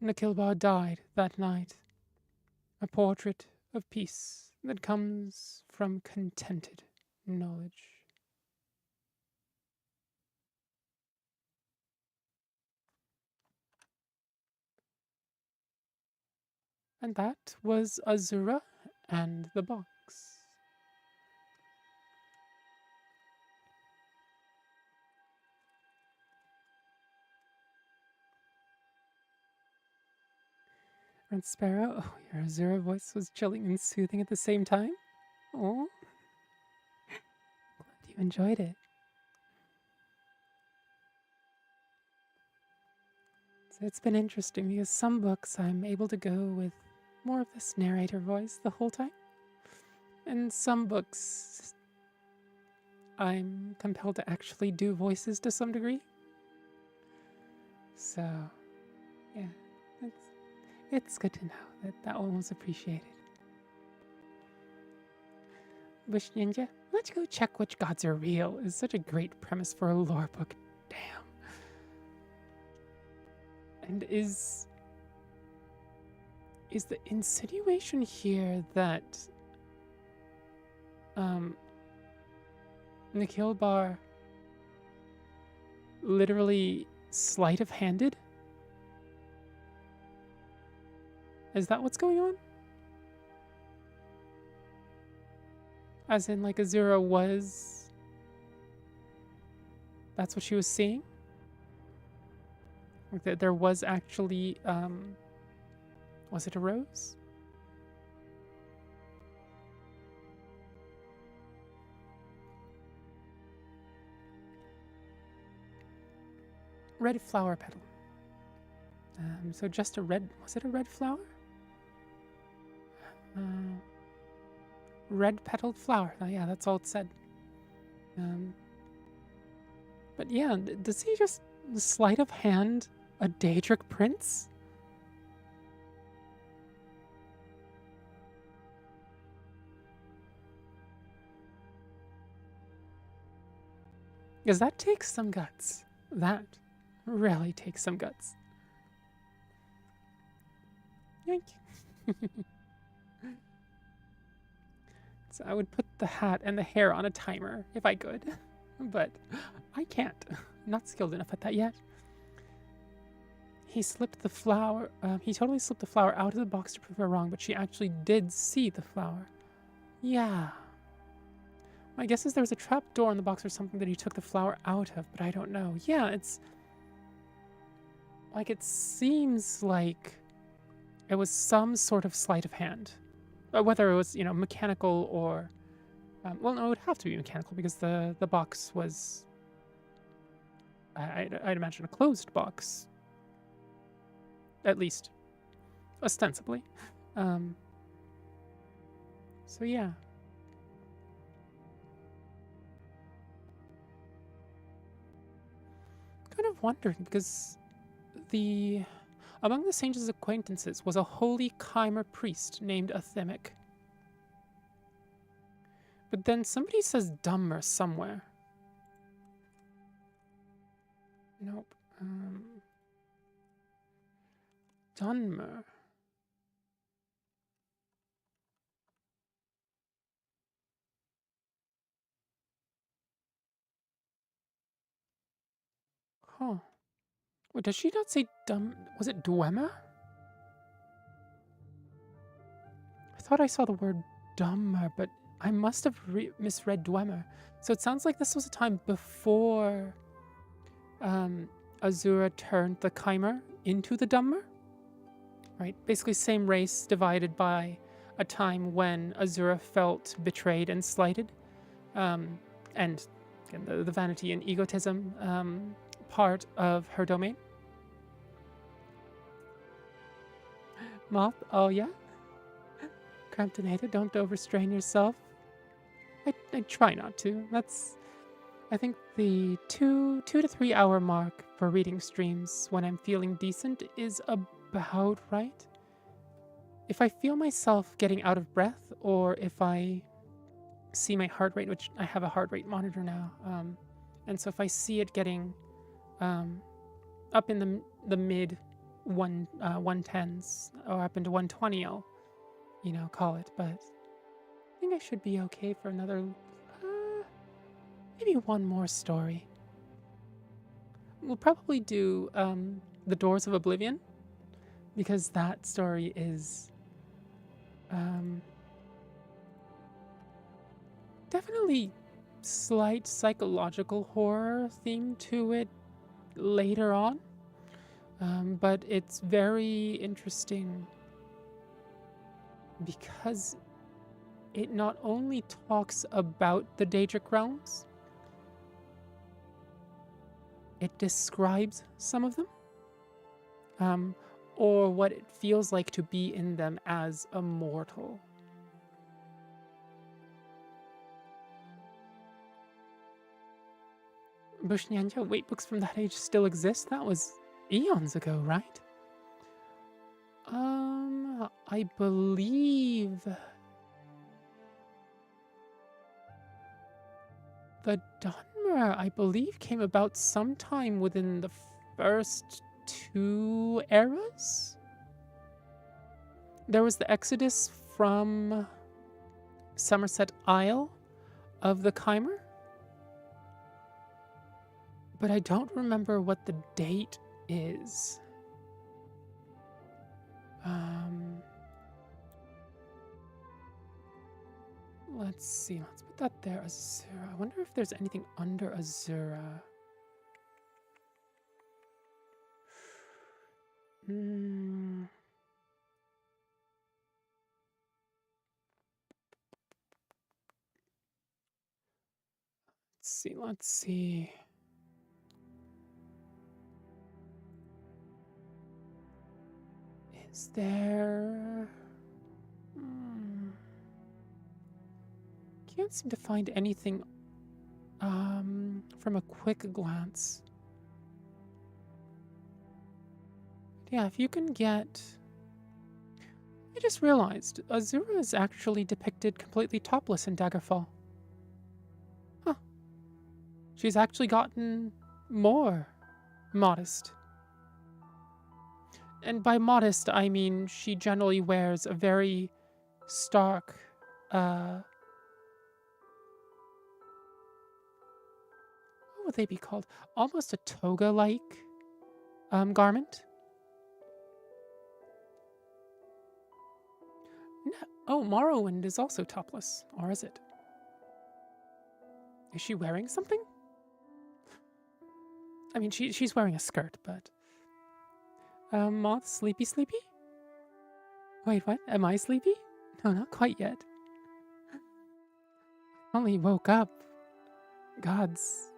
Nikhilbar died that night, a portrait of peace that comes from contented knowledge. And that was Azura and the box. Red Sparrow, oh, your Azura voice was chilling and soothing at the same time. Oh, glad you enjoyed it. So it's been interesting because some books I'm able to go with more of this narrator voice the whole time. And some books I'm compelled to actually do voices to some degree. So, yeah, it's good to know that one was appreciated. Bush Ninja, let's go check which gods are real is such a great premise for a lore book. Damn. And is the insinuation here that Nikhilbar literally sleight of handed? Is that what's going on? As in, like, Azura was... That's what she was seeing? Like, there was actually, was it a rose? Red flower petal. So just a red... Was it a red flower? Red petaled flower. Oh, yeah, that's all it said. But yeah, does he just sleight of hand a Daedric prince? Because that takes some guts. That really takes some guts. Yoink. So I would put the hat and the hair on a timer if I could. But I can't. I'm not skilled enough at that yet. He slipped the flower. He totally slipped the flower out of the box to prove her wrong, but she actually did see the flower. Yeah. My guess is there was a trap door in the box or something that he took the flower out of, but I don't know. Yeah, it's... Like, it seems like it was some sort of sleight of hand. Whether it was, you know, mechanical or... well, no, it would have to be mechanical because the box was... I'd imagine a closed box. At least, ostensibly. So yeah. Kind of wondering because among the sage's acquaintances was a holy Chimer priest named Athemic. But then somebody says Dummer somewhere. Nope. Dunmer. Huh. Wait, does she not say Was it Dwemer? I thought I saw the word Dummer, but I must have misread Dwemer. So it sounds like this was a time before Azura turned the Chimer into the Dummer? Right? Basically same race divided by a time when Azura felt betrayed and slighted. And again, the vanity and egotism part of her domain. Moth, oh yeah? Cramptonator, don't overstrain yourself. I try not to. That's, I think, the 2 to 3 hour mark for reading streams when I'm feeling decent is about right. If I feel myself getting out of breath, or if I see my heart rate, which I have a heart rate monitor now, and so if I see it getting up in the mid 110s or up into 120, I'll, you know, call it. But I think I should be okay for another, maybe one more story. We'll probably do The Doors of Oblivion, because that story is definitely slight psychological horror theme to it later on. But it's very interesting because it not only talks about the Daedric realms, it describes some of them, or what it feels like to be in them as a mortal. Bushnyanja, wait, books from that age still exist? That was eons ago, right? I believe the Dunmer, I believe, came about sometime within the first 2 eras. There was the exodus from Somerset Isle of the Chimer, but I don't remember what the date is. Let's see. Let's put that there. Azura. I wonder if there's anything under Azura. Hmm. Let's see. Let's see. Is there... Can't seem to find anything from a quick glance. Yeah, if you can get... I just realized Azura is actually depicted completely topless in Daggerfall. Huh. She's actually gotten more modest. And by modest, I mean she generally wears a very stark, what would they be called? Almost a toga-like garment. No. Oh, Morrowind is also topless, or is it? Is she wearing something? I mean, she's wearing a skirt, but... Moth, sleepy? Wait, what? Am I sleepy? No, not quite yet. Only woke up. Gods.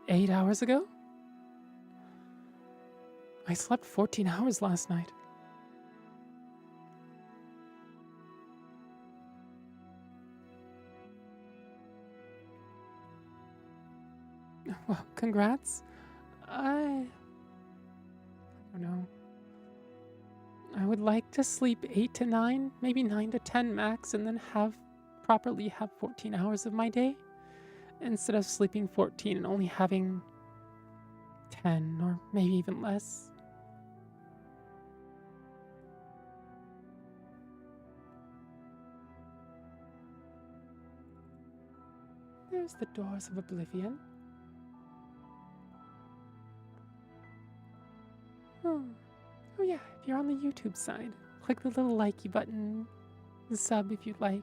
8 hours ago? I slept 14 hours last night. Well, congrats. I don't know. I would like to sleep 8 to 9, maybe 9 to 10 max, and then properly have 14 hours of my day, instead of sleeping 14 and only having 10, or maybe even less. There's the doors of oblivion. Oh yeah, if you're on the YouTube side, click the little likey button, sub if you'd like.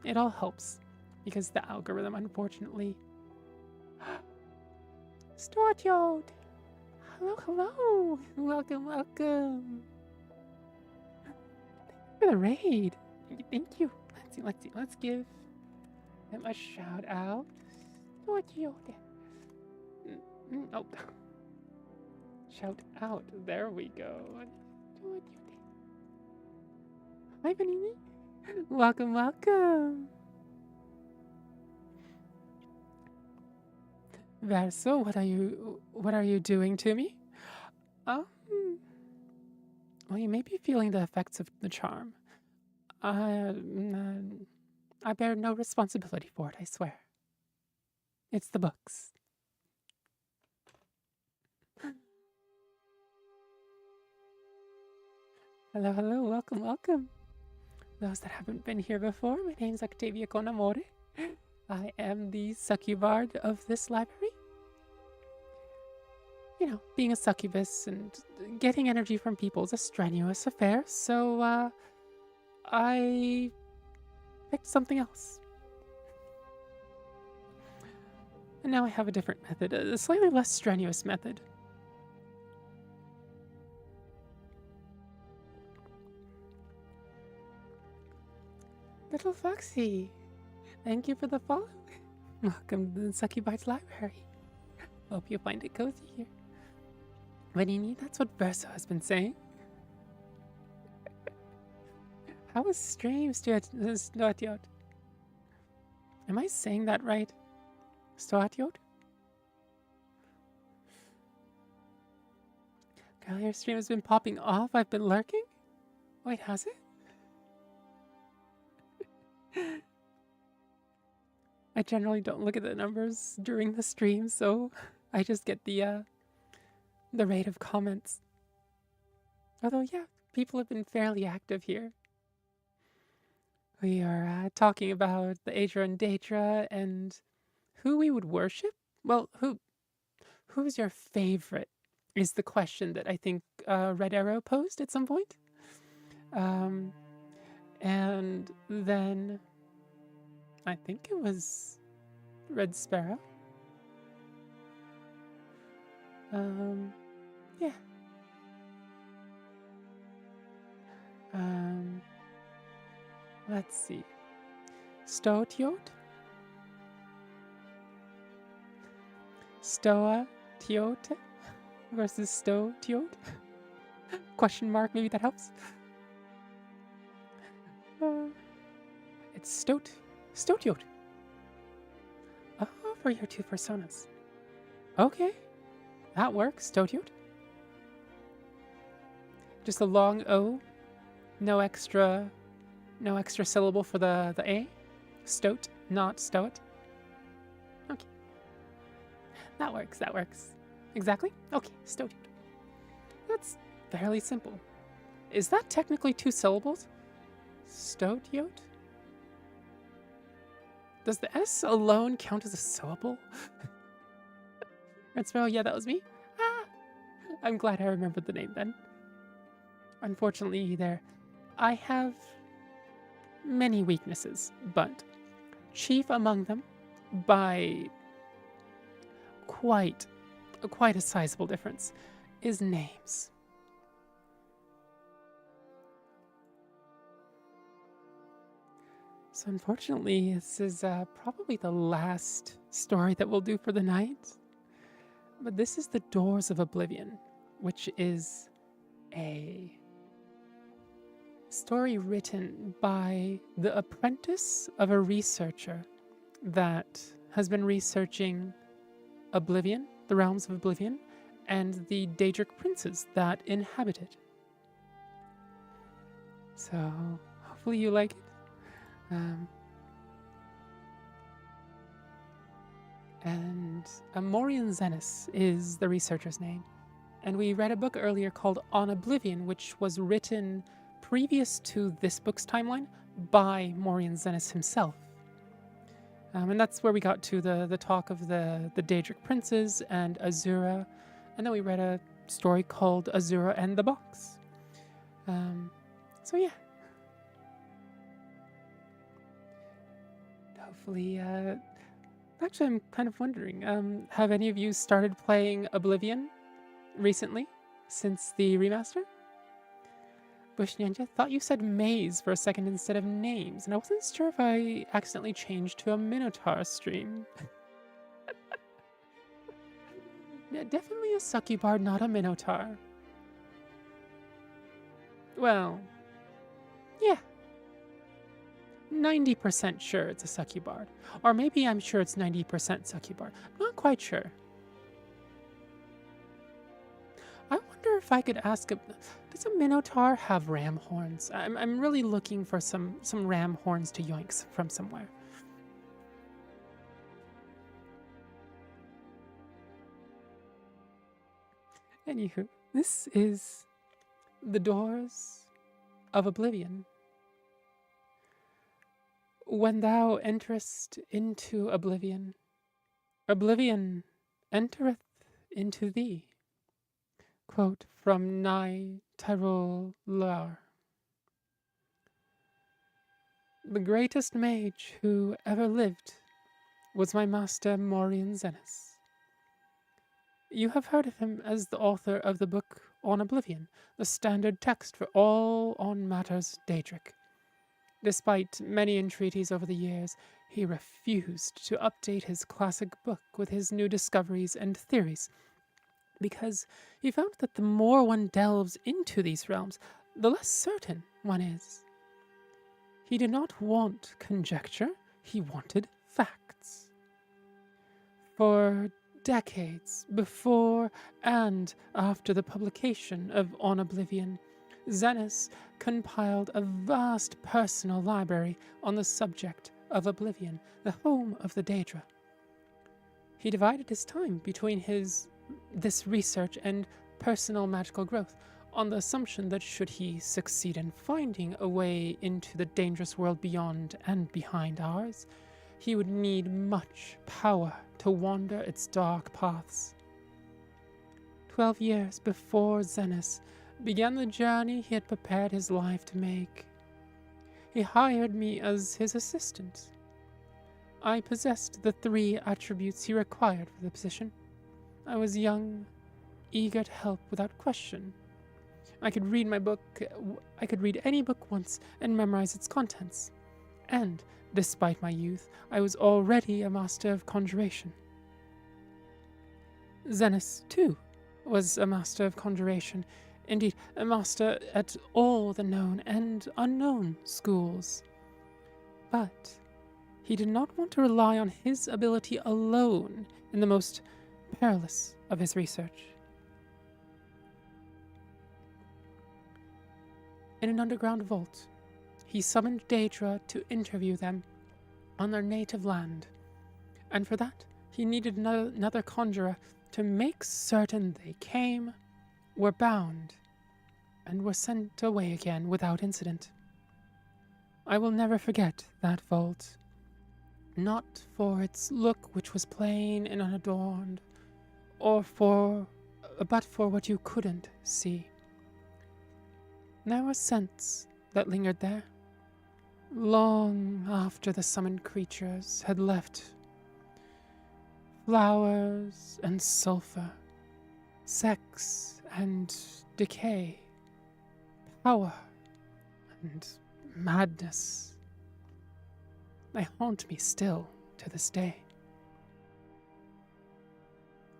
It all helps, because the algorithm, unfortunately... Stortyod! Hello! Welcome! Thank you for the raid! Thank you! Let's give them a shout out. Stortyod! Oh. Shout out. There we go. Hi, Panini. Welcome. Verso, what are you doing to me? Well, you may be feeling the effects of the charm. I bear no responsibility for it, I swear. It's the books. Hello, welcome. Those that haven't been here before, my name's Octavia Konamore. I am the Succubard of this library. You know, being a succubus and getting energy from people is a strenuous affair, so, I picked something else. And now I have a different method, a slightly less strenuous method. Little Foxy, thank you for the follow. Welcome to the Succubard's library. Hope you find it cozy here. Vanini, that's what Verso has been saying. How was stream, Stoatiot? Am I saying that right? Stoatiot? Girl, your stream has been popping off. I've been lurking? Wait, has it? I generally don't look at the numbers during the stream, so I just get the rate of comments. Although, yeah, people have been fairly active here. We are talking about the Aedra and Daedra and who we would worship. Well, who's your favorite is the question that I think Red Arrow posed at some point. And then I think it was Red Sparrow. Yeah. Let's see. Stoatiot? Stoa Tiote versus Stoatiot? Question mark, maybe that helps. It's Stoatiot. Oh, for your two personas. Okay, that works, Stoatiot. Just a long O, no extra syllable for the A. Stoat, not stoat. Okay. That works. Exactly? Okay, Stoatiot. That's fairly simple. Is that technically 2 syllables? Stoatiot? Does the S alone count as a syllable? Red Sparrow, yeah, that was me. Ah, I'm glad I remembered the name then. Unfortunately, I have many weaknesses, but chief among them, by quite a sizable difference, is names. So unfortunately, this is probably the last story that we'll do for the night. But this is The Doors of Oblivion, which is a story written by the apprentice of a researcher that has been researching Oblivion, the realms of Oblivion, and the Daedric princes that inhabit it. So, hopefully you like it. And Morian Zenis is the researcher's name. And we read a book earlier called On Oblivion, which was written previous to this book's timeline by Morian Zenis himself. And that's where we got to the talk of the Daedric princes and Azura. And then we read a story called Azura and the Box. So yeah. Hopefully, actually I'm kind of wondering, have any of you started playing Oblivion recently, since the remaster? Bush Ninja, thought you said maze for a second instead of names, and I wasn't sure if I accidentally changed to a Minotaur stream. Yeah, definitely a Succubard, not a Minotaur. Well, yeah. 90% sure it's a Succubard. Or maybe I'm sure it's 90% Succubard. Not quite sure. I wonder if I could ask, does a Minotaur have ram horns? I'm really looking for some ram horns to yoink from somewhere. Anywho, this is The Doors of Oblivion. When thou enterest into oblivion, oblivion entereth into thee. Quote from Nye Tyrol Lar. The greatest mage who ever lived was my master Morian Zenis. You have heard of him as the author of the book On Oblivion, the standard text for all on matters Daedric. Despite many entreaties over the years, he refused to update his classic book with his new discoveries and theories, because he found that the more one delves into these realms, the less certain one is. He did not want conjecture, he wanted facts. For decades before and after the publication of On Oblivion, Zenis compiled a vast personal library on the subject of Oblivion, the home of the Daedra. He divided his time between this research and personal magical growth, on the assumption that should he succeed in finding a way into the dangerous world beyond and behind ours, he would need much power to wander its dark paths. 12 years before Zenis began the journey he had prepared his life to make, he hired me as his assistant. I possessed the 3 attributes he required for the position. I was young, eager to help without question. I could read any book once and memorize its contents. And, despite my youth, I was already a master of conjuration. Xenis, too, was a master of conjuration, indeed, a master at all the known and unknown schools. But he did not want to rely on his ability alone in the most perilous of his research. In an underground vault, he summoned Daedra to interview them on their native land, and for that he needed another conjurer to make certain they came, were bound, and were sent away again without incident. I will never forget that vault, not for its look, which was plain and unadorned, but for what you couldn't see. There were scents that lingered there, long after the summoned creatures had left. Flowers and sulfur, sex and decay, power and madness. They haunt me still to this day.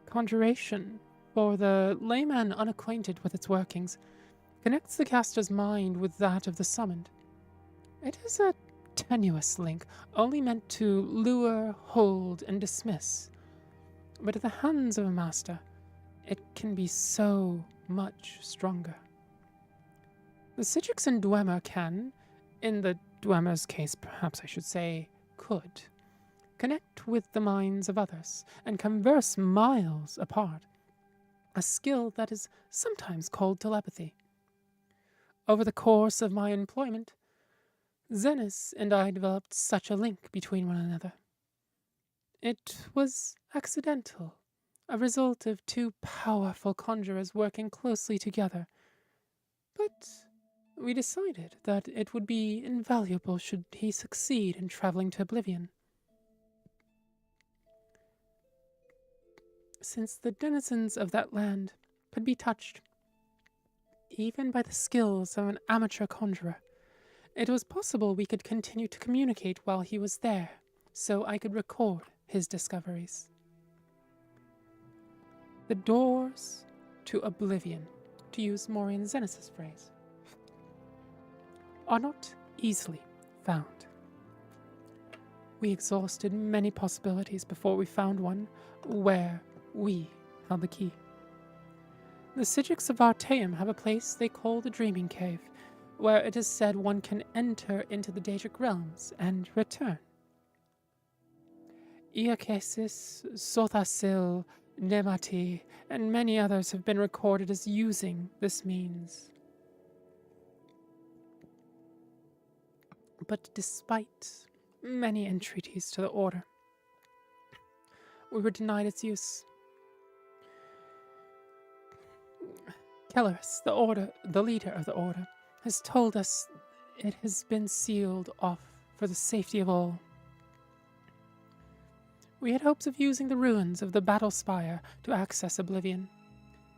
Conjuration, for the layman unacquainted with its workings, connects the caster's mind with that of the summoned. It is a tenuous link, only meant to lure, hold, and dismiss. But in the hands of a master, it can be so much stronger. The Citrix and Dwemer can, in the Dwemer's case perhaps I should say, could, connect with the minds of others and converse miles apart, a skill that is sometimes called telepathy. Over the course of my employment, Xenis and I developed such a link between one another. It was accidental, a result of 2 powerful conjurers working closely together, but we decided that it would be invaluable should he succeed in traveling to Oblivion. Since the denizens of that land could be touched, even by the skills of an amateur conjurer, it was possible we could continue to communicate while he was there, so I could record his discoveries. The doors to Oblivion, to use Maureen Xenis' phrase, are not easily found. We exhausted many possibilities before we found one where we held the key. The Citrix of Artaeum have a place they call the Dreaming Cave, where it is said one can enter into the Daedric realms and return. Iakesis, Sothasil, Nemati, and many others have been recorded as using this means. But despite many entreaties to the Order, we were denied its use. Kelleris, the leader of the Order, has told us it has been sealed off for the safety of all. We had hopes of using the ruins of the Battle Spire to access Oblivion.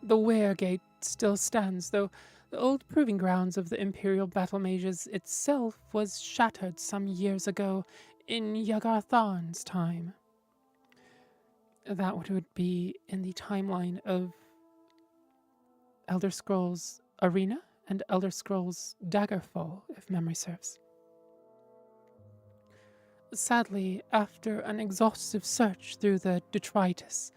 The Weir Gate still stands, though the old proving grounds of the Imperial Battle Mages itself was shattered some years ago in Yaghartharn's time. That would be in the timeline of Elder Scrolls Arena and Elder Scrolls Daggerfall, if memory serves. Sadly, after an exhaustive search through the detritus,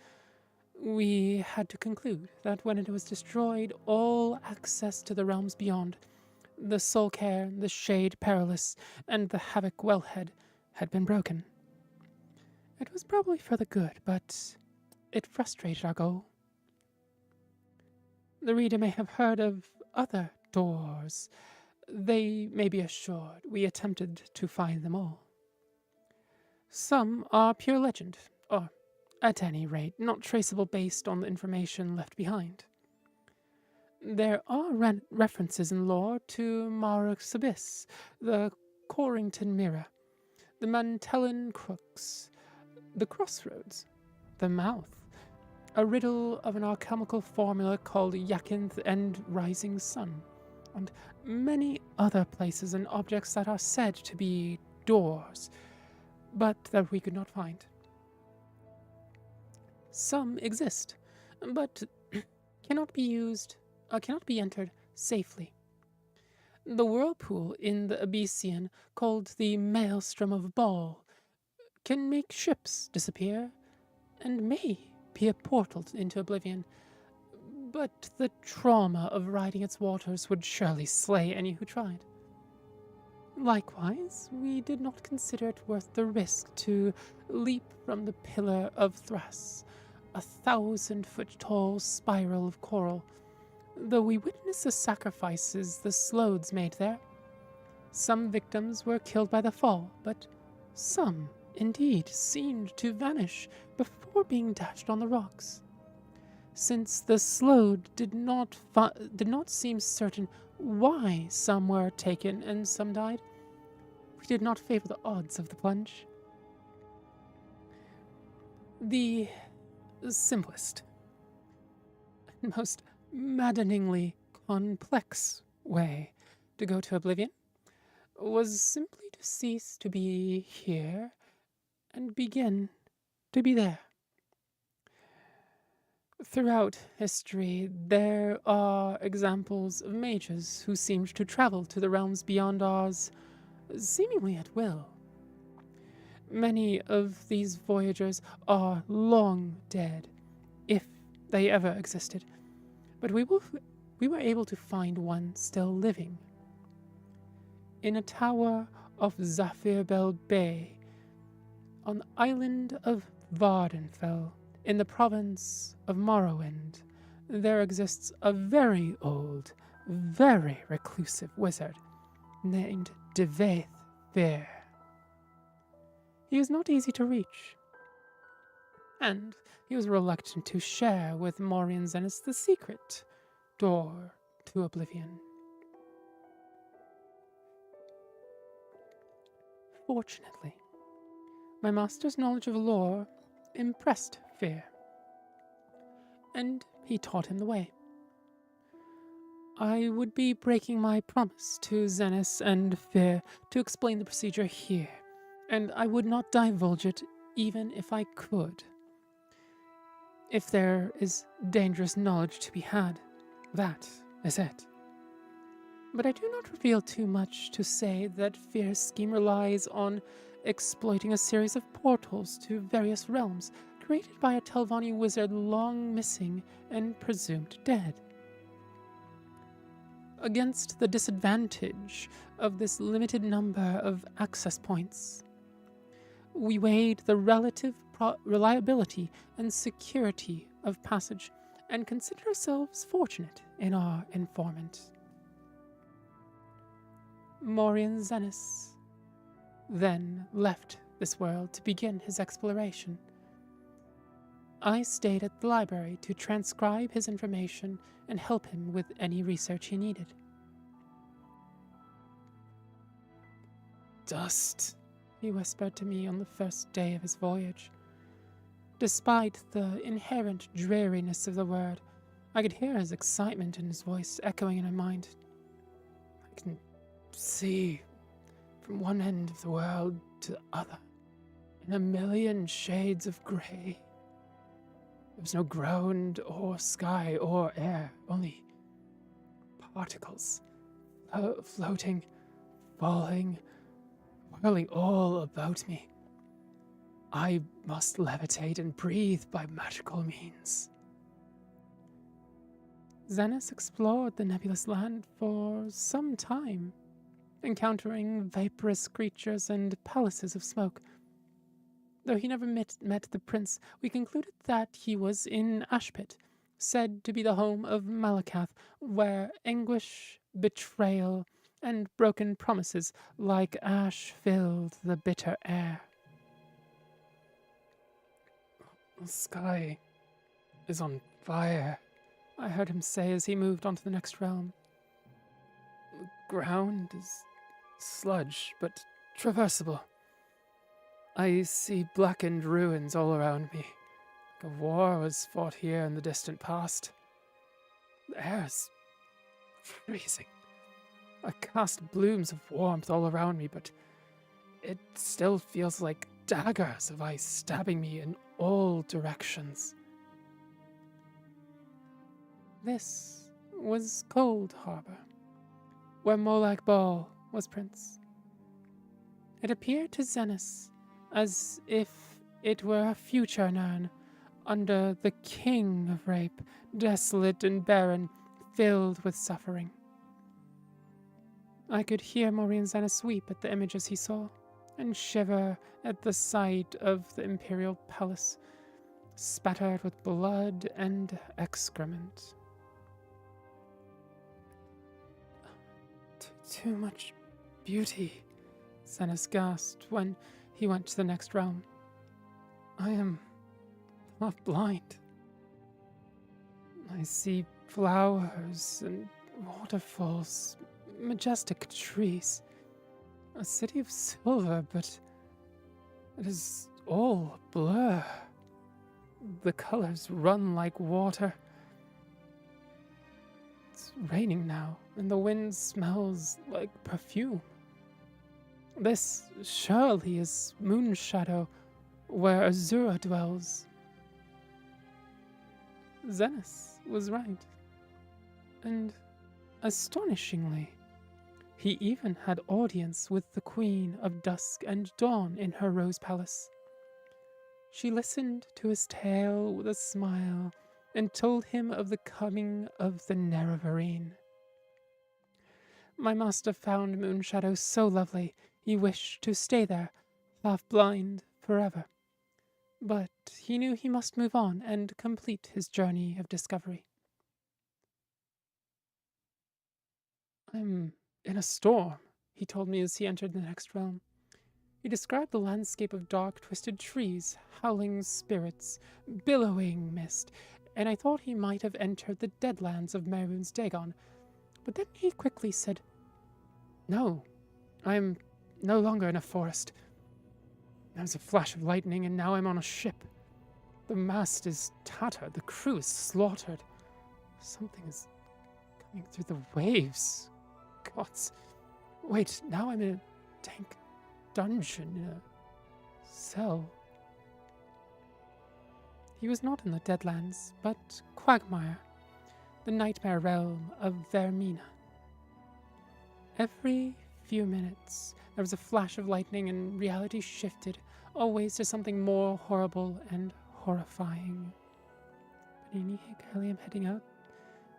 we had to conclude that when it was destroyed, all access to the realms beyond, the Soulcare, the Shade Perilous, and the Havoc Wellhead, had been broken. It was probably for the good, but it frustrated our goal. The reader may have heard of other doors. They may be assured we attempted to find them all. Some are pure legend, or, at any rate, not traceable based on the information left behind. There are references in lore to Maruk's Abyss, the Corrington Mirror, the Mantellan Crooks, the Crossroads, the Mouth, a riddle of an alchemical formula called Yakinth and Rising Sun, and many other places and objects that are said to be doors, but that we could not find. Some exist, but cannot be entered safely. The whirlpool in the Abyssian, called the Maelstrom of Baal, can make ships disappear, and may be a portal into oblivion, but the trauma of riding its waters would surely slay any who tried. Likewise, we did not consider it worth the risk to leap from the Pillar of Thras, a 1,000-foot-tall spiral of coral, though we witnessed the sacrifices the Slodes made there. Some victims were killed by the fall, but some, indeed, seemed to vanish before being dashed on the rocks. Since the Slode did not seem certain why some were taken and some died, we did not favor the odds of the plunge. The simplest and most maddeningly complex way to go to oblivion was simply to cease to be here and begin to be there. Throughout history, there are examples of mages who seemed to travel to the realms beyond ours, seemingly at will. Many of these voyagers are long dead, if they ever existed, but we were able to find one still living. In a tower of Zephyrbell Bay, on the island of Vardenfell, in the province of Morrowind, there exists a very old, very reclusive wizard named Devaith Fair. He is not easy to reach, and he was reluctant to share with Morian Zenith the secret door to oblivion. Fortunately, my master's knowledge of lore impressed Fear, and he taught him the way. I would be breaking my promise to Zenith and Fear to explain the procedure here, and I would not divulge it even if I could. If there is dangerous knowledge to be had, that is it. But I do not reveal too much to say that Fear's scheme relies on exploiting a series of portals to various realms created by a Telvanni wizard long missing and presumed dead. Against the disadvantage of this limited number of access points, we weighed the relative reliability and security of passage and considered ourselves fortunate in our informant. Morian Zenith then left this world to begin his exploration. I stayed at the library to transcribe his information and help him with any research he needed. Dust, he whispered to me on the first day of his voyage. Despite the inherent dreariness of the word, I could hear his excitement in his voice echoing in my mind. I can see from one end of the world to the other, in a million shades of grey. There was no ground or sky or air, only particles, floating, falling, whirling all about me. I must levitate and breathe by magical means. Zenith explored the nebulous land for some time, encountering vaporous creatures and palaces of smoke. Though he never met the prince, we concluded that he was in Ashpit, said to be the home of Malakath, where anguish, betrayal, and broken promises like ash filled the bitter air. The sky is on fire, I heard him say as he moved on to the next realm. The ground is sludge, but traversable. I see blackened ruins all around me. Like a war was fought here in the distant past. The air is freezing. I cast blooms of warmth all around me, but it still feels like daggers of ice stabbing me in all directions. This was Cold Harbor, where Molag Bal was prince. It appeared to Xenis as if it were a future Nirn, under the king of rape, desolate and barren, filled with suffering. I could hear Maureen Xenis weep at the images he saw, and shiver at the sight of the imperial palace, spattered with blood and excrement. Too much beauty, Xenis gasped when he went to the next realm. I am half blind. I see flowers and waterfalls, majestic trees, a city of silver, but it is all a blur. The colors run like water. It's raining now, and the wind smells like perfume. This surely is Moonshadow, where Azura dwells. Xenis was right. And astonishingly, he even had audience with the Queen of Dusk and Dawn in her Rose Palace. She listened to his tale with a smile and told him of the coming of the Nerevarine. My master found Moonshadow so lovely he wished to stay there, half blind, forever. But he knew he must move on and complete his journey of discovery. I'm in a storm, he told me as he entered the next realm. He described the landscape of dark, twisted trees, howling spirits, billowing mist, and I thought he might have entered the deadlands of Mehrunes Dagon. But then he quickly said, "No, I am no longer in a forest. There was a flash of lightning, and now I'm on a ship. The mast is tattered, the crew is slaughtered. Something is coming through the waves. Gods. Wait, now I'm in a dank dungeon, in a cell." He was not in the Deadlands, but Quagmire, the nightmare realm of Vermina. Every few minutes, there was a flash of lightning and reality shifted, always to something more horrible and horrifying. But Kylie, I'm heading out.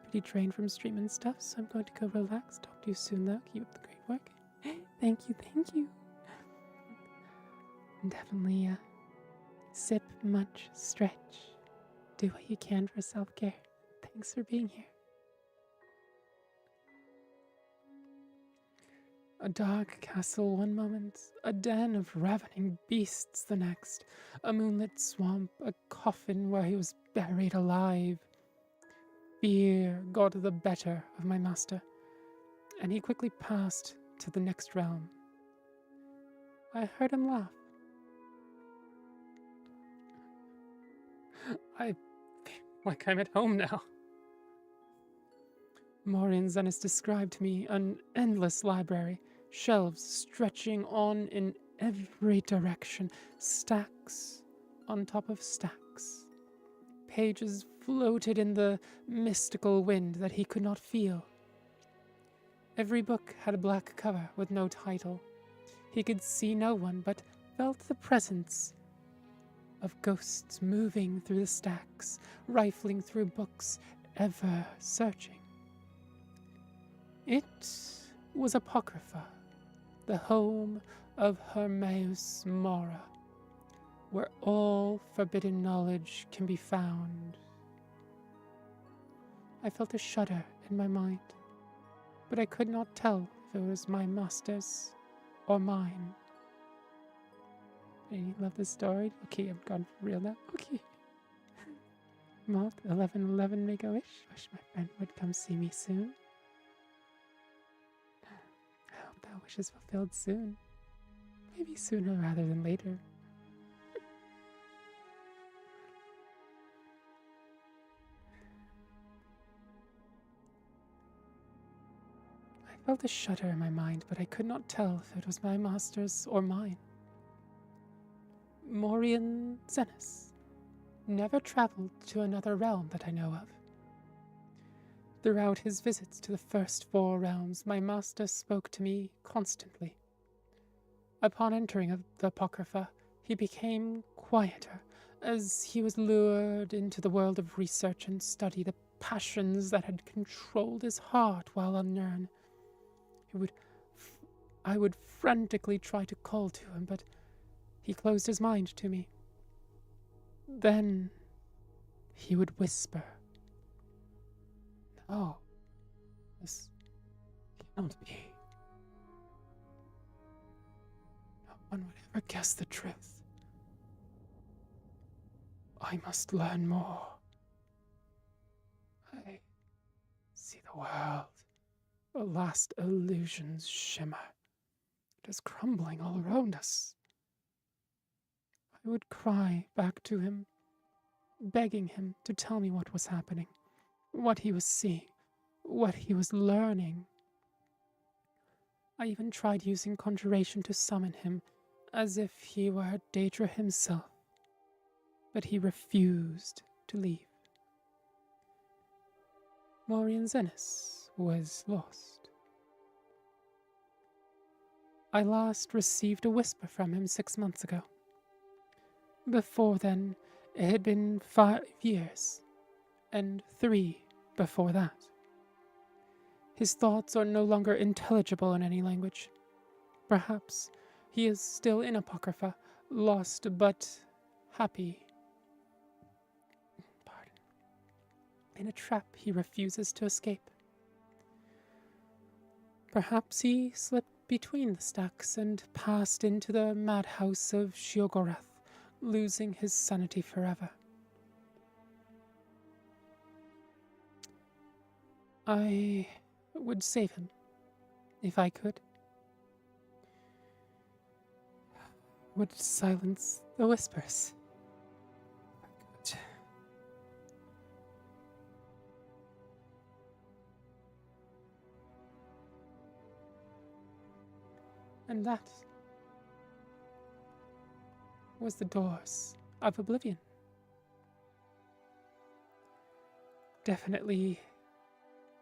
Pretty drained from stream and stuff, so I'm going to go relax. Talk to you soon, though. Keep up the great work. Thank you. Definitely, sip, munch, stretch. Do what you can for self-care. Thanks for being here. A dark castle one moment, a den of ravening beasts the next, a moonlit swamp, a coffin where he was buried alive. Fear got the better of my master, and he quickly passed to the next realm. I heard him laugh. I feel like I'm at home now. Maureen Xenis described to me an endless library, shelves stretching on in every direction, stacks on top of stacks. Pages floated in the mystical wind that he could not feel. Every book had a black cover with no title. He could see no one, but felt the presence of ghosts moving through the stacks, rifling through books, ever searching. It was Apocrypha, the home of Hermaeus Mora, where all forbidden knowledge can be found. I felt a shudder in my mind, but I could not tell if it was my master's or mine. Hey, you love this story? Okay, I'm gone for real now. Okay. Emote1111 make a wish. Wish my friend would come see me soon. I hope that a wish is fulfilled soon. Maybe sooner rather than later. I felt a shudder in my mind, but I could not tell if it was my master's or mine. Morian Zenis never traveled to another realm that I know of. Throughout his visits to the first 4 realms, my master spoke to me constantly. Upon entering the Apocrypha, he became quieter, as he was lured into the world of research and study, the passions that had controlled his heart while on Nirn. I would frantically try to call to him, but he closed his mind to me. Then he would whisper, "No, this cannot be. No one would ever guess the truth. I must learn more. I see the world. The last illusions shimmer. It is crumbling all around us." I would cry back to him, begging him to tell me what was happening, what he was seeing, what he was learning. I even tried using conjuration to summon him, as if he were Daedra himself, but he refused to leave. Morian Zenis was lost. I last received a whisper from him 6 months ago. Before then, it had been 5 years, and 3 before that. His thoughts are no longer intelligible in any language. Perhaps he is still in Apocrypha, lost but happy. In a trap he refuses to escape. Perhaps he slipped between the stacks and passed into the madhouse of Sheogorath, losing his sanity forever. I would save him, if I could. Would silence the whispers. If I could. And that was the doors of oblivion. Definitely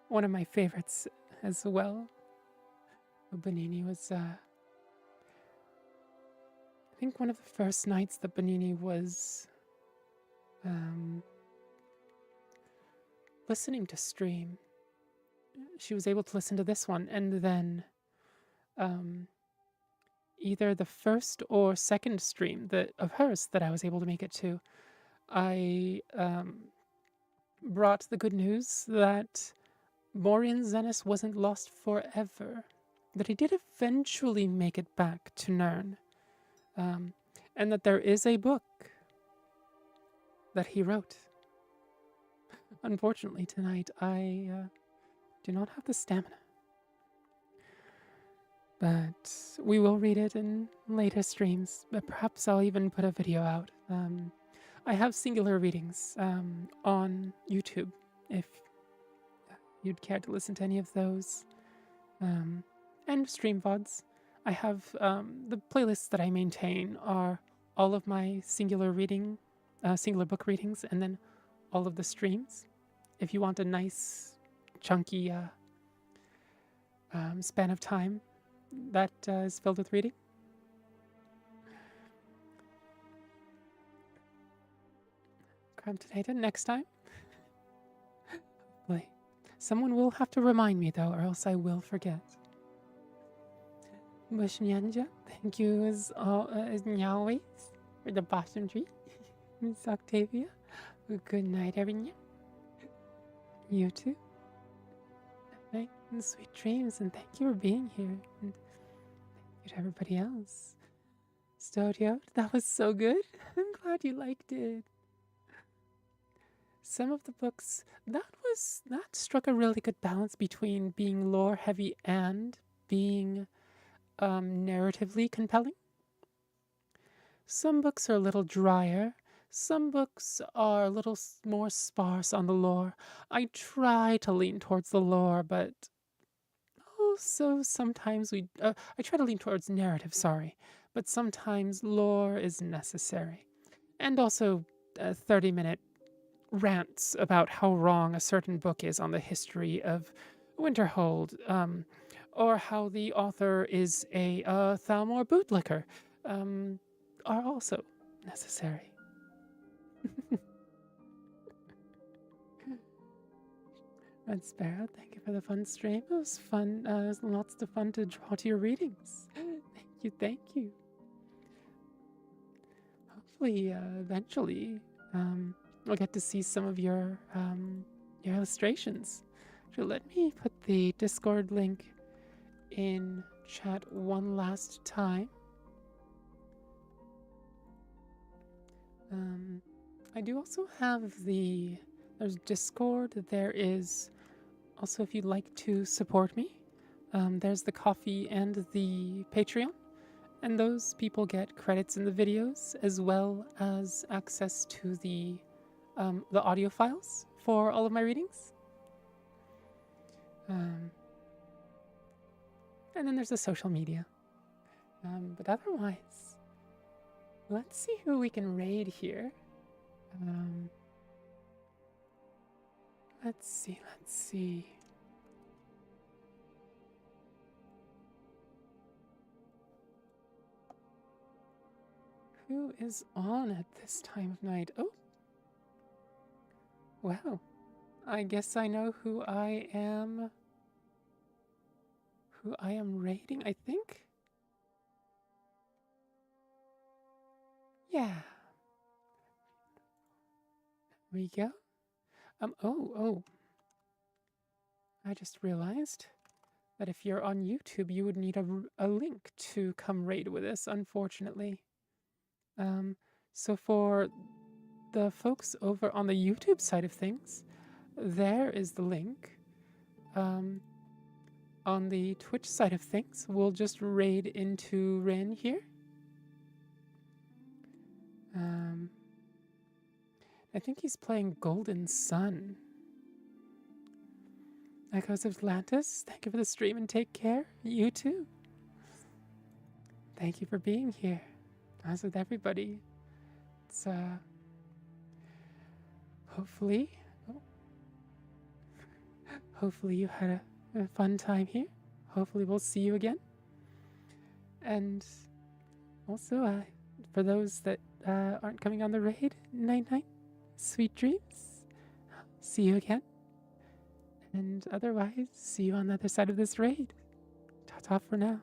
one of my favorites as well. Benini was, I think one of the first nights that Benini was listening to stream. She was able to listen to this one, and then either the first or second stream of hers that I was able to make it to, I brought the good news that Morian Zenis wasn't lost forever, that he did eventually make it back to Nirn, and that there is a book that he wrote. Unfortunately, tonight I do not have the stamina. But we will read it in later streams. But perhaps I'll even put a video out. I have singular readings on YouTube, if you'd care to listen to any of those. And stream VODs. I have the playlists that I maintain are all of my singular book readings, and then all of the streams. If you want a nice, chunky span of time that is filled with reading. Crime Potato next time. Hopefully. Someone will have to remind me though, or else I will forget. Bush Nyanja, thank you as always for the bottom tree. Miss Octavia, good night everyone. You too. Good night and sweet dreams, and thank you for being here. And thank you to everybody else. Stodio, that was so good. I'm glad you liked it. Some of the books, that struck a really good balance between being lore heavy and being narratively compelling. Some books are a little drier. Some books are a little more sparse on the lore. I try to lean towards the lore, but also sometimes I try to lean towards narrative, sorry, but sometimes lore is necessary. And also 30-minute rants about how wrong a certain book is on the history of Winterhold, or how the author is a Thalmor bootlicker, um, are also necessary. Red Sparrow, thank you for the fun stream. It was fun. It was lots of fun to draw to your readings. Thank you, thank you. Hopefully, eventually, we'll get to see some of your illustrations. So let me put the Discord link in chat one last time. I do also have there's Discord. There is also, if you'd like to support me, there's the Coffee and the Patreon. And those people get credits in the videos as well as access to the audio files for all of my readings. And then there's the social media. But otherwise, let's see who we can raid here. Let's see. Who is on at this time of night? Oh. Well, I guess I know who I am raiding, I think. Yeah. There we go. Oh. I just realized that if you're on YouTube, you would need a link to come raid with us, unfortunately. So for the folks over on the YouTube side of things, there is the link. On the Twitch side of things, we'll just raid into Rin here. I think he's playing Golden Sun. Echoes of Atlantis, thank you for the stream and take care. You too. Thank you for being here. As with everybody. It's hopefully you had a fun time here. Hopefully we'll see you again. And also, for those that aren't coming on the raid, night-night, sweet dreams. See you again. And otherwise, see you on the other side of this raid. Ta-ta for now.